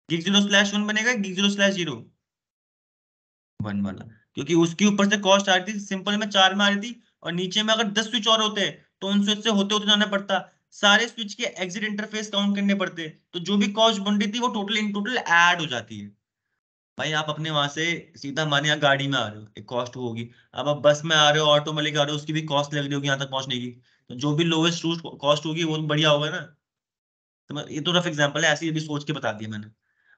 [SPEAKER 1] gig0/1 बनेगा, gig0/0 1 वाला, क्योंकि उसके ऊपर से कॉस्ट आ रही थी सिंपल में 4 में आ रही थी, और नीचे में अगर 10 स्विच और होते तो उन स्विच से होते होते जाना पड़ता, सारे स्विच के एग्जिट इंटरफेस काउंट करने पड़ते, तो जो भी कॉस्ट बन रही थी वो टोटल इन टोटल ऐड हो जाती है। भाई आप अपने वहां से सीधा हमारे यहाँ गाड़ी में आ रहे हो, एक कॉस्ट होगी। अब आप बस में आ रहे हो, ऑटो में लेके आ रहे हो, उसकी भी कॉस्ट लग रही होगी यहाँ तक पहुंचने की। तो जो भी लोवेस्ट कॉस्ट होगी वो बढ़िया होगा ना। तो ये तो रफ एग्जांपल है, ऐसे ही अभी सोच के बता दिया मैंने।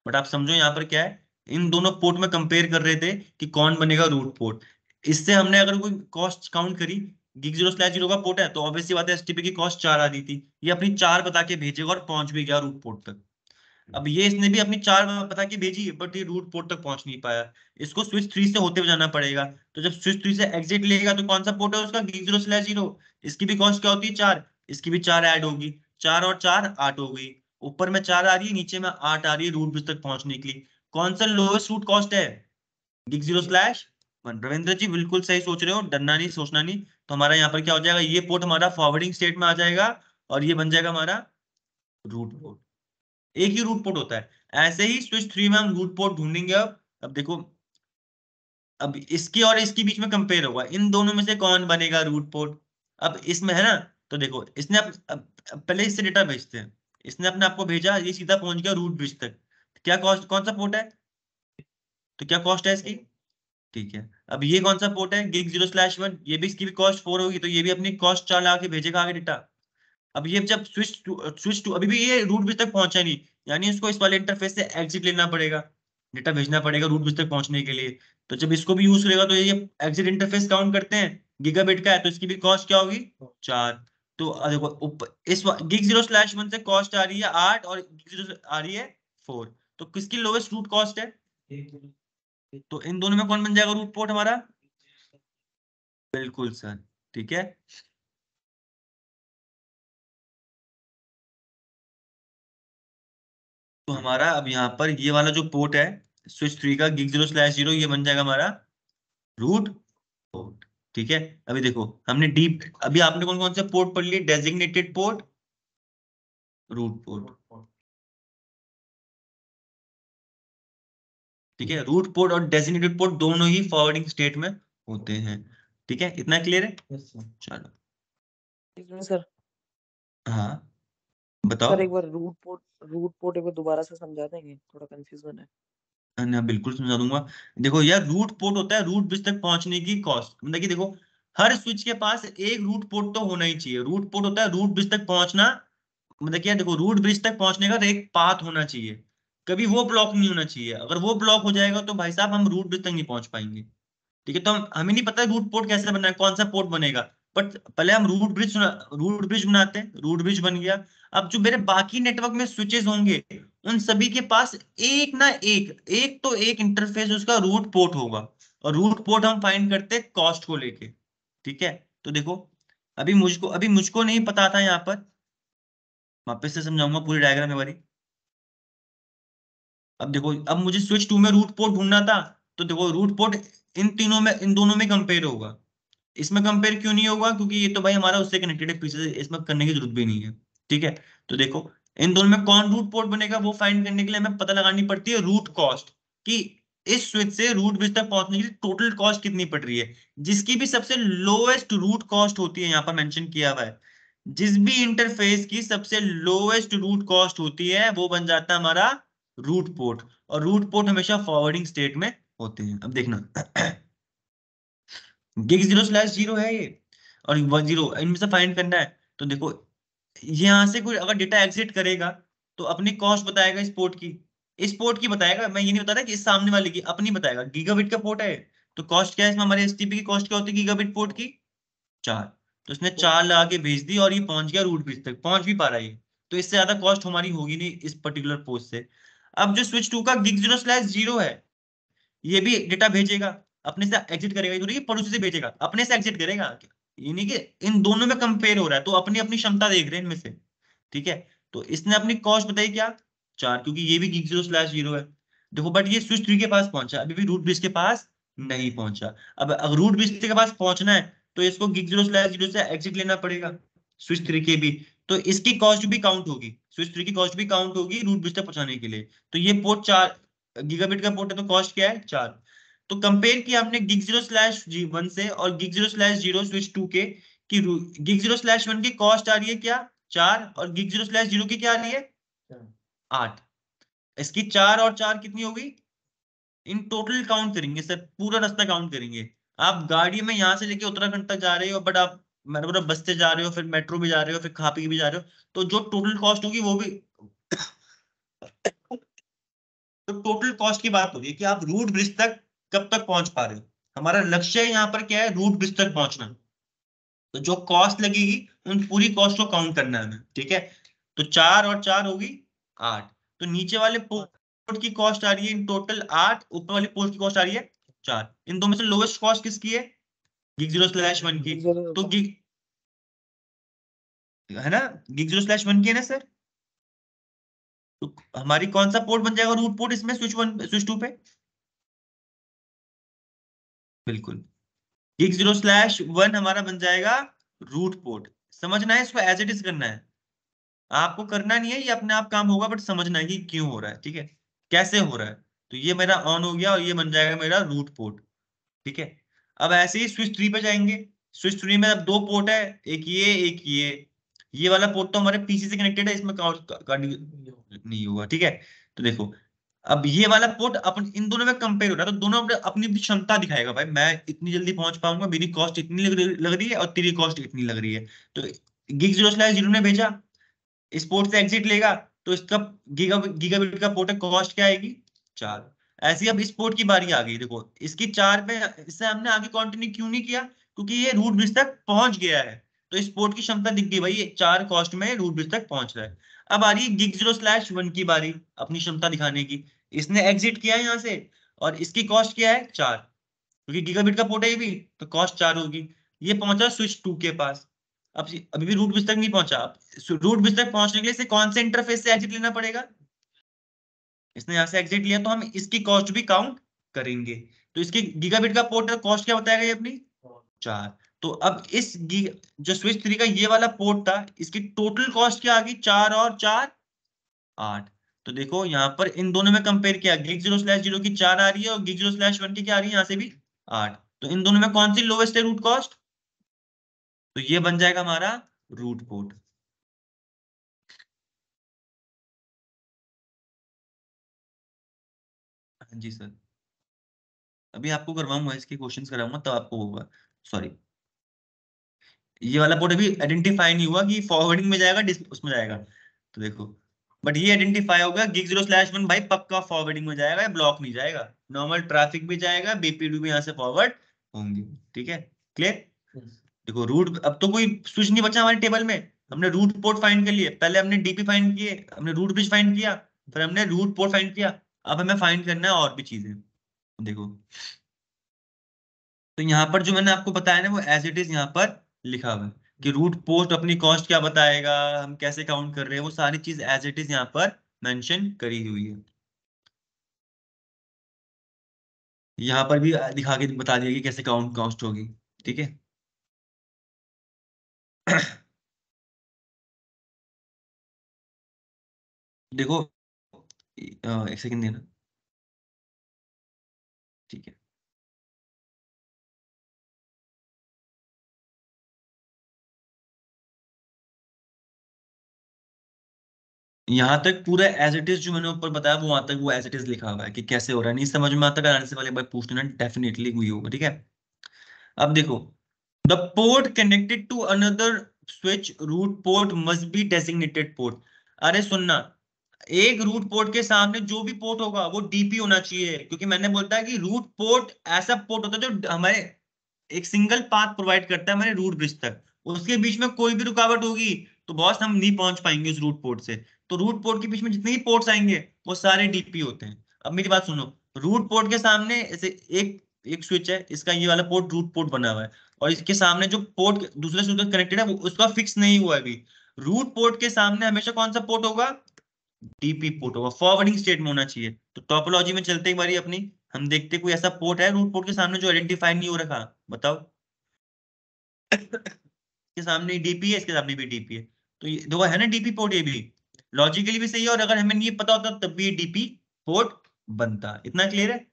[SPEAKER 1] बट आप समझो यहाँ पर क्या है, इन दोनों पोर्ट में कंपेयर कर रहे थे कि कौन बनेगा रूट पोर्ट। इससे हमने अगर कोई कॉस्ट काउंट करी, गिग 0/0 का पोर्ट है, तो ऑब्वियसली बात है एसटीपी की कॉस्ट 4 आ रही थी। ये अपनी 4 बता के भेजेगा और पहुंच भी गया रूट पोर्ट तक। अब ये इसने भी अपनी 4 बता के भेजी, बट ये रूट पोर्ट तक पहुंच नहीं पाया। इसको स्विच 3 से होते हुए जाना पड़ेगा। तो जब स्विच 3 से एग्जिट लेगा तो कौन सा पोर्ट है उसका? गिग 0/0। इसकी भी कॉस्ट क्या होती है? 4। इसकी भी 4 ऐड होगी, 4 और 4 8 हो गई। ऊपर में 4 आ रही है, नीचे में 8 आ रही है रूट ब्रिज तक पहुंचने के लिए। कौन सा लोएस्ट रूट कॉस्ट है? गिग 0/1। रविंद्र जी बिल्कुल सही सोच रहे हो, डरना नहीं, सोचना नहीं। तो हमारा यहाँ पर क्या हो जाएगा? ये पोर्ट हमारा फॉरवर्डिंग स्टेट में आ जाएगा और ये बन जाएगा हमारा रूट पोर्ट। एक ही रूट पोर्ट होता है। ऐसे ही स्विच 3 में हम रूट पोर्ट ढूंढेंगे। अब देखो, अब इसकी और इसके बीच में कंपेयर होगा, इन दोनों में से कौन बनेगा रूट पोर्ट। अब इसमें है ना, तो देखो इसने अब पहले इससे डेटा भेजते हैं। इसने अपने आप को भेजा, ये सीधा पहुंच गया रूट ब्रिज तक। क्या कॉस्ट, कौन सा पोर्ट है? तो क्या कॉस्ट है इसकी? ठीक है। अब ये कौन सा पोर्ट है? गिग 0/1। ये भी, इसकी भी कॉस्ट 4 होगी, तो ये भी अपनी कॉस्ट 4 लगा के भेजेगा आगे डेटा। अब ये जब स्विच टू अभी भी ये रूट ब्रिज तक पहुंचा नहीं, यानी इसको इस वाले इंटरफेस से एग्जिट लेना पड़ेगा, डेटा भेजना पड़ेगा रूट ब्रिज तक पहुंचने के लिए। तो जब इसको भी यूज करेगा तो ये एग्जिट इंटरफेस काउंट करते हैं, गीगाबिट का है, तो इसकी भी कॉस्ट क्या होगी? 4। तो देखो इस गिग 0/1 से कॉस्ट आ रही है 8 और गिग 0 आ रही है 4। तो किसकी लोवेस्ट रूट कॉस्ट है? तो इन दोनों में कौन बन जाएगा रूट पोर्ट हमारा? बिल्कुल सर। ठीक है। तो हमारा अब यहाँ पर ये वाला जो पोर्ट है स्विच 3 का गिग 0/0, ये बन जाएगा हमारा रूट पोर्ट। ठीक है। अभी देखो हमने डीप, अभी आपने कौन कौन से पोर्ट पढ़ लिए? Designated port, root port. ठीक है, रूट पोर्ट और डेजिग्नेटेड पोर्ट दोनों ही फॉरवर्डिंग स्टेट में होते हैं। ठीक है, इतना क्लियर है? चलो।
[SPEAKER 4] इसमें सर
[SPEAKER 1] हाँ
[SPEAKER 4] सर
[SPEAKER 1] बताओ।
[SPEAKER 4] एक बार रूट पोर्ट एक बार दोबारा से समझा देंगे, थोड़ा कंफ्यूजन है।
[SPEAKER 1] मैं बिल्कुल समझा दूंगा। देखो यार, रूट पोर्ट होता है रूट ब्रिज तक पहुंचने की कॉस्ट। मतलब कि देखो, हर स्विच के पास एक रूट पोर्ट तो होना ही चाहिए। रूट पोर्ट होता है रूट ब्रिज तक पहुंचना। मतलब क्या, देखो रूट ब्रिज तक पहुंचने का एक पाथ होना चाहिए, कभी वो ब्लॉक नहीं होना चाहिए। अगर वो ब्लॉक हो जाएगा तो भाई साहब हम रूट ब्रिज तक नहीं पहुंच पाएंगे। ठीक है, तो हमें नहीं पता रूट पोर्ट कैसे बनना है, कौन सा पोर्ट बनेगा, बट पहले हम रूट ब्रिज बनाते हैं, रूट ब्रिज बन गया। अब जो मेरे बाकी नेटवर्क में स्विचेस होंगे, उन सभी के पास एक ना एक एक तो एक इंटरफेस उसका रूट पोर्ट होगा। और रूट पोर्ट हम फाइंड करते हैं कॉस्ट को लेके। ठीक है। तो देखो, अभी मुझको नहीं पता था यहाँ पर, वापस से समझाऊंगा पूरी डायग्राम में बारी। अब देखो, अब मुझे स्विच 2 में रूट पोर्ट ढूंढना था। तो देखो रूट पोर्ट इन दोनों में कंपेयर होगा। इसमें कंपेयर क्यों नहीं होगा? क्योंकि ये तो भाई हमारा उससे कनेक्टेड है पीछे से, इसमें करने की जरूरत भी नहीं है। ठीक है। तो देखो, इन दोनों में कौन रूट पोर्ट बनेगा वो फाइंड करने के लिए हमें पता लगानी पड़ती है रूट कॉस्ट, कि इस स्विच से रूट ब्रिज तक पहुंचने की टोटल कॉस्ट कितनी पड़ रही है। जिसकी भी सबसे लोएस्ट रूट कॉस्ट होती है, यहाँ पर मेंशन किया हुआ है, जिस भी इंटरफेस की सबसे लोएस्ट रूट कॉस्ट होती है वो बन जाता है हमारा रूट पोर्ट। और रूट पोर्ट हमेशा फॉरवर्डिंग स्टेट में होते हैं। अब देखना गिग 0/0 है ये, और 1 0 इनमें से फाइंड करना है। तो देखो, यहां से कोई अगर डेटा एग्जिट करेगा तो अपनी कॉस्ट बताएगा इस पोर्ट की, इस पोर्ट की बताएगा। मैं ये नहीं बता रहा कि इस सामने वाले की, अपनी बताएगा। गीगाबिट का पोर्ट है, तो कॉस्ट क्या है इसमें? हमारे एसटीपी की कॉस्ट क्या होती है गीगाबिट पोर्ट की? 4। तो इसने 4 लगा के भेज दी और ये पहुंच गया रूट ब्रिज तक, पहुंच भी पा रहा है ये। तो इससे ज्यादा कॉस्ट हमारी होगी नहीं इस पर्टिकुलर पोस्ट से। अब जो स्विच 2 का गिग 0/0 है, ये भी डेटा भेजेगा, अपने से एग्जिट करेगा। ये थोड़ी कि पड़ोसी से भेजेगा, अपने से एग्जिट करेगा। ये नहीं कि इन दोनों में कंपेयर हो रहा है, तो अपनी अपनी क्षमता देख रहे हैं इनमें से। ठीक है। तो इसने अपनी कॉस्ट बताई क्या? 4, क्योंकि ये भी गिग 0/0 है। देखो, बट ये स्विच 3 के पास पहुंचा, अभी भी रूट ब्रिज के पास नहीं पहुंचा। अब अगर रूट ब्रिज के पास पहुंचना है तो इसको गिग 0/0 से एग्जिट लेना पड़ेगा, स्विच 3 के भी। तो इसकी कॉस्ट भी काउंट होगी, स्विच 3 की कॉस्ट भी काउंट होगी रूट ब्रिज तक पहुंचाने के लिए। तो ये पोर्ट 4 गीगाबिट का पोर्ट है, तो कॉस्ट क्या है? 4। तो कंपेयर किया हमने गिग 0/1 से और गिग 0/0 स्विच 2 के, कि गिग 0/1 की कॉस्ट आ रही है क्या? 4। और गिग 0/0 की क्या आ रही है? 8। इसकी 4 और 4 कितनी होगी? इन टोटल काउंट करेंगे सर, पूरा रास्ता काउंट करेंगे। आप गाड़ी में यहाँ से लेके उत्तराखंड तक जा रहे हो, बट आप मतलब बस से जा रहे हो, फिर मेट्रो भी जा रहे हो, फिर खा पी के भी जा रहे हो, तो जो टोटल कॉस्ट होगी वो भी तो टोटल कॉस्ट की बात हो रही है कि आप रूट ब्रिज तक कब तक पहुंच पा रहे हो। हमारा लक्ष्य यहाँ पर क्या है? रूट ब्रिज तक पहुंचना। तो जो कॉस्ट लगेगी उन पूरी कॉस्ट को काउंट करना है हमें, ठीक है। तो 4 और 4 होगी 8। तो नीचे वाले पोर्ट की कॉस्ट आ रही है इन टोटल 8, ऊपर वाली पोर्ट की कॉस्ट आ रही है 4। इन दोनों में से लोवेस्ट कॉस्ट किसकी है? gig0/1 की। तो गिग है ना, gig0/1 की है ना सर। तो हमारी कौन सा पोर्ट बन जाएगा रूट पोर्ट इसमें, स्विच 1 स्विच 2 पे? बिल्कुल, gig0/1 हमारा बन जाएगा रूट पोर्ट। समझना है इसको, एज इट इज करना है, आपको करना नहीं है, ये अपने आप काम होगा, बट समझना है कि क्यों हो रहा है, ठीक है, कैसे हो रहा है। तो ये मेरा ऑन हो गया और ये बन जाएगा मेरा रूट पोर्ट, ठीक है। अब ऐसे ही स्विच 3 पे जाएंगे। स्विच 3 में अब 2 पोर्ट है, एक ये वाला पोर्ट तो हमारे पीसी से कनेक्टेड है, इसमें नहीं होगा, ठीक है। तो देखो, अब ये वाला पोर्ट अपन इन दोनों में कंपेयर हो रहा है, तो दोनों अपनी अपनी क्षमता दिखाएगा, भाई मैं इतनी जल्दी पहुंच पाऊंगा, मेरी कॉस्ट इतनी लग रही है और तेरी कॉस्ट इतनी लग रही है। तो gig0/0 ने भेजा, इस पोर्ट से एग्जिट लेगा, तो इसका गीगाबिट का पोर्ट कॉस्ट क्या आएगी? 4। ऐसी अब इस पोर्ट की बारी आ गई, देखो इसकी 4 पे, इससे हमने आगे कंटिन्यू क्यों नहीं किया? क्योंकि ये रूट ब्रिज तक पहुंच गया है, तो इस पोर्ट की क्षमता दिख गई, भाई ये 4 कॉस्ट में रूट ब्रिज तक पहुंच रहा है। अब आ रही है gig0/1 की बारी अपनी क्षमता दिखाने की। इसने एग्जिट किया है यहाँ से, और इसकी कॉस्ट क्या है? 4, क्योंकि गीगाबिट का पोर्ट है ये भी, तो कॉस्ट 4 होगी। ये पहुंचा स्विच 2 के पास। अब अभी भी रूट ब्रिज तक नहीं पहुंचा। रूट ब्रिज तक पहुंचने के लिए इसे कौन से इंटरफेस से एग्जिट लेना पड़ेगा? इसने यहाँ से एग्जिट लिया, तो हम इसकी कॉस्ट भी काउंट करेंगे। तो इसकी गीगाबिट का पोर्ट कॉस्ट क्या बताएगा ये अपनी? 4। तो अब जो स्विच 3 का ये वाला पोर्ट था, इसकी टोटल कॉस्ट क्या आ गई? 4 और 4 8। तो देखो यहाँ पर इन दोनों में कंपेयर किया, gig0/0 की 4 आ रही है और gig0/1 की क्या आ रही है, यहाँ से भी 8। तो इन दोनों में कौन सी लोवेस्ट है रूट कॉस्ट? तो ये बन जाएगा हमारा रूट पोर्ट। हाँ जी सर, अभी आपको करवाऊंगा, इसके क्वेश्चंस कराऊंगा तब आपको होगा। सॉरी, ये वाला पोर्ट अभी आइडेंटिफाई नहीं हुआ कि फॉरवर्डिंग में जाएगा उसमें जाएगा। तो देखो, बट ये आइडेंटिफाई होगा, gig0/1 भाई पक्का फॉरवर्डिंग में जाएगा, ब्लॉक नहीं जाएगा, नॉर्मल ट्रैफिक भी जाएगा, बीपीडू भी यहाँ से फॉरवर्ड होंगे, ठीक है। क्लियर? देखो रूट, अब तो कोई स्विच नहीं बचा हमारे टेबल में। हमने रूट पोर्ट फाइंड कर लिए, पहले हमने डीपी फाइंड किए, हमने रूट ब्रिज फाइंड किया, फिर हमने रूट पोर्ट फाइंड किया। अब हमें फाइंड करना है और भी चीजें। देखो, तो यहाँ पर जो मैंने आपको बताया ना, वो एज इट इज यहाँ पर लिखा हुआ है कि रूट पोस्ट अपनी कॉस्ट क्या बताएगा, हम कैसे काउंट कर रहे हैं, वो सारी चीज एज इट इज यहाँ पर मेंशन करी हुई है। यहाँ पर भी दिखा के बता दिया कि कैसे काउंट कॉस्ट होगी, ठीक है। देखो, एक सेकंड देना, ठीक है। यहाँ तक पूरा एज इट इज जो मैंने ऊपर बताया, वो वहां तक वो एज इट इज लिखा हुआ है कि कैसे हो रहा है। नहीं समझ में आता, आने से पहले एक बार पूछ लेना, डेफिनेटली हुई होगा, ठीक है। अब देखो, the port connected to another switch root port must be designated port. अरे सुनना, एक रूट पोर्ट के सामने जो भी पोर्ट होगा वो डीपी होना चाहिए, क्योंकि मैंने बोलता है कि रूट पोर्ट ऐसा पोर्ट होता है जो हमारे एक सिंगल पाथ प्रोवाइड करता है हमारे रूट ब्रिज तक। उसके बीच में कोई भी रुकावट होगी तो बॉस हम नहीं पहुंच पाएंगे उस रूट पोर्ट से। तो रूट पोर्ट के बीच में जितने भी पोर्ट्स आएंगे वो सारे डीपी होते हैं। अब मेरी बात सुनो, रूट पोर्ट के सामने ऐसे एक एक स्विच है, इसका ये वाला पोर्ट रूट पोर्ट बना हुआ है, और इसके सामने जो पोर्ट दूसरे स्विच से कनेक्टेड है वो उसका फिक्स नहीं हुआ है अभी। रूट पोर्ट के सामने हमेशा कौन सा पोर्ट होगा? डीपी पोर्ट होगा, फॉरवर्डिंग स्टेट में होना चाहिए। तो टोपोलॉजी में चलते एक बारी अपनी, हम देखते कोई ऐसा पोर्ट है रूट पोर्ट के सामने जो आइडेंटिफाई नहीं हो रखा, बताओ। के सामने डीपी है, इसके सामने भी डीपी है, तो ये दो है ना डीपी पोर्ट, ये भी लॉजिकली भी सही है, और अगर हमें नहीं पता होता तब भी ये डीपी पोर्ट बनता। इतना क्लियर है?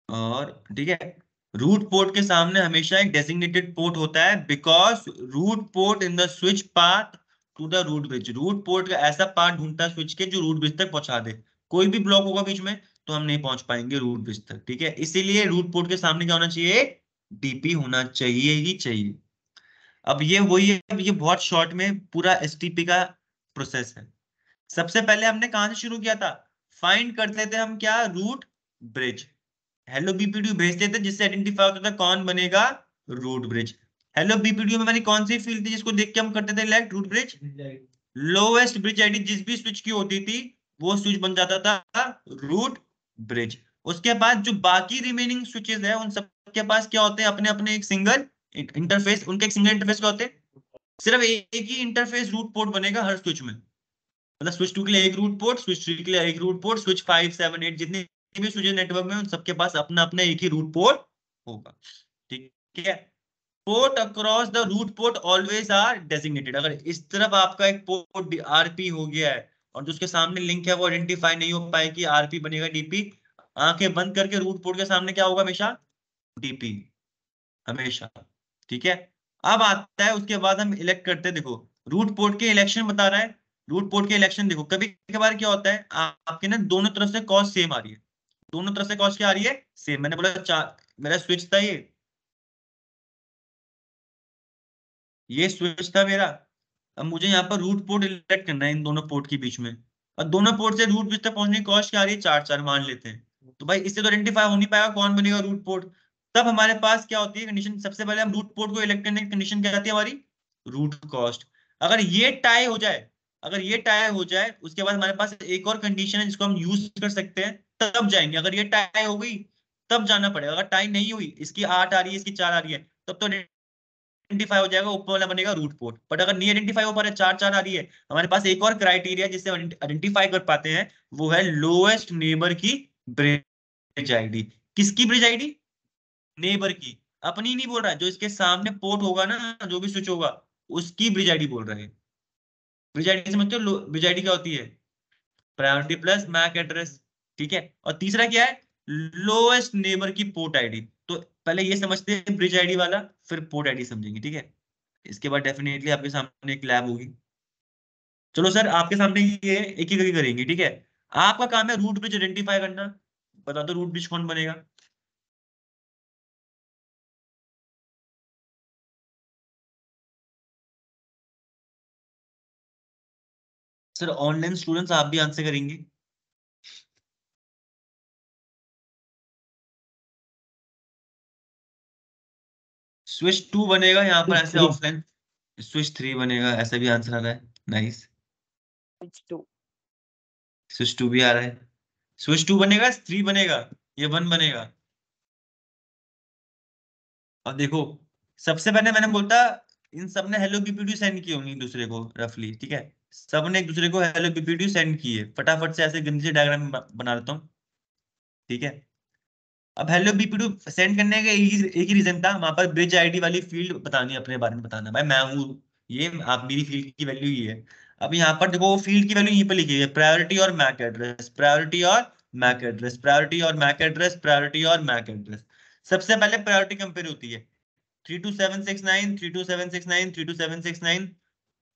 [SPEAKER 1] और ठीक है, रूट पोर्ट के सामने हमेशा एक डेजिग्नेटेड पोर्ट होता है, because root port in the switch path to the root bridge. Root port का ऐसा पार्ट ढूंढता है स्विच के जो रूट ब्रिज तक पहुंचा दे। कोई भी ब्लॉक होगा बीच में तो हम नहीं पहुंच पाएंगे रूट ब्रिज तक, ठीक है। इसीलिए रूट पोर्ट के सामने क्या होना चाहिए? डीपी होना चाहिए ही चाहिए। अब ये वही है, अब ये बहुत शॉर्ट में पूरा एसटीपी का प्रोसेस है। सबसे पहले हमने कहां से शुरू किया था? फाइंड करते थे हम क्या? Root bridge. हेलो बीपीडीयू भेजते थे जिससे आइडेंटिफाई होता था कौन बनेगा रूट ब्रिज। हेलो बीपीडीयू में हमारी कौन सी फील्ड थी जिसको देख के हम करते थे elect root bridge? Lowest bridge ID जिस भी स्विच की होती थी वो स्विच बन जाता था रूट ब्रिज। उसके बाद जो बाकी रिमेनिंग स्विचेस है उन सब के पास क्या होते हैं, अपने अपने एक सिंगल इंटरफेस, उनके एक सिंगल इंटरफेस क्या होते हैं, सिर्फ एक ही इंटरफेस रूट पोर्ट बनेगा हर स्विच में। मतलब स्विच 2 के लिए एक रूट पोर्ट, स्विच 3 के लिए एक रूट पोर्ट, स्विच 5 7 8 जितने भी स्विच नेटवर्क में उन सबके पास अपना अपना एक ही रूट पोर्ट होगा। ठीक है। Port across the root port always are designated. अगर इस तरफ आपका एक पोर्ट आरपी हो गया है और जो उसके सामने लिंक है वो आइडेंटिफाई नहीं हो पाए कि आरपी बनेगा डीपी, आंखें बंद करके रूट पोर्ट के सामने क्या होगा हमेशा? डीपी, हमेशा। ठीक है। अब आता है उसके बाद हम इलेक्ट करते हैं। देखो रूट पोर्ट के इलेक्शन बता रहा है। रूट पोर्ट के इलेक्शन देखो कभी कभार क्या होता है, आपके ना दोनों तरफ से कॉस्ट सेम आ रही है। दोनों तरफ से कॉस्ट क्या आ रही है? सेम। मैंने बोला चार, मेरा स्विच था ये स्विच था मेरा। अब मुझे यहाँ पर रूट पोर्ट इलेक्ट करना है इन दोनों पोर्ट के बीच में, और दोनों पोर्ट से रूट ब्रिज तक पहुंचने की कॉस्ट क्या आ रही है? 4 4 मान लेते हैं। तो भाई इससे तो आइडेंटिफाई हो नहीं पाएगा कौन बनेगा रूट पोर्ट। तब हमारे पास क्या होती है कंडीशन? सबसे पहले हम रूट पोर्ट को इलेक्ट करने की कंडीशन क्या आती है हमारी? Root cost. अगर ये टाई हो जाए, अगर ये टाई हो जाए उसके बाद हमारे पास एक और कंडीशन है जिसको हम यूज कर सकते हैं, तब जाएंगे। अगर ये टाई हो गई तब जाना पड़ेगा। अगर टाई नहीं हुई, इसकी 8 आ रही है इसकी 4 आ रही है, तब तो आइडेंटिफाई हो जाएगा, ऊपर वाला बनेगा रूट पोर्ट। बट अगर नहीं आइडेंटिफाई हो पा रहा है, 4 4 आ रही है, हमारे पास एक और क्राइटेरिया जिससे आइडेंटिफाई कर पाते हैं, वो है लोएस्ट नेबर की ब्रिज आईडी। किसकी ब्रिज आईडी? नेबर की। अपनी नहीं बोल रहा है, जो इसके सामने पोर्ट होगा ना, जो भी स्विच होगा उसकी ब्रिज आईडी बोल रहे हैं। ब्रिज आईडी समझते हो? ब्रिज आईडी क्या होती है? Priority plus MAC address. ठीक है। और तीसरा क्या है? लोएस्ट नेबर की पोर्ट आईडी। तो पहले ये समझते हैं ब्रिज आईडी वाला, फिर पोर्ट आईडी समझेंगे। ठीक है। इसके बाद डेफिनेटली आपके सामने एक लैब होगी। चलो सर आपके सामने ये एक ही करके करेंगे। ठीक है। आपका काम है रूट ब्रिज आइडेंटिफाई करना। बता दो रूट ब्रिज कौन बनेगा? सर ऑनलाइन स्टूडेंट्स आप भी आंसर करेंगे। स्विच 2 बनेगा यहाँ पर
[SPEAKER 2] स्विच
[SPEAKER 1] ऐसे
[SPEAKER 2] 3।
[SPEAKER 1] ऑफलाइन। स्विच 3 बनेगा, ऐसा भी आंसर आ रहा है। नाइस।
[SPEAKER 4] स्विच 2।
[SPEAKER 1] स्विच 2 भी आ रहा है। स्विच 2 बनेगा, 3 बनेगा, ये 1 बनेगा। अब देखो सबसे पहले मैंने बोलता इन सब ने हेलो बीपीडी सेंड की होंगी एक दूसरे को रफली। ठीक है। सब ने एक दूसरे को हेलो बीपीडी सेंड की है। फटाफट से ऐसे गंदी डायग्राम बना लेता हूँ। ठीक है। अब हेलो बीपीडी सेंड करने का एक ही रीजन था, वहां पर ब्रिज आईडी वाली फील्ड बतानी, अपने बारे में बताना, भाई मैं हूँ ये, आप मेरी फील्ड की वैल्यू ही है। अब यहाँ पर देखो फील्ड की वैल्यू यहीं पर लिखी है, प्रायोरिटी और मैक एड्रेस, प्रायोरिटी और मैक एड्रेस, प्रायोरिटी और मैक एड्रेस, प्रायोरिटी और मैक एड्रेस। सबसे पहले प्रायोरिटी कंपेयर होती है 32769 32769 32769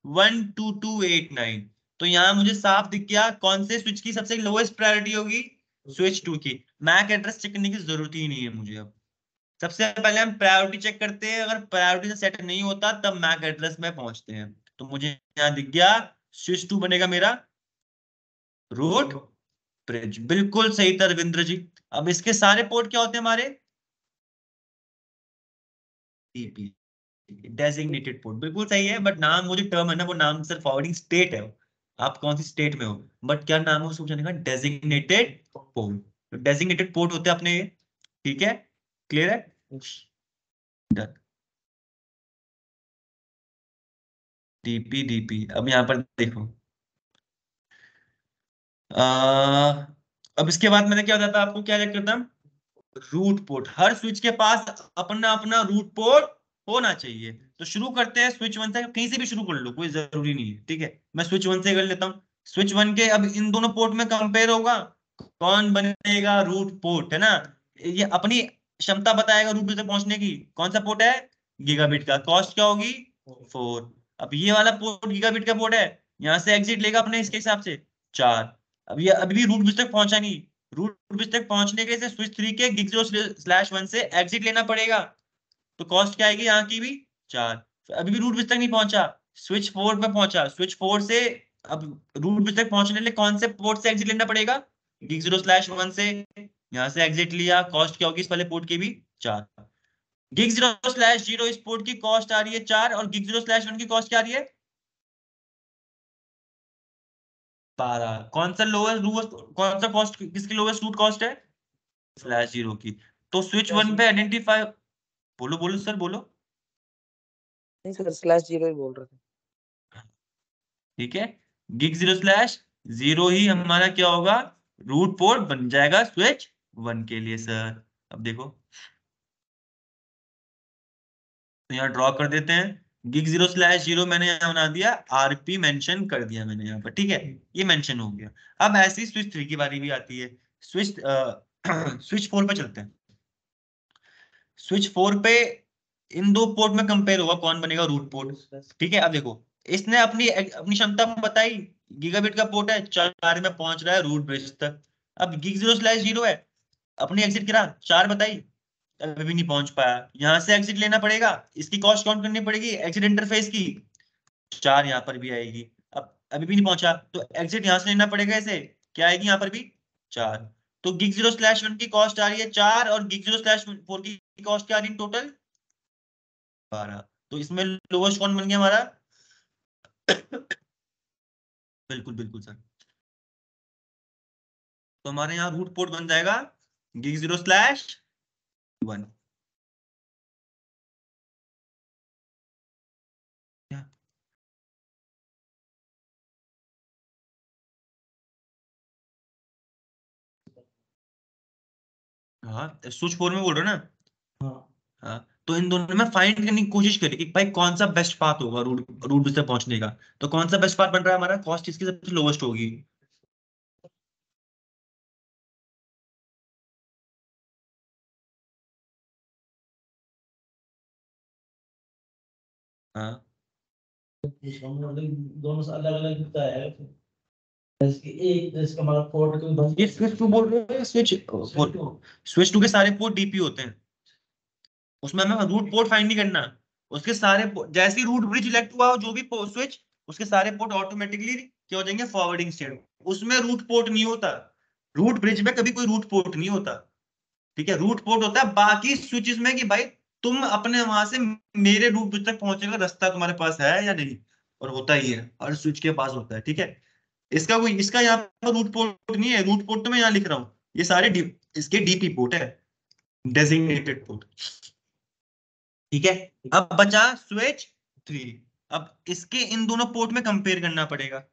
[SPEAKER 1] 12289। तो यहाँ मुझे साफ दिख गया कौन से स्विच की सबसे लोएस्ट प्रायोरिटी होगी, स्विच 2 की। मैक एड्रेस चेक करने की जरूरत ही नहीं है मुझे। अब सबसे पहले हम प्रायोरिटी चेक करते हैं, अगर प्रायोरिटी से सेट नहीं होता तब मैक एड्रेस में पहुंचते हैं। तो मुझे यहाँ दिख गया स्विच 2 बनेगा मेरा रूट ब्रिज। बिल्कुल सही था रविंद्र जी। अब इसके सारे पोर्ट क्या होते हैं हमारे? TP, designated port. बिल्कुल सही है, बट नाम वो जो टर्म है ना, वो नाम सर फॉरवर्डिंग स्टेट है। आप कौन सी स्टेट में हो, बट क्या नाम है उसको पूछने का? Designated port. डेजिग्नेटेड पोर्ट होते हैं अपने ये। ठीक है। क्लियर है? Done. DP DP. अब यहाँ पर देखो अब इसके बाद मैंने क्या बताया था आपको, क्या चेक करता? Root port. हर स्विच के पास अपना अपना रूट पोर्ट होना चाहिए। तो शुरू करते हैं स्विच 1 से, कहीं से भी शुरू कर लो, कोई जरूरी नहीं है। ठीक है। मैं स्विच 1 से कर लेता हूँ। स्विच 1 के अब इन दोनों पोर्ट में कंपेयर होगा, कौन बनेगा रूट पोर्ट, है ना? ये अपनी क्षमता बताएगा रूट तक पहुंचने की। कौन सा पोर्ट है? गीगाबिट का। कॉस्ट क्या होगी? 4। अब ये वाला पोर्ट गीगाबिट का पोर्ट है, यहाँ से एग्जिट लेगा अपने इसके हिसाब से 4। अब ये अभी भी रूट तक पहुंचा नहीं। रूट ब्रिज तक पहुंचने के लिए स्विच 3 के gig 0/1 से एग्जिट लेना पड़ेगा। तो कॉस्ट क्या आएगी यहाँ की भी? 4। अभी भी रूट ब्रिज तक नहीं पहुंचा, स्विच 4 पे पहुंचा। स्विच 4 से अब रूट ब्रिज तक पहुंचने के लिए कौन से पोर्ट से एग्जिट लेना पड़ेगा? gig 0/1 से। यहाँ से एग्जिट लिया, कॉस्ट क्या होगी इस वाले पोर्ट की भी 4। गिग 0/0 इस पोर्ट की कॉस्ट आ रही है 4 और गिग 0/1 की कॉस्ट क्या आ रही है 12। कौन सा लोएस्ट कौन सा कॉस्ट किसकी लोएस्ट रूट कॉस्ट है /0 की। तो स्विच 1 पे आइडेंटिफाई, बोलो बोलो सर बोलो।
[SPEAKER 4] नहीं सर /0 ही बोल रहे थे।
[SPEAKER 1] ठीक है, गिग 0/0 ही हमारा क्या होगा रूट पोर्ट बन जाएगा स्विच 1 के लिए सर। अब देखो तो यहाँ ड्रॉ कर देते हैं, गिग 0/0 मैंने यहाँ बना दिया, आरपी मेंशन कर दिया मैंने यहाँ पर, ठीक है ये मेंशन हो गया। अब ऐसी स्विच 3 की बारी भी आती है। स्विच स्विच 4 पे चलते हैं। स्विच 4 पे इन दो पोर्ट में कंपेयर होगा कौन बनेगा रूट पोर्ट। ठीक है, अब देखो इसने अपनी अपनी क्षमता बताई, गीगाबिट का पोर्ट है 4 में पहुंच रहा है रूट ब्रिज तक। अब गिग 0/0 है, अपनी एग्जिट करा 4 बताई, अभी भी नहीं पहुंच पाया, यहाँ से एग्जिट लेना पड़ेगा, इसकी कॉस्ट काउंट करनी पड़ेगी एग्जिट इंटरफेस की, 4 यहाँ पर भी आएगी। अब अभी भी नहीं पहुंचा तो एग्जिट यहाँ से लेना पड़ेगा इसे, क्या आएगी यहाँ पर भी 4। तो गिग 0/1 की कॉस्ट आ रही है 4 और गिग 0/4 की कॉस्ट क्या आ रही है टोटल 12। तो इसमें लोवेस्ट कौन बन गया हमारा बिल्कुल बिल्कुल सर। तो हमारे यहाँ रूट पोर्ट बन जाएगा गिग 0/1। हाँ स्विच 4 में बोल रहे हो ना। हाँ तो इन दोनों में फाइंड करने की कोशिश करें कि भाई कौन सा बेस्ट पाथ होगा रूट रूट से पहुंचने का। तो कौन सा बेस्ट पाथ बन रहा है हमारा, कॉस्ट इसकी सबसे लोवेस्ट होगी। हाँ
[SPEAKER 5] दोनों से अलग अलग दिखता है। जैसे कि एक जैसे हमारा पोर्ट
[SPEAKER 1] ये स्विच 2 बोल रहे हो, स्विच 2 के सारे पोर्ट डीपी होते हैं, उसमें हमें रूट पोर्ट फाइंड नहीं करना। उसके सारे जैसे ही रूट ब्रिज इलेक्ट हुआ हो जो भी स्विच, उसके सारे पोर्ट ऑटोमेटिकली क्या हो जाएंगे फॉरवर्डिंग स्टेट, उसमें रूट पोर्ट नहीं होता। रूट ब्रिज में कभी कोई रूट पोर्ट नहीं होता। ठीक है, रूट पोर्ट होता है बाकी स्विचेस में कि भाई तुम अपने वहां से मेरे रूट ब्रिज तक पहुंचने का रास्ता तुम्हारे पास है या नहीं, और होता ही है हर स्विच के पास होता है। ठीक है, इसका कोई इसका यहाँ पर रूट पोर्ट नहीं है, रूट पोर्ट तो मैं यहाँ लिख रहा हूँ, ये सारे इसके डीपी पोर्ट है, डेजिग्नेटेड पोर्ट। ठीक है, अब बचा स्विच 3। अब इसके इन दोनों पोर्ट में कंपेयर करना पड़ेगा।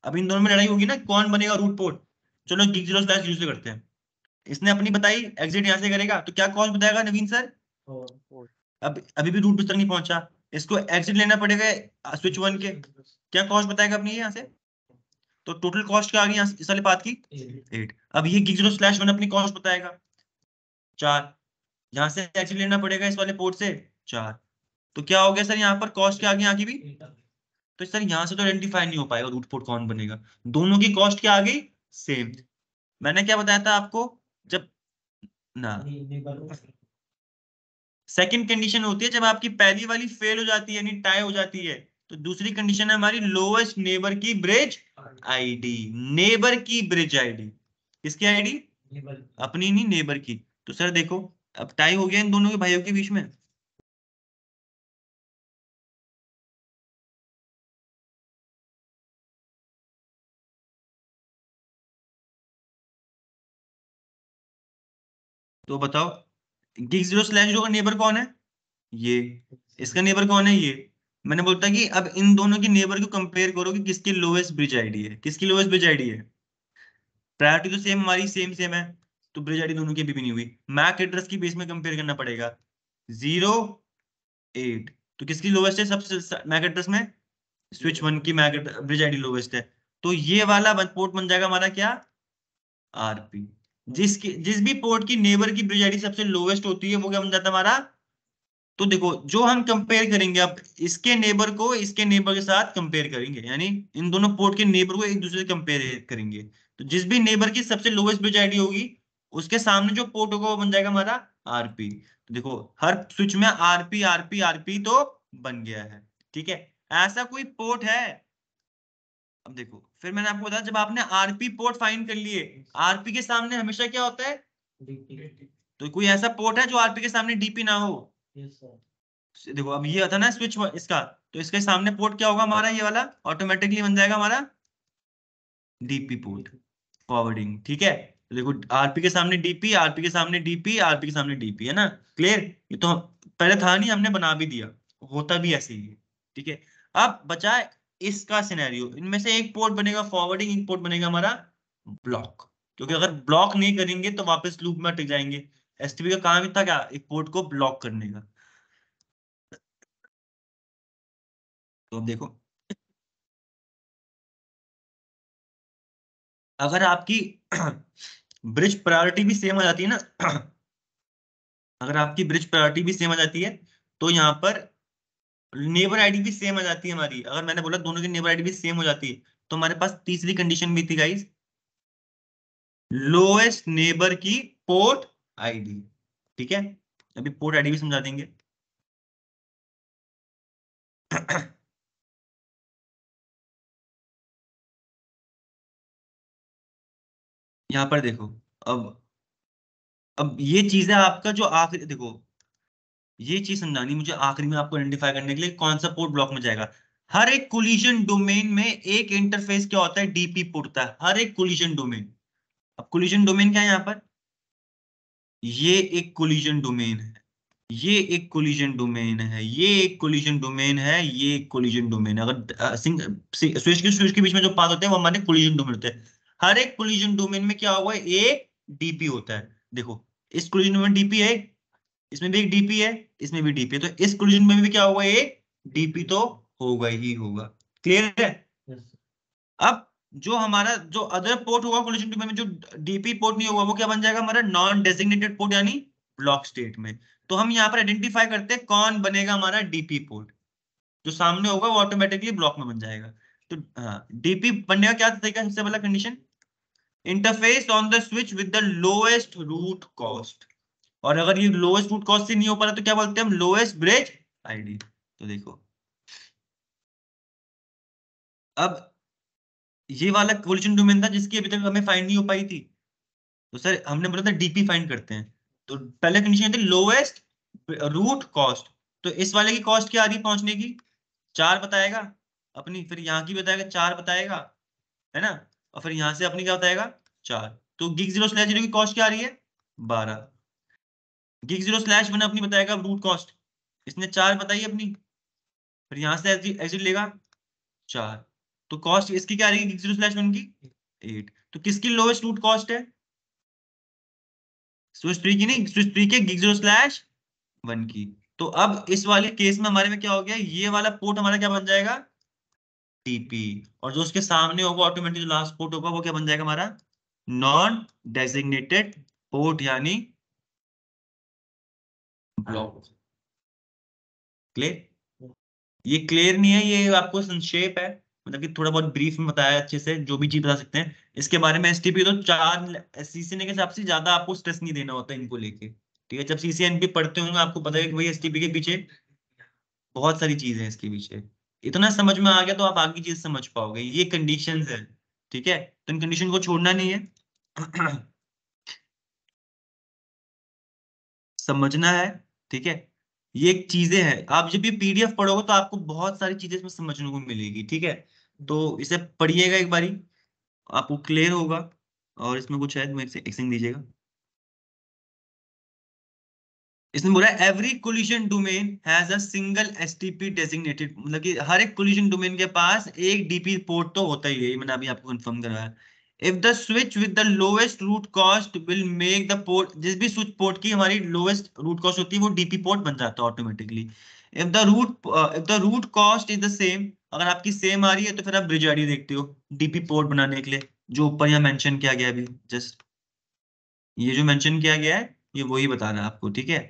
[SPEAKER 1] अब इन दोनों में लड़ाई होगी ना कौन बनेगा रूट पोर्ट। चलो गिग 0/0 से करते हैं। इसने अपनी बताई एग्जिट यहां से करेगा तो क्या कॉस्ट बताएगा नवीन सर, अब अभी भी रूट तक नहीं पहुंचा, इसको एग्जिट लेना पड़ेगा स्विच 1 के, क्या कॉस्ट बताएगा अपनी यहाँ से। तो टोटल कॉस्ट क्या आ गई इस वाले पाथ की 8। अब ये गिग 0/1 अपनी कॉस्ट बताएगा 4, यहाँ से एग्जिट लेना पड़ेगा इस वाले पोर्ट से 4। तो क्या हो गया सर यहाँ पर कॉस्ट क्या आ गई यहाँ की भी। तो सर यहाँ से तो आइडेंटिफाई नहीं हो पाएगा रूट पोर्ट कौन बनेगा, दोनों की कॉस्ट क्या आ गई सेम। मैंने क्या बताया था आपको, जब ना सेकंड कंडीशन होती है जब आपकी पहली वाली फेल हो जाती है यानी टाई हो जाती है, तो दूसरी कंडीशन है हमारी लोएस्ट नेबर की ब्रिज आईडी। नेबर की ब्रिज आईडी, किसकी आईडी अपनी नहीं नेबर की। तो सर देखो अब टाई हो गया इन दोनों के भाइयों के बीच में। तो बताओ गिग 0/0 का नेबर कौन है, ये, इसका नेबर कौन है ये। मैंने बोलता कि अब इन दोनों की नेबर को कंपेयर करो कि किसकी लोएस्ट ब्रिज आईडी है, किसकी लोएस्ट ब्रिज आईडी है। प्रायोरिटी तो सेम हमारी सेम सेम है, तो ब्रिज आईडी दोनों की भी नहीं हुई, मैक एड्रेस की बेस में कंपेयर करना पड़ेगा 0 8। तो किसकी लोएस्ट है सबसे मैक एड्रेस में, स्विच 1 की मैक ब्रिज आईडी लोएस्ट है। तो ये वाला पोर्ट बन जाएगा हमारा क्या आरपी। जिस भी पोर्ट की नेबर की ब्रिज आईडी सबसे लोएस्ट होती है वो क्या बन जाता है हमारा। तो देखो जो हम कंपेयर करेंगे अब इसके नेबर को इसके नेबर के साथ कंपेयर करेंगे, यानी इन दोनों पोर्ट के नेबर को एक दूसरे से कंपेयर करेंगे। तो जिस भी नेबर की सबसे लोएस्ट ब्रिज आईडी होगी उसके सामने जो पोर्ट होगा वो बन जाएगा हमारा आरपी। तो देखो हर स्विच में आरपी आरपी आरपी तो बन गया है। ठीक है, ऐसा कोई पोर्ट है अब देखो, फिर मैंने आपको बताया जब आपने आरपी पोर्ट फाइंड कर लिए, आरपी के सामने हमेशा क्या होता है, तो कोई ऐसा पोर्ट है जो आरपी के सामने डीपी ना हो।
[SPEAKER 5] Yes sir.
[SPEAKER 1] देखो अब ये था ना स्विच इसका, तो इसके सामने पोर्ट क्या होगा हमारा, ये वाला ऑटोमेटिकली बन जाएगा हमारा डीपी पोर्ट फॉरवर्डिंग। ठीक है, तो देखो आरपी के सामने डीपी, आरपी के सामने डीपी, आरपी के सामने डीपी, है ना क्लियर। ये तो पहले था नहीं, हमने बना भी दिया, होता भी ऐसे ही है। ठीक है, अब बचा इसका सिनेरियो, इनमें से एक पोर्ट बनेगा फॉरवर्डिंग, एक पोर्ट बनेगा हमारा ब्लॉक, क्योंकि अगर ब्लॉक नहीं करेंगे तो वापस लूप में अटक जाएंगे। एसटीपी का काम ही था क्या, एक पोर्ट को ब्लॉक करने का। तो अब देखो, अगर आपकी ब्रिज प्रायोरिटी भी सेम आ जाती है ना, अगर आपकी ब्रिज प्रायोरिटी भी सेम आ जाती है, तो यहाँ पर नेबर आईडी भी सेम आ जाती है हमारी। अगर मैंने बोला दोनों की नेबर आईडी भी सेम हो जाती है, तो हमारे पास तीसरी कंडीशन भी थी गाइस, लोएस्ट नेबर की पोर्ट आईडी। ठीक है, अभी पोर्ट आईडी भी समझा देंगे। यहाँ पर देखो, अब ये चीज है आपका जो आखिरी, देखो ये चीज समझानी मुझे आखिरी में आपको आइडेंटिफाई करने के लिए कौन सा पोर्ट ब्लॉक में जाएगा। हर एक कोलिजन डोमेन में एक इंटरफेस क्या होता है, डीपी पोर्ट होता है, हर एक कोलिजन डोमेन। अब कोलिजन डोमेन क्या है यहाँ पर, ये एक कोलिजन डोमेन है, ये एक कोलिजन डोमेन है, ये एक कोलिजन डोमेन है, ये एक कोलिजन डोमेन है। अगर स्विच के बीच में जो पाथ होते हैं वो हमारे कोलिजन डोमेन होते हैं। हर एक कोलिजन डोमेन में क्या होगा, एक डीपी होता है। देखो इस कोलिजन डोमेन डीपी है, इसमें भी एक डीपी है, इसमें भी डीपी है, तो इस कोलिजन में भी क्या होगा, एक डीपी तो होगा ही होगा। क्लियर है।
[SPEAKER 5] यस
[SPEAKER 1] अब जो हमारा जो अदर पोर्ट होगा कोलिजन डोमेन में, जो डीपी पोर्ट नहीं होगा, वो क्या बन जाएगा हमारा नॉन डेजिग्नेटेड पोर्ट, यानी ब्लॉक स्टेट में। तो हम यहाँ पर आइडेंटिफाई करते हैं कौन बनेगा हमारा डीपी पोर्ट, जो सामने होगा वो ऑटोमेटिकली ब्लॉक में बन जाएगा। तो हाँ, डीपी बनने का क्या तरीका, सबसे पहला condition, interface on the switch with the lowest root cost. और अगर ये लोएस्ट रूट कॉस्ट से नहीं हो पा रहा तो क्या बोलते हैं हम, लोएस्ट ब्रिज आईडी। तो देखो अब ये वाला कोलिजन डोमेन था जिसकी अभी तक हमें फाइंड नहीं हो पाई थी, तो सर हमने बोला था डीपी फाइंड करते हैं। तो पहले कंडीशन थी लोएस्ट रूट कॉस्ट, तो इस वाले की कॉस्ट क्या आ रही है पहुंचने की, 4 बताएगा अपनी, फिर यहाँ की बताएगा 4 बताएगा, है ना, और फिर यहाँ से अपनी क्या बताएगा 4। तो गिग 0/0 की कॉस्ट क्या आ रही है 12, गिग 0/1 अपनी बताएगा रूट कॉस्ट, इसने 4 बताई अपनी, फिर यहाँ से एग्जिट लेगा 4, तो कॉस्ट इसकी क्या आ रही है गिग 0/1 की 8। तो किसकी लोएस्ट रूट कॉस्ट है, स्विच 3 की नहीं, स्विच 3 के गिग 0/1 की। तो अब इस वाले केस में हमारे में क्या हो गया, ये वाला पोर्ट हमारा क्या बन जाएगा टीपी, और जो उसके सामने होगा ऑटोमेटिक जो लास्ट पोर्ट होगा वो क्या बन जाएगा हमारा नॉन डेजिग्नेटेड पोर्ट, यानी ब्लॉक। क्लियर, ये क्लियर नहीं है, ये आपको संक्षेप है, मतलब कि थोड़ा बहुत ब्रीफ में बताया अच्छे से, जो भी चीज बता सकते हैं इसके बारे में। एसटीपी तो 4 सीसीएन के हिसाब से ज्यादा आपको स्ट्रेस नहीं देना होता इनको लेके। ठीक है, जब सीसीएनपी पढ़ते होंगे आपको पता है कि भाई एसटीपी के पीछे बहुत सारी चीजें हैं, इसके पीछे इतना समझ में आ गया तो आप आगे चीज समझ पाओगे, ये कंडीशंस है। ठीक है, तो इन कंडीशन को छोड़ना नहीं है, समझना है। ठीक है, ये एक चीजें हैं, आप जब ये पीडीएफ पढ़ोगे तो आपको बहुत सारी चीजें इसमें समझने को मिलेगी। ठीक है, तो इसे पढ़िएगा एक बारी, आपको क्लियर होगा। और इसमें कुछ है तो मेरे से एक्सचेंज दीजिएगा। इसने बोला every collision domain has a single STP designated, मतलब कि हर एक कोलिजन डोमेन के पास एक डीपी पोर्ट तो होता ही है, मैंने अभी आपको कंफर्म कराया। If the switch with the lowest root cost will make the port, जिस भी स्विच पोर्ट की हमारी लोएस्ट रूट कॉस्ट होती है वो डीपी पोर्ट बन जाता है automatically. If the root cost is the same, अगर आपकी सेम आ रही है तो फिर आप ब्रिज आईडी देखते हो डीपी पोर्ट बनाने के लिए, जो ऊपर यहाँ मेंशन किया गया है अभी जस्ट, ये जो मेंशन किया गया है ये वही बता रहा है आपको। ठीक है,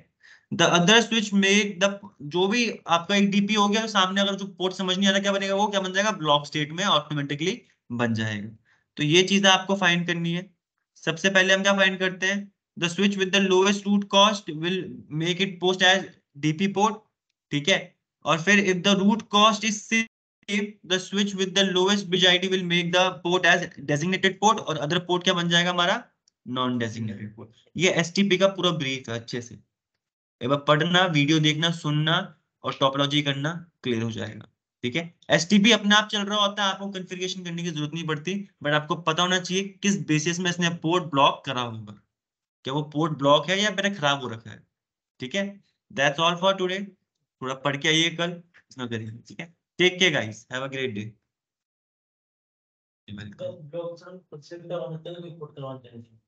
[SPEAKER 1] the other switch make the, जो भी आपका एक डीपी हो गया तो सामने अगर जो पोर्ट समझ नहीं आ रहा क्या बनेगा, वो क्या बन जाएगा ब्लॉक स्टेट में ऑटोमेटिकली बन जाएगा। तो ये चीज आपको फाइंड करनी है। सबसे पहले हम क्या फाइंड करते हैं, the switch with the lowest root cost will make it post as DP port. ठीक है, और फिर if the root cost is the switch with the lowest bit ID will make the port as designated port और other port क्या बन जाएगा हमारा non designated port. ये एसटीपी का पूरा ब्रीफ है अच्छे से, एक बार पढ़ना, वीडियो देखना, सुनना और टोपोलॉजी करना, क्लियर हो जाएगा। ठीक है, एसटीपी अपने आप चल रहा होता है, आपको कॉन्फ़िगरेशन करने की जरूरत नहीं पड़ती, बट आपको पता होना चाहिए किस बेसिस में इसने पोर्ट ब्लॉक करा होगा, क्या वो पोर्ट ब्लॉक है या मेरा खराब हो रखा है। ठीक है, दैट्स ऑल फॉर टुडे। थोड़ा पढ़ के आइए कल इसमें करिए। ठीक है, take care guys, have a great day.
[SPEAKER 5] Block खुद से भी करवाना होता है, कोई कोड करवाना चाहिए।